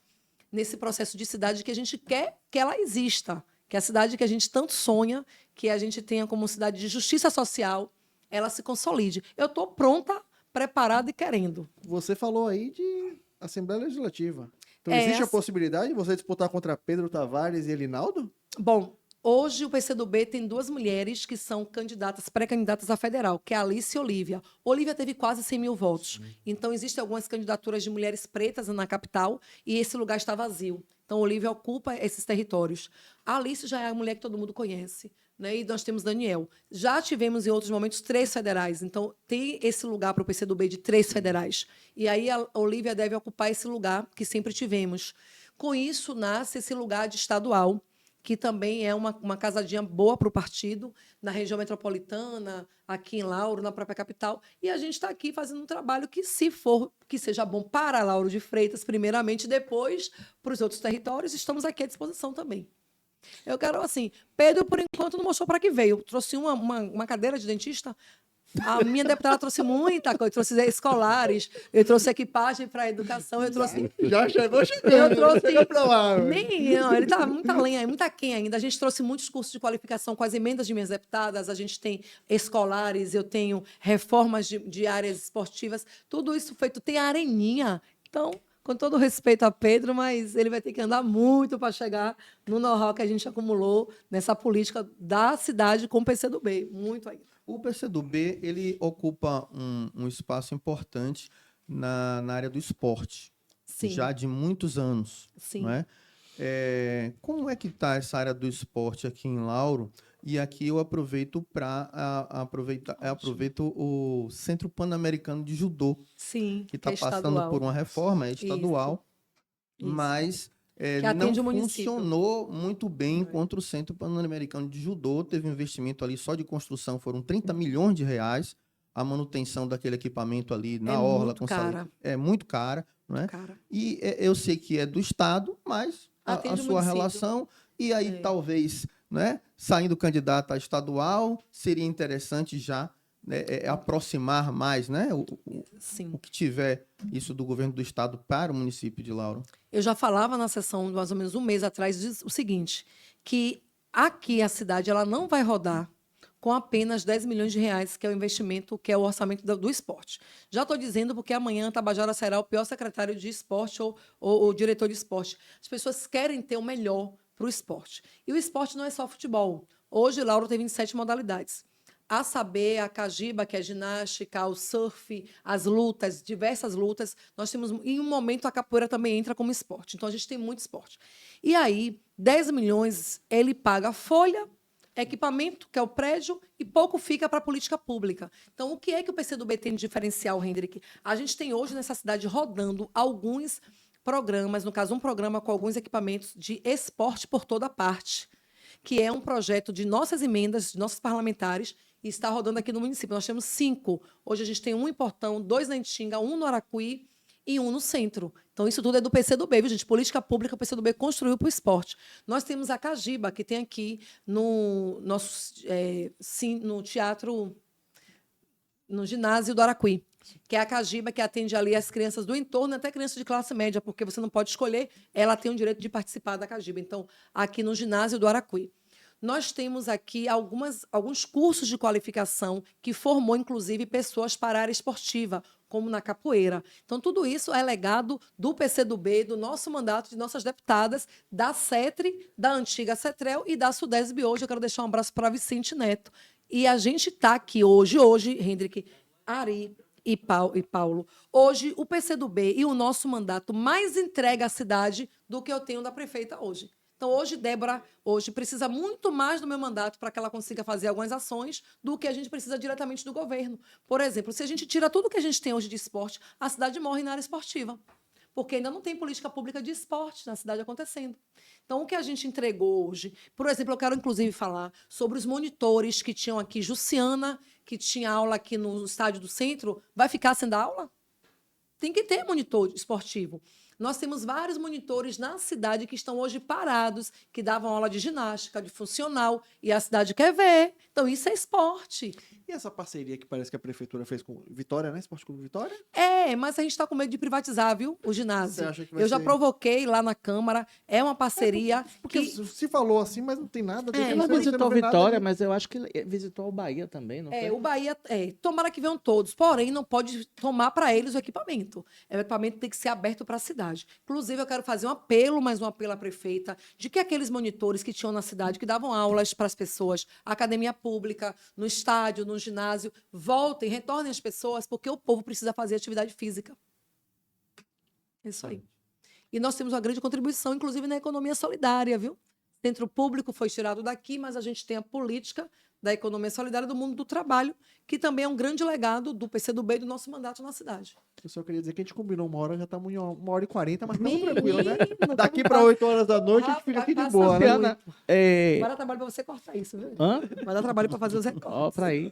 nesse processo de cidade que a gente quer que ela exista, que é a cidade que a gente tanto sonha, que a gente tenha como cidade de justiça social, ela se consolide. Eu estou pronta, preparada e querendo. Você falou aí de Assembleia Legislativa. Então, É, existe a possibilidade de você disputar contra Pedro Tavares e Elinaldo? Bom, hoje o PCdoB tem 2 mulheres que são candidatas, pré-candidatas à federal, que é a Alice e Olívia. Olívia teve quase 100 mil votos. Então, existem algumas candidaturas de mulheres pretas na capital e esse lugar está vazio. Então, Olívia ocupa esses territórios. A Alice já é a mulher que todo mundo conhece. Né? E nós temos Daniel. Já tivemos, em outros momentos, 3 federais. Então, tem esse lugar para o PCdoB de 3 federais. E aí a Olívia deve ocupar esse lugar que sempre tivemos. Com isso, nasce esse lugar de estadual, que também é uma casadinha boa para o partido, na região metropolitana, aqui em Lauro, na própria capital. E a gente está aqui fazendo um trabalho que, se for, que seja bom para Lauro de Freitas, primeiramente, depois para os outros territórios, estamos aqui à disposição também. Eu quero, assim, Pedro, por enquanto, não mostrou para que veio. Trouxe uma cadeira de dentista. A minha deputada trouxe muita coisa. Eu trouxe escolares, eu trouxe equipagem para a educação, eu trouxe... Já chegou chegando. Eu trouxe... Chega pra lá. Não, ele está muita lenha, muito aquém ainda. A gente trouxe muitos cursos de qualificação com as emendas de minhas deputadas, a gente tem escolares, eu tenho reformas de áreas esportivas, tudo isso feito. Tem a areninha. Então... Com todo respeito a Pedro, mas ele vai ter que andar muito para chegar no know-how que a gente acumulou nessa política da cidade com o PCdoB. Muito ainda. O PCdoB, ele ocupa um espaço importante na área do esporte. Sim. Já de muitos anos. Sim. Não é? Como é que está essa área do esporte aqui em Lauro? E aqui eu aproveito para aproveito o Centro Pan-Americano de Judô, Sim, que está é passando estadual. por uma reforma, é estadual, Isso. mas Que atende não o município. funcionou muito bem contra o Centro Pan-Americano de Judô. Teve um investimento ali só de construção, foram 30 milhões de reais. A manutenção daquele equipamento ali na orla. Muito cara. É muito cara, não é? Cara. E eu sei que é do Estado, mas a Atende o sua município. relação, e aí talvez, né, saindo candidato a estadual, seria interessante já aproximar mais, né, Sim. o que tiver isso do governo do Estado para o município de Lauro. Eu já falava na sessão, mais ou menos um mês atrás, diz o seguinte, que aqui a cidade ela não vai rodar com apenas 10 milhões de reais, que é o investimento, que é o orçamento do esporte. Já estou dizendo porque amanhã Tabajara será o pior secretário de esporte ou diretor de esporte. As pessoas querem ter o melhor para o esporte. E o esporte não é só futebol. Hoje, Lauro tem 27 modalidades. A saber, a cajiba, que é ginástica, o surf, as lutas, diversas lutas. Nós temos, em um momento, a capoeira também entra como esporte. Então, a gente tem muito esporte. E aí, 10 milhões, ele paga a folha, equipamento, que é o prédio, e pouco fica para a política pública. Então, o que é que o PCdoB tem de diferencial, Hendrik? A gente tem hoje nessa cidade rodando alguns programas, no caso, um programa com alguns equipamentos de esporte por toda parte, que é um projeto de nossas emendas, de nossos parlamentares, e está rodando aqui no município. Nós temos 5. Hoje a gente tem 1 em Portão, 2 na Itinga, 1 no Aracuí e 1 no centro. Então, isso tudo é do PCdoB, viu, gente? Política pública, o PCdoB construiu para o esporte. Nós temos a Cajiba, que tem aqui no nosso no teatro, no ginásio do Aracuí, que é a Cajiba, que atende ali as crianças do entorno, até crianças de classe média, porque você não pode escolher, ela tem o direito de participar da Cajiba. Então, aqui no ginásio do Aracuí. Nós temos aqui alguns cursos de qualificação que formou, inclusive, pessoas para a área esportiva, como na capoeira. Então, tudo isso é legado do PCdoB, do nosso mandato, de nossas deputadas, da CETRE, da antiga CETREL e da SUDESB hoje. Eu quero deixar um abraço para Vicente Neto. E a gente está aqui hoje, Hendrik, Ari e Paulo, hoje o PCdoB e o nosso mandato mais entrega à cidade do que eu tenho da prefeita hoje. Então, hoje, Débora, precisa muito mais do meu mandato para que ela consiga fazer algumas ações do que a gente precisa diretamente do governo. Por exemplo, se a gente tira tudo que a gente tem hoje de esporte, a cidade morre na área esportiva, porque ainda não tem política pública de esporte na cidade acontecendo. Então, o que a gente entregou hoje, por exemplo, eu quero inclusive falar sobre os monitores que tinham aqui, Jussiana, que tinha aula aqui no estádio do centro, vai ficar sem dar aula? Tem que ter monitor esportivo. Nós temos vários monitores na cidade que estão hoje parados, que davam aula de ginástica, de funcional, e a cidade quer ver. Então, isso é esporte. E essa parceria que parece que a prefeitura fez com Vitória, né? Esporte Clube Vitória? Mas a gente está com medo de privatizar, viu? O ginásio. Você acha que vai Eu já ser? provoquei lá na Câmara. É uma parceria. Porque que... se falou assim, mas não tem nada. Ela visitou Vitória, mas eu acho que visitou o Bahia também, não foi? O Bahia, tomara que venham todos, porém não pode tomar para eles o equipamento. O equipamento tem que ser aberto para a cidade. Inclusive, eu quero fazer mais um apelo à prefeita, de que aqueles monitores que tinham na cidade, que davam aulas para as pessoas, academia pública, no estádio, no ginásio, voltem, retornem as pessoas, porque o povo precisa fazer atividade física. É isso aí. E nós temos uma grande contribuição, inclusive, na economia solidária, viu? Centro público foi tirado daqui, mas a gente tem a política da economia solidária do mundo do trabalho, que também é um grande legado do PCdoB e do nosso mandato na cidade. Eu só queria dizer que a gente combinou 1 hora, já estamos em 1h40, mas estamos Menino, tranquilos, né? não Daqui vamos para pa- 8 horas da noite, a gente fica aqui de boa, né? Luciana, Vai dar trabalho para você cortar isso, viu? hã? Vai dar trabalho para fazer os Ó, recortes. pra aí.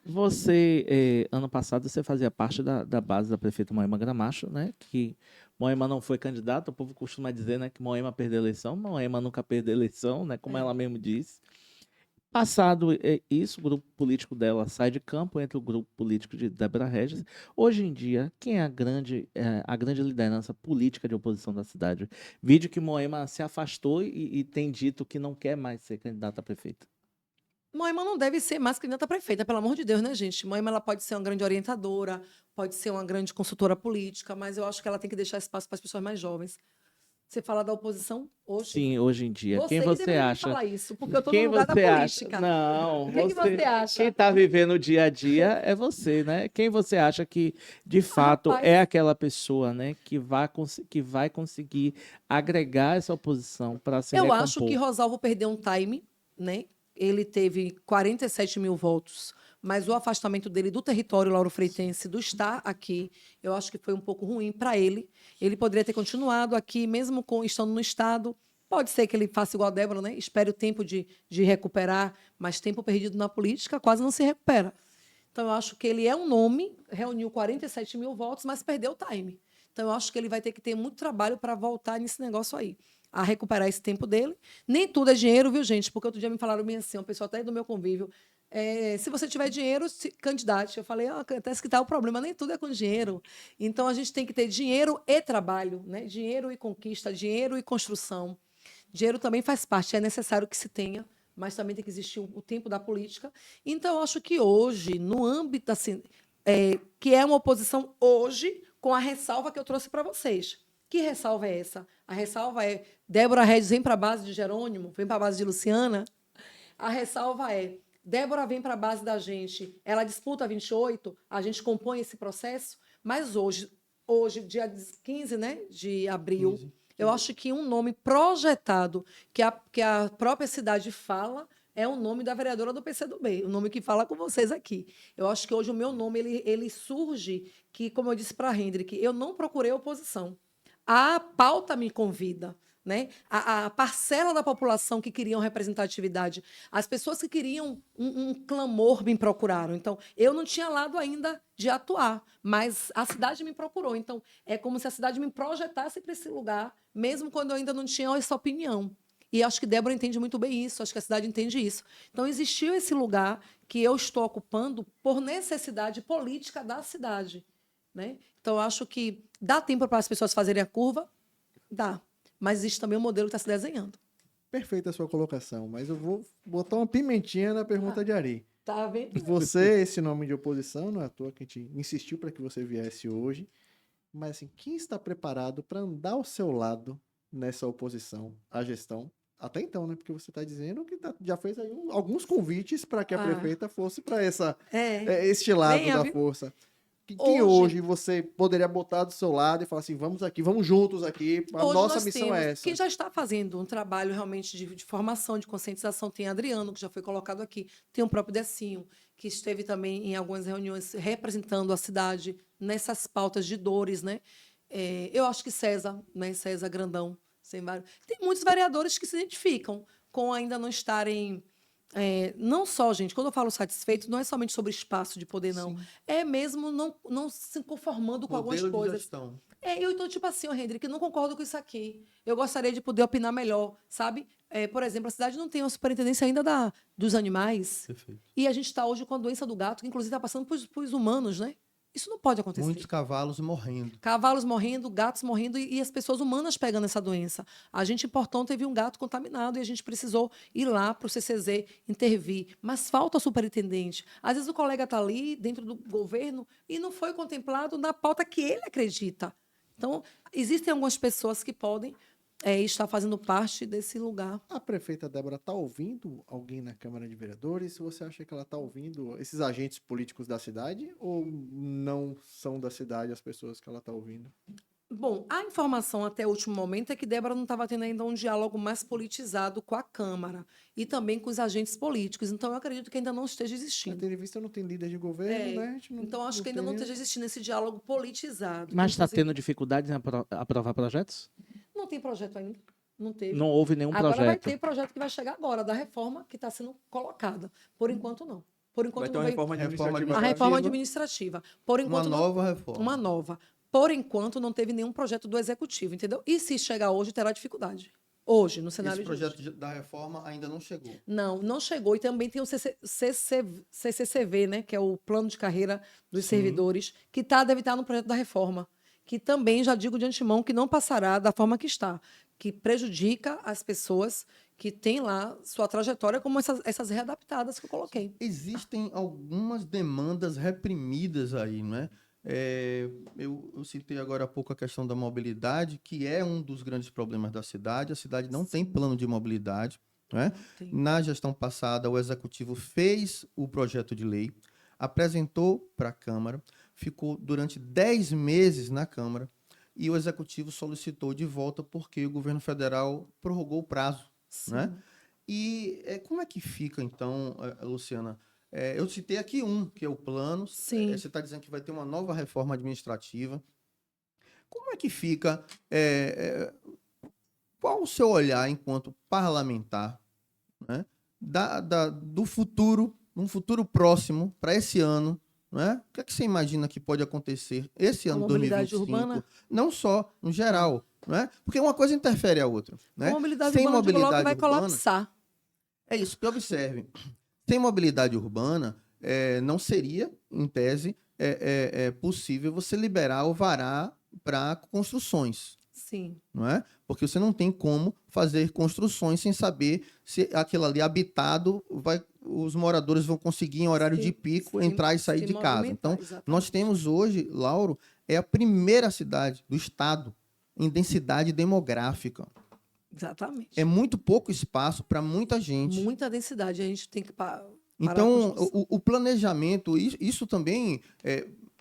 Você, ano passado, você fazia parte da base da prefeita Moema Gramacho, né? Que Moema não foi candidata, o povo costuma dizer, né, que Moema perdeu a eleição. Moema nunca perdeu a eleição, né? Como ela mesmo disse. Passado isso, o grupo político dela sai de campo, entra o grupo político de Débora Regis. Hoje em dia, quem é a grande liderança política de oposição da cidade? Vídeo que Moema se afastou e tem dito que não quer mais ser candidata a prefeita. Moema não deve ser mais candidata a prefeita, pelo amor de Deus, né, gente? Moema ela pode ser uma grande orientadora, pode ser uma grande consultora política, mas eu acho que ela tem que deixar espaço para as pessoas mais jovens. Você fala da oposição hoje? Sim, hoje em dia. Quem que você deveria me acha? falar isso, porque eu estou Quem no lugar da você acha? política. Não, O que você acha? Quem está vivendo o dia a dia é você, né? Quem você acha que, de fato, rapaz. é aquela pessoa, né? Que vai conseguir agregar essa oposição para se Eu recompor. acho que Rosalvo perdeu um time, né? Ele teve 47 mil votos, mas o afastamento dele do território lauro-freitense, do estar aqui, eu acho que foi um pouco ruim para ele. Ele poderia ter continuado aqui, mesmo estando no estado. Pode ser que ele faça igual a Débora, né? Espere o tempo de recuperar, mas tempo perdido na política quase não se recupera. Então, eu acho que ele é um nome, reuniu 47 mil votos, mas perdeu o time. Então, eu acho que ele vai ter que ter muito trabalho para voltar nesse negócio aí, a recuperar esse tempo dele. Nem tudo é dinheiro, viu, gente? Porque outro dia me falaram bem assim, uma pessoa até do meu convívio, se você tiver dinheiro, se candidate. Eu falei, até que tá o problema, nem tudo é com dinheiro. Então, a gente tem que ter dinheiro e trabalho, né? Dinheiro e conquista, dinheiro e construção. Dinheiro também faz parte, é necessário que se tenha, mas também tem que existir o tempo da política. Então, eu acho que hoje, no âmbito assim, que é uma oposição hoje, com a ressalva que eu trouxe para vocês. Que ressalva é essa? A ressalva é Débora Regis vem para a base de Jerônimo, vem para a base de Luciana. A ressalva é Débora vem para a base da gente, ela disputa 28, a gente compõe esse processo, mas hoje dia 15, né, de abril, 15. eu acho que um nome projetado que a própria cidade fala é o nome da vereadora do PCdoB, o nome que fala com vocês aqui. Eu acho que hoje o meu nome ele surge que, como eu disse para a Hendrik, eu não procurei oposição. A pauta me convida, né? A parcela da população que queriam representatividade, as pessoas que queriam um clamor me procuraram. Então, eu não tinha lado ainda de atuar, mas a cidade me procurou. Então, é como se a cidade me projetasse para esse lugar, mesmo quando eu ainda não tinha essa opinião. E acho que Débora entende muito bem isso, acho que a cidade entende isso. Então, existiu esse lugar que eu estou ocupando por necessidade política da cidade, né? Então, eu acho que dá tempo para as pessoas fazerem a curva? Dá. Mas existe também um modelo que está se desenhando. Perfeita a sua colocação, mas eu vou botar uma pimentinha na pergunta de Ari. Tá vendo? Você, esse nome de oposição, não é à toa que a gente insistiu para que você viesse hoje, mas assim, quem está preparado para andar ao seu lado nessa oposição à gestão? Até então, né? Porque você está dizendo que já fez aí alguns convites para que a prefeita fosse para este lado Venha, da viu? força. Quem hoje você poderia botar do seu lado e falar assim, vamos aqui, vamos juntos aqui, a Hoje nossa nós missão temos, é essa. quem já está fazendo um trabalho realmente de formação, de conscientização, tem Adriano, que já foi colocado aqui, tem o próprio Decinho, que esteve também em algumas reuniões representando a cidade nessas pautas de dores, né? Eu acho que César, né? César Grandão, tem muitos vereadores que se identificam com ainda não estarem... não só, gente, quando eu falo satisfeito, não é somente sobre espaço de poder, não. Sim. É mesmo não se conformando com algumas Modelo de coisas. gestão. Eu então, tipo assim, Hendrik, eu não concordo com isso aqui. Eu gostaria de poder opinar melhor, sabe? Por exemplo, a cidade não tem uma superintendência ainda dos animais. Perfeito. E a gente está hoje com a doença do gato, que inclusive está passando para os humanos, né? Isso não pode acontecer. Muitos cavalos morrendo. Cavalos morrendo, gatos morrendo e as pessoas humanas pegando essa doença. A gente em Portão teve um gato contaminado e a gente precisou ir lá para o CCZ intervir. Mas falta superintendente. Às vezes o colega está ali dentro do governo e não foi contemplado na pauta que ele acredita. Então, existem algumas pessoas que podem estar fazendo parte desse lugar. A prefeita Débora está ouvindo alguém na Câmara de Vereadores? Você acha que ela está ouvindo esses agentes políticos da cidade ou não são da cidade as pessoas que ela está ouvindo? Bom, a informação até o último momento é que Débora não estava tendo ainda um diálogo mais politizado com a Câmara e também com os agentes políticos. Então, eu acredito que ainda não esteja Na existindo. entrevista não tem líder de governo, né? A gente Então, acho que ainda não esteja existindo esse diálogo politizado. Mas está Inclusive, tendo dificuldade em aprovar projetos? Não tem projeto ainda. Não teve. Não houve nenhum Agora vai projeto. ter projeto que vai chegar agora, da reforma que está sendo colocada. Por enquanto, não. Por enquanto, Vai ter não uma veio reforma administrativa. a reforma administrativa. Por Uma enquanto, nova reforma. uma nova. Por enquanto, não teve nenhum projeto do Executivo, entendeu? E se chegar hoje, terá dificuldade. Hoje, no cenário Esse de hoje. projeto da reforma ainda não chegou. Não chegou. E também tem o CCCV, né, que é o Plano de Carreira dos Servidores, que deve estar no projeto da reforma, que também, já digo de antemão, que não passará da forma que está, que prejudica as pessoas que têm lá sua trajetória, como essas readaptadas que eu coloquei. Existem algumas demandas reprimidas aí, não é? Eu citei agora há pouco a questão da mobilidade, que é um dos grandes problemas da cidade. A cidade não tem plano de mobilidade, não é? Tem. Na gestão passada, o Executivo fez o projeto de lei, apresentou para a Câmara, ficou durante 10 meses na Câmara e o Executivo solicitou de volta porque o governo federal prorrogou o prazo. Né? E como é que fica, então, Luciana? Eu citei aqui que é o plano. Sim. Você está dizendo que vai ter uma nova reforma administrativa. Como é que fica? Qual o seu olhar enquanto parlamentar, né, do futuro, um futuro próximo, para esse ano? Né? O que é que você imagina que pode acontecer esse ano, 2025? Urbana? Não só, no geral. Né? Porque uma coisa interfere a outra. Né? A mobilidade Sem urbana mobilidade vai urbana, colapsar. É isso que observe. Sem mobilidade urbana, não seria, em tese, possível você liberar alvará para construções. Sim. Não é? Porque você não tem como fazer construções sem saber se aquilo ali habitado os moradores vão conseguir em horário de pico entrar e sair de casa. Então, nós temos hoje, Lauro, é a primeira cidade do estado em densidade demográfica. Exatamente. É muito pouco espaço para muita gente. Muita densidade. A gente tem que parar. Então, o planejamento, isso também,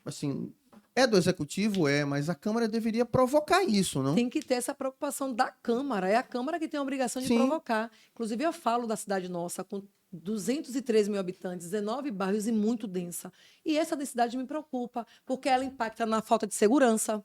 assim, é do Executivo, mas a Câmara deveria provocar isso, não? Tem que ter essa preocupação da Câmara. É a Câmara que tem a obrigação de provocar. Inclusive, eu falo da cidade nossa, com 213 mil habitantes, 19 bairros e muito densa. E essa densidade me preocupa, porque ela impacta na falta de segurança.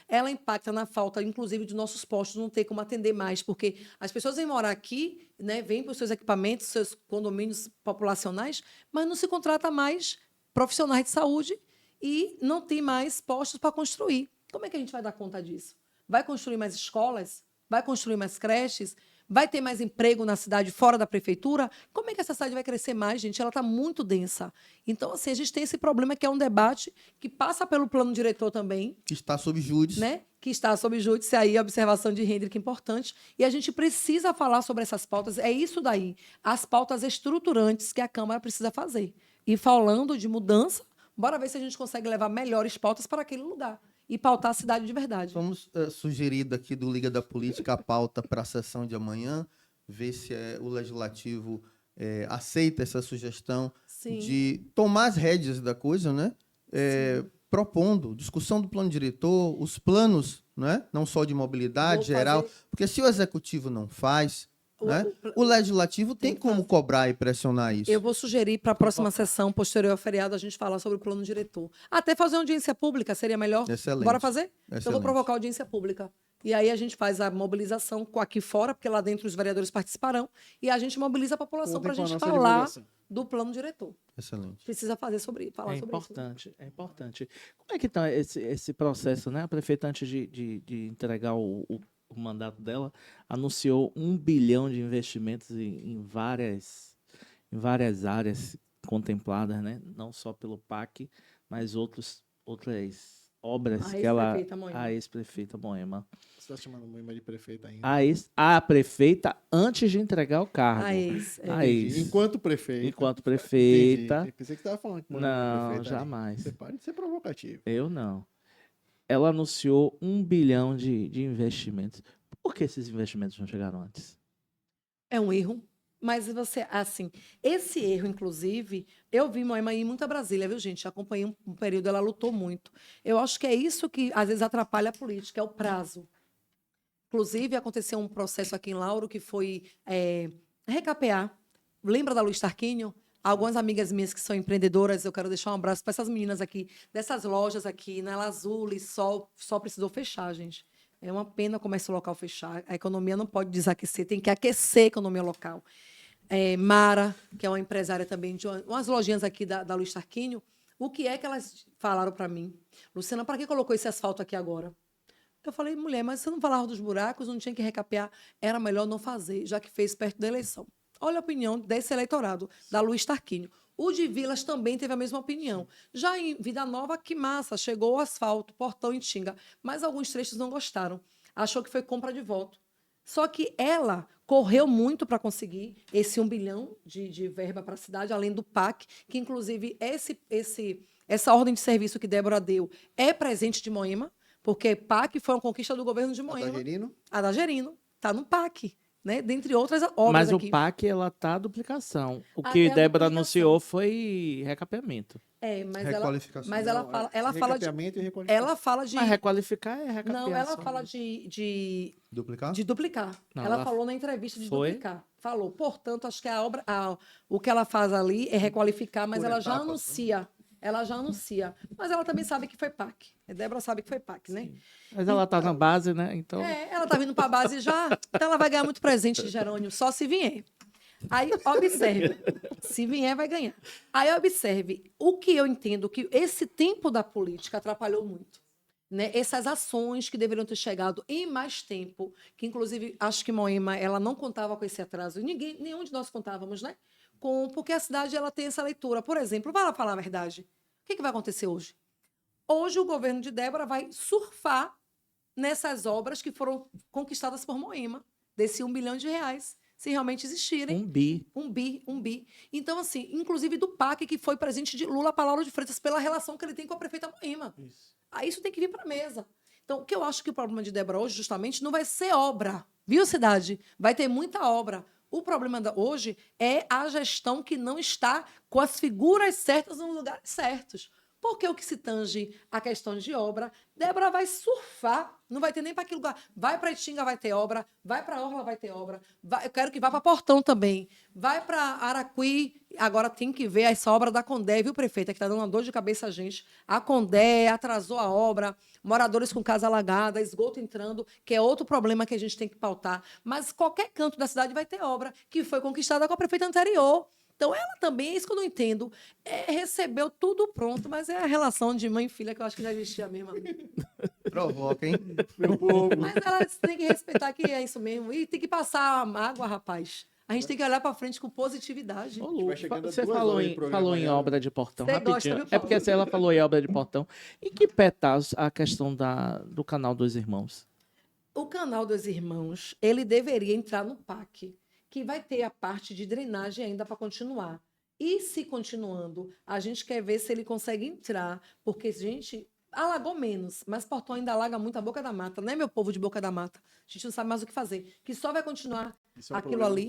Ela impacta na falta, inclusive, de nossos postos não ter como atender mais, porque as pessoas vêm morar aqui, né, vêm para os seus equipamentos, seus condomínios populacionais, mas não se contrata mais profissionais de saúde e não tem mais postos para construir. Como é que a gente vai dar conta disso? Vai construir mais escolas? Vai construir mais creches? Vai ter mais emprego na cidade fora da prefeitura? Como é que essa cidade vai crescer mais, gente? Ela está muito densa. Então, assim, a gente tem esse problema que é um debate que passa pelo plano diretor também. Que está sob júdice. Né? que está sob júdice, aí a observação de Hendrick importante, e a gente precisa falar sobre essas pautas, é isso daí, as pautas estruturantes que a Câmara precisa fazer. E falando de mudança, bora ver se a gente consegue levar melhores pautas para aquele lugar e pautar a cidade de verdade. Vamos sugerir daqui do Liga da Política a pauta para a sessão de amanhã, ver se o Legislativo aceita essa sugestão Sim. de tomar as rédeas da coisa, né? Propondo discussão do plano diretor, os planos, né? Não só de mobilidade Vou geral, fazer- porque se o Executivo não faz, O- né? o- O Legislativo tem Tem que como fazer. cobrar e pressionar isso. Eu vou sugerir para a próxima sessão, posterior ao feriado, a gente falar sobre o plano diretor. Até fazer uma audiência pública seria melhor. Excelente. Bora fazer? Então, eu vou Excelente. provocar audiência pública. E aí a gente faz a mobilização aqui fora, porque lá dentro os vereadores participarão, e a gente mobiliza a população para a Contem com a gente nossa falar divulgação. do plano diretor. Excelente. Precisa falar sobre isso. É importante. Como é que está esse processo, né? A prefeita, antes de entregar o mandato dela, anunciou 1 bilhão de investimentos em várias áreas contempladas, né? Não só pelo PAC, mas outras obras que ela... ex-prefeita Moema. A ex-prefeita Moema. Você está chamando Moema de prefeita ainda. A prefeita antes de entregar o cargo. A ex. A ex. Enquanto prefeita. Enquanto prefeita. Entendi. Pensei que você estava falando que Moema era Não, prefeita ainda. jamais. Você pode ser provocativo. Eu não. Ela anunciou 1 bilhão de investimentos. Por que esses investimentos não chegaram antes? É um erro. Mas você, assim, esse erro, inclusive, eu vi Moema ir muito a Brasília, viu, gente? Acompanhei um período, ela lutou muito. Eu acho que é isso que, às vezes, atrapalha a política, é o prazo. Inclusive, aconteceu um processo aqui em Lauro que foi recapear. Lembra da Luiz Tarquínio? Algumas amigas minhas que são empreendedoras, eu quero deixar um abraço para essas meninas aqui, dessas lojas aqui, na Azul e Sol precisou fechar, gente. É uma pena o comércio local fechar. A economia não pode desaquecer, tem que aquecer a economia local. Mara, que é uma empresária também, de umas lojinhas aqui da Luiz Tarquínio, o que é que elas falaram para mim? Luciana, para que colocou esse asfalto aqui agora? Eu falei, mulher, mas você não falava dos buracos, não tinha que recapear? Era melhor não fazer, já que fez perto da eleição. Olha a opinião desse eleitorado, da Luiz Tarquínio. O de Vilas também teve a mesma opinião. Já em Vida Nova, que massa, chegou o asfalto, portão em Tinga, mas alguns trechos não gostaram. Achou que foi compra de voto. Só que ela correu muito para conseguir esse 1 bilhão de verba para a cidade, além do PAC, que, inclusive, essa ordem de serviço que Débora deu é presente de Moema, porque PAC foi uma conquista do governo de Moema. Gerino? A da Gerino. Está no PAC, né? Dentre outras obras Mas aqui. o PAC, ela tá a duplicação. O Até que a Débora duplicação. anunciou foi recapeamento. Requalificação. Mas ela fala de... Recapeamento e requalificação. Ela fala de... Mas requalificar é recapeação. Não, ela fala de Duplicar? duplicar. Não, ela ela falou na entrevista de foi? duplicar. Falou. Portanto, acho que o que ela faz ali é requalificar, mas Por ela já etapas, né? anuncia. Ela já anuncia. Mas ela também sabe que foi PAC. A Débora sabe que foi PAC, né? Mas ela tá na base, né? Então, Ela tá vindo para a base já, então ela vai ganhar muito presente de Jerônimo, só se vier. Aí, observe. Se vier, vai ganhar. Aí, observe. O que eu entendo que esse tempo da política atrapalhou muito. Né? Essas ações que deveriam ter chegado em mais tempo, que, inclusive, acho que Moema ela não contava com esse atraso. Nenhum de nós contávamos, né? Porque a cidade ela tem essa leitura. Por exemplo, vai lá falar a verdade. O que vai acontecer hoje? Hoje, o governo de Débora vai surfar nessas obras que foram conquistadas por Moema, desse 1 bilhão de reais, se realmente existirem. 1 bi. Um bi. Então, assim, inclusive do PAC, que foi presente de Lula para Lauro de Freitas, pela relação que ele tem com a prefeita Moema. Aí isso tem que vir para a mesa. Então, o que eu acho que o problema de Débora hoje, justamente, não vai ser obra. Viu, cidade? Vai ter muita obra. O problema hoje é a gestão que não está com as figuras certas nos lugares certos. Porque o que se tange a questão de obra, Débora vai surfar, não vai ter nem para aquele lugar. Vai para Itinga, vai ter obra. Vai para Orla, vai ter obra. Eu quero que vá para Portão também. Vai para Araquari, agora tem que ver essa obra da Condé, viu, prefeita, que está dando uma dor de cabeça a gente. A Condé atrasou a obra, moradores com casa alagada, esgoto entrando, que é outro problema que a gente tem que pautar. Mas qualquer canto da cidade vai ter obra, que foi conquistada com a prefeita anterior. Então, ela também, é isso que eu não entendo, recebeu tudo pronto, mas é a relação de mãe e filha que eu acho que já existia mesmo. Provoca, hein? Meu povo. Mas ela tem que respeitar que é isso mesmo. E tem que passar a mágoa, rapaz. A gente tem que olhar para frente com positividade. Ô, Lu, vai chegando a você 2 falou horas de em, programa falou em já. obra de portão, Você gosta, rapidinho. viu, É Paulo? porque se ela falou em obra de portão. Em que pé tá a questão do canal dos irmãos? O canal dos irmãos, ele deveria entrar no PAC, que vai ter a parte de drenagem ainda para continuar. E se continuando, a gente quer ver se ele consegue entrar, porque, gente, alagou menos, mas Portão ainda alaga muito a Boca da Mata, né, meu povo de Boca da Mata? A gente não sabe mais o que fazer, que só vai continuar Isso é um aquilo problema ali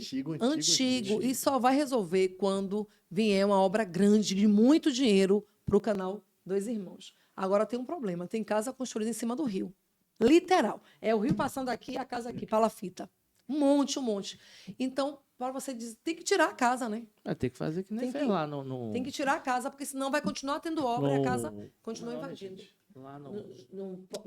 antigo. e só vai resolver quando vier uma obra grande de muito dinheiro para o canal dos irmãos. Agora tem um problema, tem casa construída em cima do rio. Literal. É o rio passando aqui e a casa aqui, palafita. Um monte. Então, para você dizer, tem que tirar a casa, né? Vai ter que fazer que nem Tem fez que- lá no... Tem que tirar a casa, porque senão vai continuar tendo obra e a casa no- continua Não, invadindo. gente, Lá No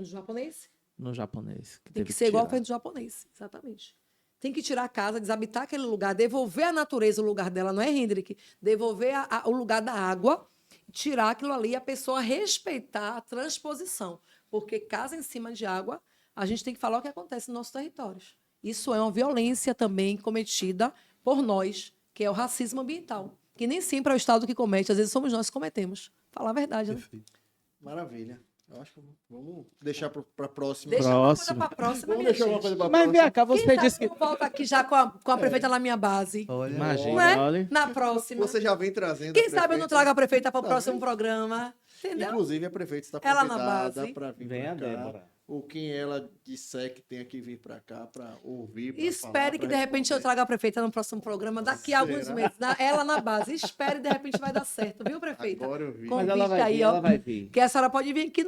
japonês? no japonês. Tem teve que ser igual tirar. fez no japonês, exatamente. Tem que tirar a casa, desabitar aquele lugar, devolver à natureza o lugar dela, não é, Hendrik? Devolver o lugar da água, tirar aquilo ali e a pessoa respeitar a transposição. Porque casa em cima de água, a gente tem que falar o que acontece nos nossos territórios. Isso é uma violência também cometida por nós, que é o racismo ambiental. Que nem sempre é o Estado que comete, às vezes somos nós que cometemos. Falar a verdade, né? Perfeito. Maravilha. Eu acho que vamos deixar para a próxima. Deixa uma coisa Próximo. para a próxima, Vamos minha deixar uma gente. coisa para a Mas próxima. vem cá, Quem você sabe disse que... eu volto aqui já com a prefeita na minha base. Olha, Imagina, Não é? olha. Na próxima. Você já vem trazendo. Quem a sabe eu não prefeita. trago a prefeita para o Tá próximo vendo? programa. Entendeu? Inclusive, a prefeita está Ela na convidada base. para vir Vem a para cá. Débora. Ou quem ela disser que tenha que vir para cá para ouvir. pra Espere falar, que, pra de repente, eu responder. traga a prefeita no próximo programa, daqui a alguns Será? meses. Ela na base. Espere, de repente, vai dar certo, viu, prefeita? Agora eu vi. Com- Mas ela vai Convite aí, vir, ó. ela vai vir. Que a senhora pode vir aqui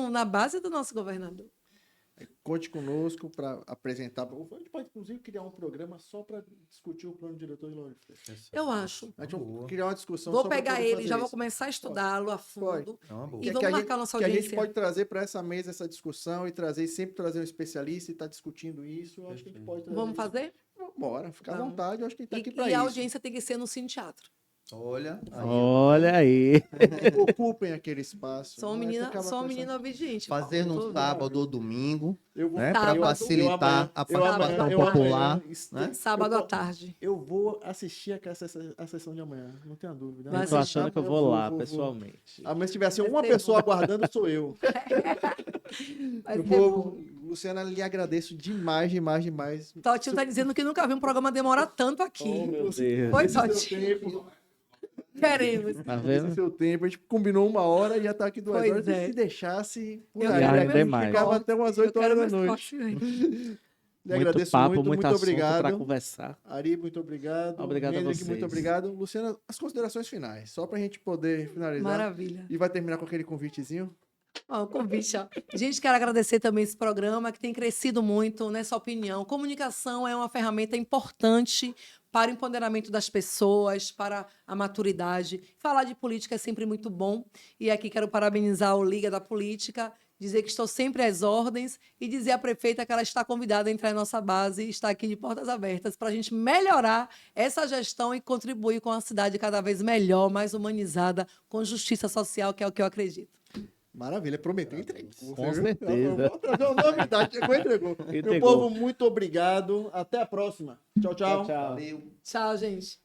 na base do nosso governador. Conte conosco para apresentar. A gente pode, inclusive, criar um programa só para discutir o plano diretor de Lauro de Freitas. Eu acho. A gente vai Boa. criar uma discussão Vou só pra pegar poder ele, fazer já vou isso. começar a estudá-lo a fundo. É uma boa. E Que vamos a marcar gente- nossa que a gente audiência. pode trazer para essa mesa essa discussão e sempre trazer um especialista e estar discutindo isso. Eu acho que a gente pode trazer Vamos isso. fazer? Bora, fica à Vamos. vontade. Eu acho que a gente está aqui para E isso. a audiência tem que ser no Cine Teatro. Olha. Aí, Olha aí. Ocupem aquele espaço. Sou uma Não é que menina, acaba sou uma com essa- menina obediente. fazer Paulo, no tô- sábado ou domingo, Eu vou né? Para Sábado. facilitar a eu participação amanhã- popular. né? Sábado Eu à tô- tarde. Eu vou assistir a sessão de amanhã, não tenha dúvida. Vai Eu tô achando que eu vou lá, vou. pessoalmente. Mas se tivesse Vai uma ser pessoa bom. aguardando, sou eu. Vai Eu ser vou, bom. Luciana, lhe agradeço demais. Totinho tá dizendo que nunca viu um programa demorar tanto aqui. Oh, meu Deus. Foi, Esse seu Totinho? tempo, Queremos. Tá esse vendo? seu tempo. A gente combinou 1 hora e já tá aqui 2 Pois horas. é. E se deixasse, Eu quero a mais gente mais. ficava até umas 8 horas da noite. noite. Lhe Muito agradeço papo, muito muito assunto para obrigado. conversar. Ari, muito obrigado. Obrigado a Hendrik, vocês. muito obrigado. Luciana, as considerações finais, só pra gente poder finalizar. Maravilha. E vai terminar com aquele convitezinho. Ó, o convite, ó. Gente, quero agradecer também esse programa, que tem crescido muito nessa opinião. Comunicação é uma ferramenta importante para o empoderamento das pessoas, para a maturidade. Falar de política é sempre muito bom. E aqui quero parabenizar o Liga da Política, dizer que estou sempre às ordens e dizer à prefeita que ela está convidada a entrar em nossa base e está aqui de portas abertas para a gente melhorar essa gestão e contribuir com a cidade cada vez melhor, mais humanizada, com justiça social, que é o que eu acredito. Maravilha, prometeu, entregou. Com Você viu? certeza. Vou trazer uma novidade, chegou e entregou. Meu Entregou. povo, muito obrigado. Até a próxima. Tchau, tchau. Tchau. Valeu. Tchau, gente.